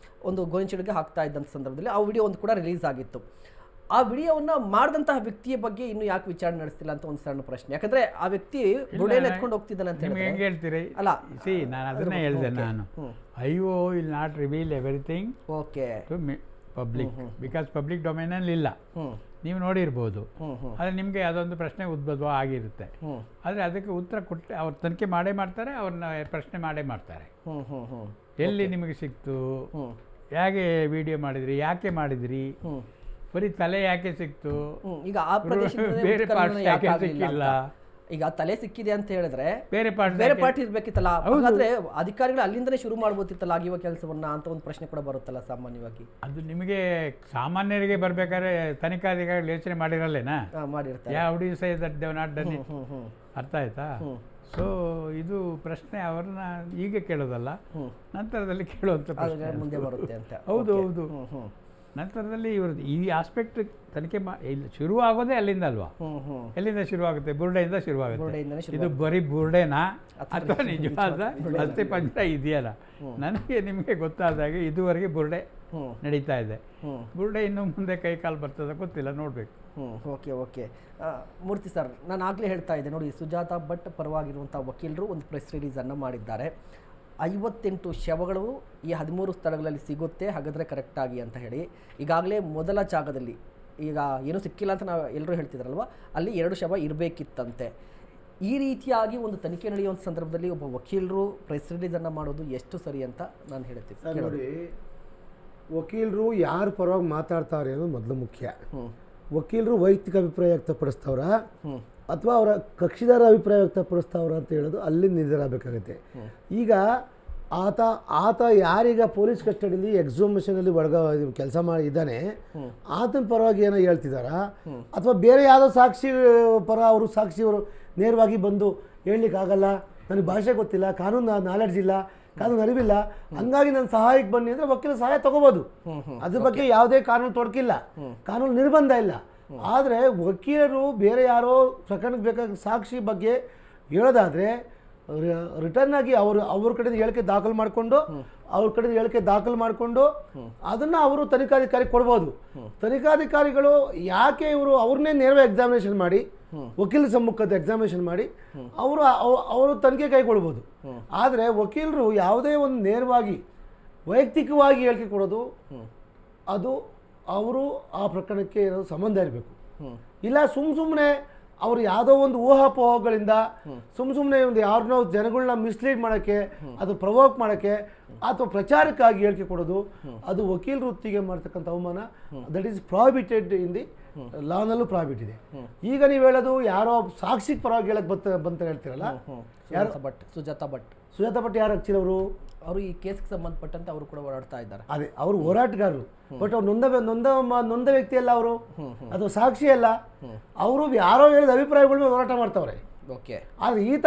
ಒಂದು ಗೋಣಿಚೀಲಕ್ಕೆ ಹಾಕ್ತಾ ಇದ್ದಂಥ ಸಂದರ್ಭದಲ್ಲಿ ಆ ವಿಡಿಯೋ ಒಂದು ಕೂಡ ರಿಲೀಸ್ ಆಗಿತ್ತು. ಆ ವಿಡಿಯೋವನ್ನು ಮಾಡಿದಂತಹ ವ್ಯಕ್ತಿಯ ಬಗ್ಗೆ ಇನ್ನು ಯಾಕೆ ವಿಚಾರಣೆ ನಡೆಸ್ತಿಲ್ಲ ಅಂತ ಒಂದು ಸಣ್ಣ ಪ್ರಶ್ನೆ. ಯಾಕಂದ್ರೆ ಆ ವ್ಯಕ್ತಿ ಬುಡೆಯನ್ನು ಎತ್ಕೊಂಡು ಹೋಗ್ತಿದ್ದಾನೆ ಅಂತ ನಿಮ್ಗೆ ಹೆಂಗೆ ಹೇಳ್ತೀರಿ? ಅಲ್ಲ, ನಾನು ಅದನ್ನೇ ಹೇಳಿದೆ, ನಾನು IO will not reveal everything to public, because public ಡೊಮೈನಲ್ಲಿ ಇಲ್ಲ. ನೀವು ನೋಡಿರ್ಬೋದು. ಆದರೆ ನಿಮಗೆ ಅದೊಂದು ಪ್ರಶ್ನೆ ಉದ್ಭವ ಆಗಿರುತ್ತೆ. ಆದರೆ ಅದಕ್ಕೆ ಉತ್ತರ ಕೊಟ್ಟು ಅವ್ರು ತನಿಖೆ ಮಾಡೇ ಮಾಡ್ತಾರೆ, ಅವ್ರನ್ನ ಪ್ರಶ್ನೆ ಮಾಡೇ ಮಾಡ್ತಾರೆ. ಎಲ್ಲಿ ನಿಮಗೆ ಸಿಕ್ತು, ಹೇಗೆ ವಿಡಿಯೋ ಮಾಡಿದ್ರಿ, ಯಾಕೆ ಮಾಡಿದ್ರಿ, ಬರೀ ತಲೆ ಯಾಕೆ ಸಿಕ್ತು, ಈಗ ಆ ಪ್ರದೇಶದಲ್ಲಿ ಬೇರೆ ಪಾರ್ಟ್ಸ್ ಯಾಕೆ ಸಿಕ್ಕಿಲ್ಲ, ಈಗ ತಲೆ ಸಿಕ್ಕಿದೆ ಅಂತ ಹೇಳಿದ್ರೆ ಬೇರೆ ಪಾರ್ಟ್ ಇರ್ಬೇಕಿತ್ತಲ್ಲ, ಹಾಗಾದ್ರೆ ಅಧಿಕಾರಿಗಳು ಅಲ್ಲಿಂದನೇ ಶುರು ಮಾಡ್ಬೋದಿತ್ತಲ್ಲ ಆಗಿರುವ ಕೆಲಸವನ್ನ ಅಂತ ಒಂದು ಪ್ರಶ್ನೆ ಕೂಡ ಬರುತ್ತಲ್ಲ ಸಾಮಾನ್ಯವಾಗಿ. ಅದು ನಿಮಗೆ ಸಾಮಾನ್ಯರಿಗೆ ಬರ್ಬೇಕಾದ್ರೆ ತನಿಖಾಧಿಕಾರಿಗಳು ಯೋಚನೆ ಮಾಡಿರಲ್ಲೇನಾ, ಮಾಡಿರ್ತಾರೆ. ಯಾವ do you say that they have not done it, ಅರ್ಥ ಆಯ್ತಾ? ಸೊ ಇದು ಪ್ರಶ್ನೆ ಅವ್ರನ್ನ ಈಗ ಕೇಳೋದಲ್ಲ, ನಂತರದಲ್ಲಿ ಕೇಳುವಂಥ ಪ್ರಶ್ನೆ ಮುಂದೆ ಬರುತ್ತೆ ಅಂತ. ಹೌದು ಹೌದು. ನಂತರದಲ್ಲಿ ಇವ್ರದ್ದು ಈ ಆಸ್ಪೆಕ್ಟ್ ತನಿಖೆ ಇಲ್ಲಿ ಶುರುವಾಗೋದೇ ಅಲ್ಲಿಂದ ಅಲ್ವಾ? ಎಲ್ಲಿಂದ ಶುರುವಾಗುತ್ತೆ? ಬುರ್ಡೆಯಿಂದ ಶುರುವಾಗುತ್ತೆ. ಇದು ಬರೀ ಬುರ್ಡೆನಾ ಅಥವಾ ನಿಜವಾದ ಅಸ್ಥಿ ಪಂಜರ ಇದೆಯಲ್ಲ? ನನಗೆ ನಿಮಗೆ ಗೊತ್ತಾದಾಗೆ ಇದುವರೆಗೆ ಬುರ್ಡೆ ನಡೀತಾ ಇದೆ. ಬುರ್ಡೆ ಇನ್ನು ಮುಂದೆ ಕೈ ಕಾಲು ಬರ್ತದೆ ಗೊತ್ತಿಲ್ಲ, ನೋಡಬೇಕು. ಓಕೆ ಮೂರ್ತಿ ಸರ್, ನಾನು ಆಗಲೇ ಹೇಳ್ತಾ ಇದ್ದೆ ನೋಡಿ, ಸುಜಾತಾ ಭಟ್ ಪರವಾಗಿರುವಂಥ ವಕೀಲರು ಒಂದು ಪ್ರೆಸ್ ರಿಲೀಸನ್ನು ಮಾಡಿದ್ದಾರೆ. 58 ಶವಗಳು ಈ 13 ಸ್ಥಳಗಳಲ್ಲಿ ಸಿಗುತ್ತೆ, ಹಾಗಾದರೆ ಕರೆಕ್ಟಾಗಿ ಅಂತ ಹೇಳಿ. ಈಗಾಗಲೇ ಮೊದಲ ಜಾಗದಲ್ಲಿ ಈಗ ಏನೂ ಸಿಕ್ಕಿಲ್ಲ ಅಂತ ನಾವು ಎಲ್ಲರೂ ಹೇಳ್ತಿದ್ರಲ್ವ, ಅಲ್ಲಿ 2 ಶವ ಇರಬೇಕಿತ್ತಂತೆ. ಈ ರೀತಿಯಾಗಿ ಒಂದು ತನಿಖೆ ನಡೆಯುವಂಥ ಸಂದರ್ಭದಲ್ಲಿ ಒಬ್ಬ ವಕೀಲರು ಪ್ರೆಸ್ ರಿಲೀಸನ್ನು ಮಾಡೋದು ಎಷ್ಟು ಸರಿ ಅಂತ ನಾನು ಹೇಳ್ತೀನಿ. ನೋಡಿ, ವಕೀಲರು ಯಾರ ಪರವಾಗಿ ಮಾತಾಡ್ತಾರೆ ಅನ್ನೋದು ಮೊದಲು ಮುಖ್ಯ. ವಕೀಲರು ವೈಯಕ್ತಿಕ ಅಭಿಪ್ರಾಯ ವ್ಯಕ್ತಪಡಿಸ್ತವ್ರ ಅಥವಾ ಅವರ ಕಕ್ಷಿದಾರ ಅಭಿಪ್ರಾಯ ವ್ಯಕ್ತಪಡಿಸ್ತವ್ರ ಅಂತ ಹೇಳೋದು ಅಲ್ಲಿ ನಿರ್ಧಾರ ಆಗಬೇಕಾಗುತ್ತೆ. ಈಗ ಆತ ಯಾರೀಗ ಪೊಲೀಸ್ ಕಸ್ಟಡಿಯಲ್ಲಿ ಎಕ್ಸಾಮಿನೇಷನಲ್ಲಿ ಕೆಲಸ ಮಾಡಿದ್ದಾನೆ, ಆತನ ಪರವಾಗಿ ಏನೋ ಹೇಳ್ತಿದ್ದಾರಾ ಅಥವಾ ಬೇರೆ ಯಾವುದೋ ಸಾಕ್ಷಿ ಪರ ಸಾಕ್ಷಿಯವರು ನೇರವಾಗಿ ಬಂದು ಹೇಳಲಿಕ್ಕಾಗಲ್ಲ, ನನಗೆ ಭಾಷೆ ಗೊತ್ತಿಲ್ಲ, ಕಾನೂನು ನಾಲೆಡ್ಜ್ ಇಲ್ಲ, ಕಾನೂನು ಅರಿವಿಲ್ಲ, ಹಂಗಾಗಿ ನನ್ನ ಸಹಾಯಕ್ಕೆ ಬನ್ನಿ ಅಂದರೆ ವಕೀಲ ಸಹಾಯ ತಗೋಬೋದು. ಅದ್ರ ಬಗ್ಗೆ ಯಾವುದೇ ಕಾನೂನು ತೊಡಕಿಲ್ಲ, ಕಾನೂನು ನಿರ್ಬಂಧ ಇಲ್ಲ. ಆದರೆ ವಕೀಲರು ಬೇರೆ ಯಾರೋ ಪ್ರಕರಣಕ್ಕೆ ಬೇಕಾದ ಸಾಕ್ಷಿ ಬಗ್ಗೆ ಹೇಳೋದಾದರೆ ರಿಟರ್ನ್ ಆಗಿ ಅವ್ರ ಕಡೆಯಿಂದ ಹೇಳಿಕೆ ದಾಖಲು ಮಾಡಿಕೊಂಡು ಅದನ್ನು ಅವರು ತನಿಖಾಧಿಕಾರಿ ಕೊಡ್ಬೋದು. ತನಿಖಾಧಿಕಾರಿಗಳು ಯಾಕೆ ಅವ್ರನ್ನೇ ನೇರವಾಗಿ ಎಕ್ಸಾಮಿನೇಷನ್ ಮಾಡಿ, ವಕೀಲ ಸಮ್ಮುಖದ ಎಕ್ಸಾಮಿನೇಷನ್ ಮಾಡಿ ಅವರು ತನಿಖೆ ಕೈಗೊಳ್ಬೋದು. ಆದರೆ ವಕೀಲರು ಯಾವುದೇ ಒಂದು ನೇರವಾಗಿ ವೈಯಕ್ತಿಕವಾಗಿ ಹೇಳಿಕೆ ಕೊಡೋದು ಅದು ಅವರು ಆ ಪ್ರಕರಣಕ್ಕೆ ಏನೋ ಸಂಬಂಧ ಇರಬೇಕು. ಇಲ್ಲ ಸುಮ್ಮನೆ ಅವರು ಯಾವುದೋ ಒಂದು ಊಹಾಪೋಹಗಳಿಂದ ಸುಮ್ಮನೆ ಒಂದು ಯಾರನ್ನೋ ಜನಗಳನ್ನ ಮಿಸ್ಲೀಡ್ ಮಾಡೋಕ್ಕೆ, ಅದು ಪ್ರವೋಕ್ ಮಾಡೋಕ್ಕೆ ಅಥವಾ ಪ್ರಚಾರಕ್ಕಾಗಿ ಹೇಳಿಕೆ ಕೊಡೋದು ಅದು ವಕೀಲ ವೃತ್ತಿಗೆ ಮಾಡ್ತಕ್ಕಂಥ ಅವಮಾನ. That is prohibited in the ಲಾನಲ್ಲೂ ಪ್ರಾಹಿಬಿಟ್ ಇದೆ. ಈಗ ನೀವು ಹೇಳೋದು ಯಾರೋ ಸಾಕ್ಷಿಗೆ ಪರವಾಗಿ ಹೇಳಕ್ಕೆ ಬಂತ ಹೇಳ್ತೀರಲ್ಲ, ಸುಜಾತಾ ಭಟ್ ಯಾರು ಹಚ್ಚಿರೋರು? ಅವರು ಈ ಕೇಸ್ಗೆ ಸಂಬಂಧಪಟ್ಟಂತೆ ಅವರು ಕೂಡ ಓಡಾಡ್ತಾ ಇದ್ದಾರೆ. ಅದೇ ಅವರು ಹೋರಾಟಗಾರರು, ಬಟ್ ಅವ್ರು ನೊಂದ ವ್ಯಕ್ತಿ ಅಲ್ಲ ಅವರು, ಅದು ಸಾಕ್ಷಿ ಅಲ್ಲ. ಅವರು ಯಾರೋ ಹೇಳಿದ ಅಭಿಪ್ರಾಯಗಳನ್ನ ಹೋರಾಟ ಮಾಡ್ತಾವ್ರೆ. ಆದ್ರೆ ಈತ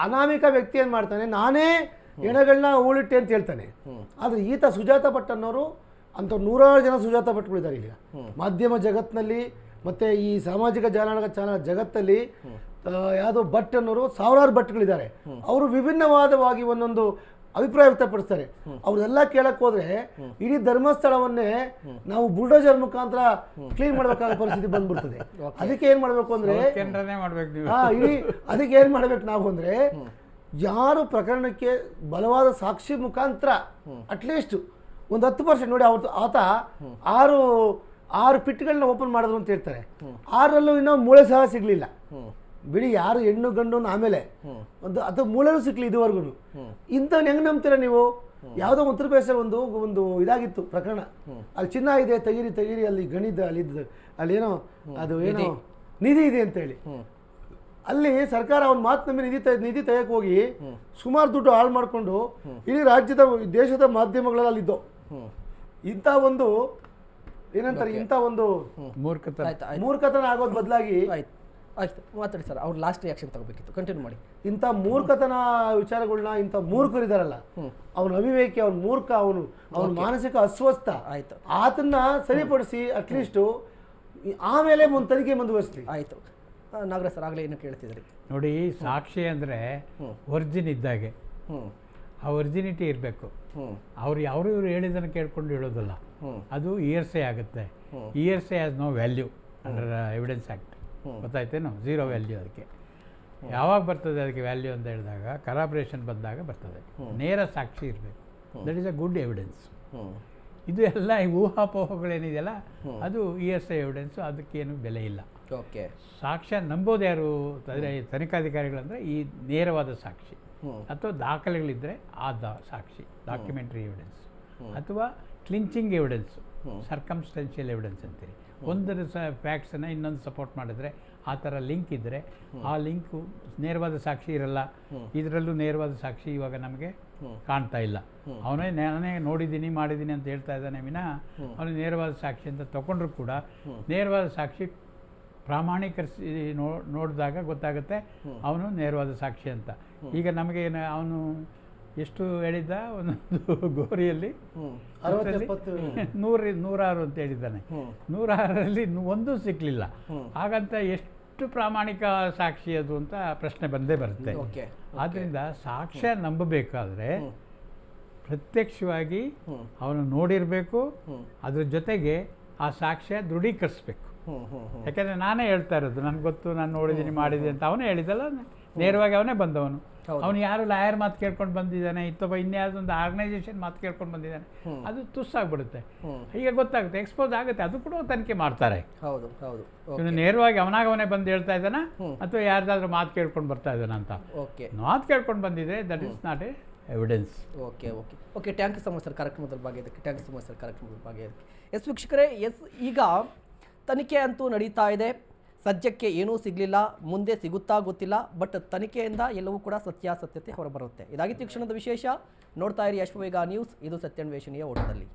ಅನಾಮಿಕ ವ್ಯಕ್ತಿ ಏನ್ ಮಾಡ್ತಾನೆ, ನಾನೇ ಹೆಣಗಳನ್ನ ಹೂಳಿಟ್ಟೆ ಅಂತ ಹೇಳ್ತಾನೆ. ಆದ್ರೆ ಈತ ಸುಜಾತಾ ಭಟ್ ಅನ್ನೋರು ಅಂತ 100 ಜನ ಸುಜಾತಾ ಭಟ್ಗಳಿದ್ದಾರೆ ಈಗ ಮಾಧ್ಯಮ ಜಗತ್ತಿನಲ್ಲಿ, ಮತ್ತೆ ಈ ಸಾಮಾಜಿಕ ಜಾಲತಾಣ ಜಗತ್ತಲ್ಲಿ. ಯಾವುದೋ ಭಟ್ ಅನ್ನೋರು 1000 ಭಟ್ಗಳಿದ್ದಾರೆ. ಅವರು ವಿಭಿನ್ನವಾದವಾಗಿ ಒಂದೊಂದು ಅಭಿಪ್ರಾಯ ವ್ಯಕ್ತಪಡಿಸ್ತಾರೆ. ಅವ್ರನ್ನೆಲ್ಲ ಕೇಳಕ್ ಹೋದ್ರೆ ಇಡೀ ಧರ್ಮಸ್ಥಳವನ್ನೇ ನಾವು ಬುಲ್ಡೋಜರ್ ಮುಖಾಂತರ ಕ್ಲೀನ್ ಮಾಡಬೇಕಾದ ಪರಿಸ್ಥಿತಿ ಬಂದ್ಬಿಡ್ತದೆ. ಅದಕ್ಕೆ ಏನ್ ಮಾಡ್ಬೇಕು ಅಂದ್ರೆ ಅದಕ್ಕೆ ಏನ್ ಮಾಡ್ಬೇಕು ನಾವು ಅಂದ್ರೆ, ಯಾರು ಪ್ರಕರಣಕ್ಕೆ ಬಲವಾದ ಸಾಕ್ಷಿ ಮುಖಾಂತರ ಅಟ್ಲೀಸ್ಟ್ ಒಂದು 10% ನೋಡಿ, ಆತ 6 ಪಿಟ್ಗಳನ್ನ ಓಪನ್ ಮಾಡಿದ್ರು ಅಂತ ಹೇಳ್ತಾರೆ. 6ರಲ್ಲೂ ಇನ್ನೂ ಮೂಳೆ ಸಹ ಸಿಗ್ಲಿಲ್ಲ. ಬಿಡಿ ಯಾರು ಹೆಣ್ಣು ಗಂಡು ಆಮೇಲೆ ಒಂದು ಅಥವಾ ಮೂಳೆನೂ ಸಿಕ್ಲಿ ಇದುವರೆಗೂ. ಇಂಥವ್ನು ಹೆಂಗ್ ನಂಬ್ತೀರಾ ನೀವು? ಯಾವುದೋ ಉತ್ತರ ಪ್ರದೇಶದಲ್ಲಿ ಒಂದು ಇದಾಗಿತ್ತು ಪ್ರಕರಣ, ಅಲ್ಲಿ ಚಿನ್ನ ಇದೆ ತೆಗೀರಿ, ಅಲ್ಲಿ ಗಣಿದ ಅಲ್ಲೇನೋ ಅದು ಏನೋ ನಿಧಿ ಇದೆ ಅಂತ ಹೇಳಿ, ಅಲ್ಲಿ ಸರ್ಕಾರ ಒಂದು ಮಾತು ನಂಬಿ ನಿಧಿ ತೆಗೆಯಕ್ಕೆ ಹೋಗಿ ಸುಮಾರು ದುಡ್ಡು ಹಾಳು ಮಾಡಿಕೊಂಡು ಇಡೀ ದೇಶದ ಮಾಧ್ಯಮಗಳಲ್ಲಿ ಅಲ್ಲಿದ್ದೋ. ಇಂಥ ಒಂದು ಏನಂತಾರೆ, ಇಂಥ ಒಂದು ಮೂರ್ಖತನ ಆಗೋದ್ ಬದಲಾಗಿ ಆಯ್ತು ಮಾತಾಡಿ ಸರ್, ಅವ್ರು ಲಾಸ್ಟ್ ರಿಯಾಕ್ಷನ್ ತಗೋಬೇಕಿತ್ತು, ಕಂಟಿನ್ಯೂ ಮಾಡಿ. ಇಂಥ ಮೂರ್ಖತನ ವಿಚಾರಗಳನ್ನ ಇಂಥ ಮೂರ್ಖರಿದಾರಲ್ಲ, ಅವನ ಅವಿವೇಕಿ, ಅವನ ಮೂರ್ಖ, ಅವನ ಮಾನಸಿಕ ಅಸ್ವಸ್ಥ, ಆಯ್ತು ಆತನ್ನ ಸರಿಪಡಿಸಿ ಅಟ್ಲೀಸ್ಟು ಆಮೇಲೆ ತನಿಖೆ ಮುಂದುವರಿಸಲಿ. ಆಯ್ತು ನಾಗರಾಜ್ ಸರ್ ಆಗಲೇ ಏನು ಕೇಳ್ತಿದ್ರಿ ನೋಡಿ, ಸಾಕ್ಷಿ ಅಂದರೆ ಒರ್ಜಿನ್ ಇದ್ದಾಗೆ, ಆ ಒರ್ಜಿನಿಟಿ ಇರಬೇಕು. ಅವ್ರು ಇವ್ರು ಹೇಳಿದ್ದನ್ನು ಕೇಳ್ಕೊಂಡು ಹೇಳೋದಲ್ಲ, ಅದು ಇಯರ್ಸೆ ಆಗುತ್ತೆ. Hearsay has no value under evidence act, ಗೊತ್ತಾಯ್ತೇನೋ? 0 ವ್ಯಾಲ್ಯೂ. ಅದಕ್ಕೆ ಯಾವಾಗ ಬರ್ತದೆ ಅದಕ್ಕೆ ವ್ಯಾಲ್ಯೂ ಅಂತ ಹೇಳಿದಾಗ ಕರಾಬ್ರೇಷನ್ ಬಂದಾಗ ಬರ್ತದೆ. ನೇರ ಸಾಕ್ಷಿ ಇರಬೇಕು, that is a good evidence. ಇದು ಎಲ್ಲ ಈ ಊಹಾಪೋಹಗಳೇನಿದೆಯಲ್ಲ ಅದು ESI ಎವಿಡೆನ್ಸು, ಅದಕ್ಕೇನು ಬೆಲೆ ಇಲ್ಲ. ಓಕೆ. ಸಾಕ್ಷ್ಯ ನಂಬೋದು ಯಾರು ಅಂದರೆ ತನಿಖಾಧಿಕಾರಿಗಳಂದರೆ ಈ ನೇರವಾದ ಸಾಕ್ಷಿ ಅಥವಾ ದಾಖಲೆಗಳಿದ್ದರೆ ಆ ಸಾಕ್ಷಿ, ಡಾಕ್ಯುಮೆಂಟ್ರಿ ಎವಿಡೆನ್ಸ್, ಅಥವಾ ಕ್ಲಿಂಚಿಂಗ್ ಎವಿಡೆನ್ಸು, ಸರ್ಕಮ್ಸ್ಟೆನ್ಷಿಯಲ್ ಎವಿಡೆನ್ಸ್ ಅಂತೀರಿ. ಒಂದರ ಫ್ಯಾಕ್ಟ್ಸನ್ನು ಇನ್ನೊಂದು ಸಪೋರ್ಟ್ ಮಾಡಿದ್ರೆ ಆ ಥರ ಲಿಂಕ್ ಇದ್ದರೆ ಆ ಲಿಂಕು ನೇರವಾದ ಸಾಕ್ಷಿ ಇರಲ್ಲ. ಇದರಲ್ಲೂ ನೇರವಾದ ಸಾಕ್ಷಿ ಇವಾಗ ನಮಗೆ ಕಾಣ್ತಾ ಇಲ್ಲ. ಅವನೇ ನಾನೇ ನೋಡಿದ್ದೀನಿ ಮಾಡಿದ್ದೀನಿ ಅಂತ ಹೇಳ್ತಾ ಇದ್ದಾನೆ ವಿನಃ ಅವನು ನೇರವಾದ ಸಾಕ್ಷಿ ಅಂತ ತಗೊಂಡ್ರು ಕೂಡ ನೇರವಾದ ಸಾಕ್ಷಿ ಪ್ರಾಮಾಣೀಕರಿಸಿ ನೋಡಿದಾಗ ಗೊತ್ತಾಗುತ್ತೆ ಅವನು ನೇರವಾದ ಸಾಕ್ಷಿ ಅಂತ. ಈಗ ನಮಗೆ ಅವನು ಎಷ್ಟು ಹೇಳಿದ್ದ, ಒಂದೊಂದು ಗೋರಿಯಲ್ಲಿ 100 ಅಂತ ಹೇಳಿದ್ದಾನೆ. 106ರಲ್ಲಿ ಒಂದೂ ಸಿಕ್ಕಲಿಲ್ಲ. ಹಾಗಂತ ಎಷ್ಟು ಪ್ರಾಮಾಣಿಕ ಸಾಕ್ಷಿ ಅದು ಅಂತ ಪ್ರಶ್ನೆ ಬಂದೇ ಬರುತ್ತೆ. ಆದ್ದರಿಂದ ಸಾಕ್ಷ್ಯ ನಂಬಬೇಕಾದ್ರೆ ಪ್ರತ್ಯಕ್ಷವಾಗಿ ಅವನು ನೋಡಿರಬೇಕು, ಅದ್ರ ಜೊತೆಗೆ ಆ ಸಾಕ್ಷ್ಯ ದೃಢೀಕರಿಸ್ಬೇಕು. ಯಾಕೆಂದರೆ ನಾನೇ ಹೇಳ್ತಾ ಇರೋದು, ನನಗೆ ಗೊತ್ತು, ನಾನು ನೋಡಿದ್ದೀನಿ ಮಾಡಿದ್ದೀನಿ ಅಂತ ಅವನೇ ಹೇಳಿದಲ್ಲ, ನೇರವಾಗಿ ಅವನೇ ಬಂದವನು. ಅವನು ಯಾರು ಲಾಯರ್ ಮಾತು ಕೇಳ್ಕೊಂಡು ಬಂದಿದ್ದಾನೆ, ಅಥವಾ ಇನ್ಯಾವುದೊಂದು ಆರ್ಗನೈಸೇಷನ್ ಮಾತು ಕೇಳ್ಕೊಂಡು ಬಂದಿದ್ದಾನೆ, ಅದು ತುಸ್ಸಾಗ್ಬಿಡುತ್ತೆ. ಈಗ ಗೊತ್ತಾಗುತ್ತೆ, ಎಕ್ಸ್ಪೋಸ್ ಆಗುತ್ತೆ, ಅದು ಕೂಡ ತನಿಖೆ ಮಾಡ್ತಾರೆ. ಹೌದು ಹೌದು. ಇವನು ನೇರವಾಗಿ ಅವನೇ ಬಂದು ಹೇಳ್ತಾ ಇದ್ದಾನ ಅಥವಾ ಯಾರ್ದಾದ್ರೂ ಮಾತು ಕೇಳ್ಕೊಂಡು ಬರ್ತಾ ಇದ್ದಾನ ಅಂತ. ಓಕೆ, ಮಾತು ಕೇಳ್ಕೊಂಡು ಬಂದಿದ್ರೆ that is not a evidence. Okay okay okay. Thank you so much sir ಕಾರ್ಯಕ್ರಮದಲ್ಲಿ ಭಾಗಿಯಾದಕ್ಕೆ. Thank you so much sir ಕಾರ್ಯಕ್ರಮದಲ್ಲಿ ಭಾಗಿಯಾದಕ್ಕೆ. ಎಸ್ ವೀಕ್ಷಕರೇ, ಈಗ ತನಿಖೆ ಅಂತೂ ನಡೀತಾ ಇದೆ. ಸದ್ಯಕ್ಕೆ ಏನೂ ಸಿಗಲಿಲ್ಲ, ಮುಂದೆ ಸಿಗುತ್ತಾ ಗೊತ್ತಿಲ್ಲ. ಬಟ್ ತನಿಖೆಯಿಂದ ಎಲ್ಲವೂ ಕೂಡ ಸತ್ಯಾಸತ್ಯತೆ ಹೊರಬರುತ್ತೆ. ಇದಾಗಿತ್ತು ಈ ಕ್ಷಣದ ವಿಶೇಷ. ನೋಡ್ತಾ ಇರಿ ಅಶ್ವವೇಗ ನ್ಯೂಸ್. ಇದು ಸತ್ಯಾನ್ವೇಷಣೆಯ ಓಟದಲ್ಲಿ.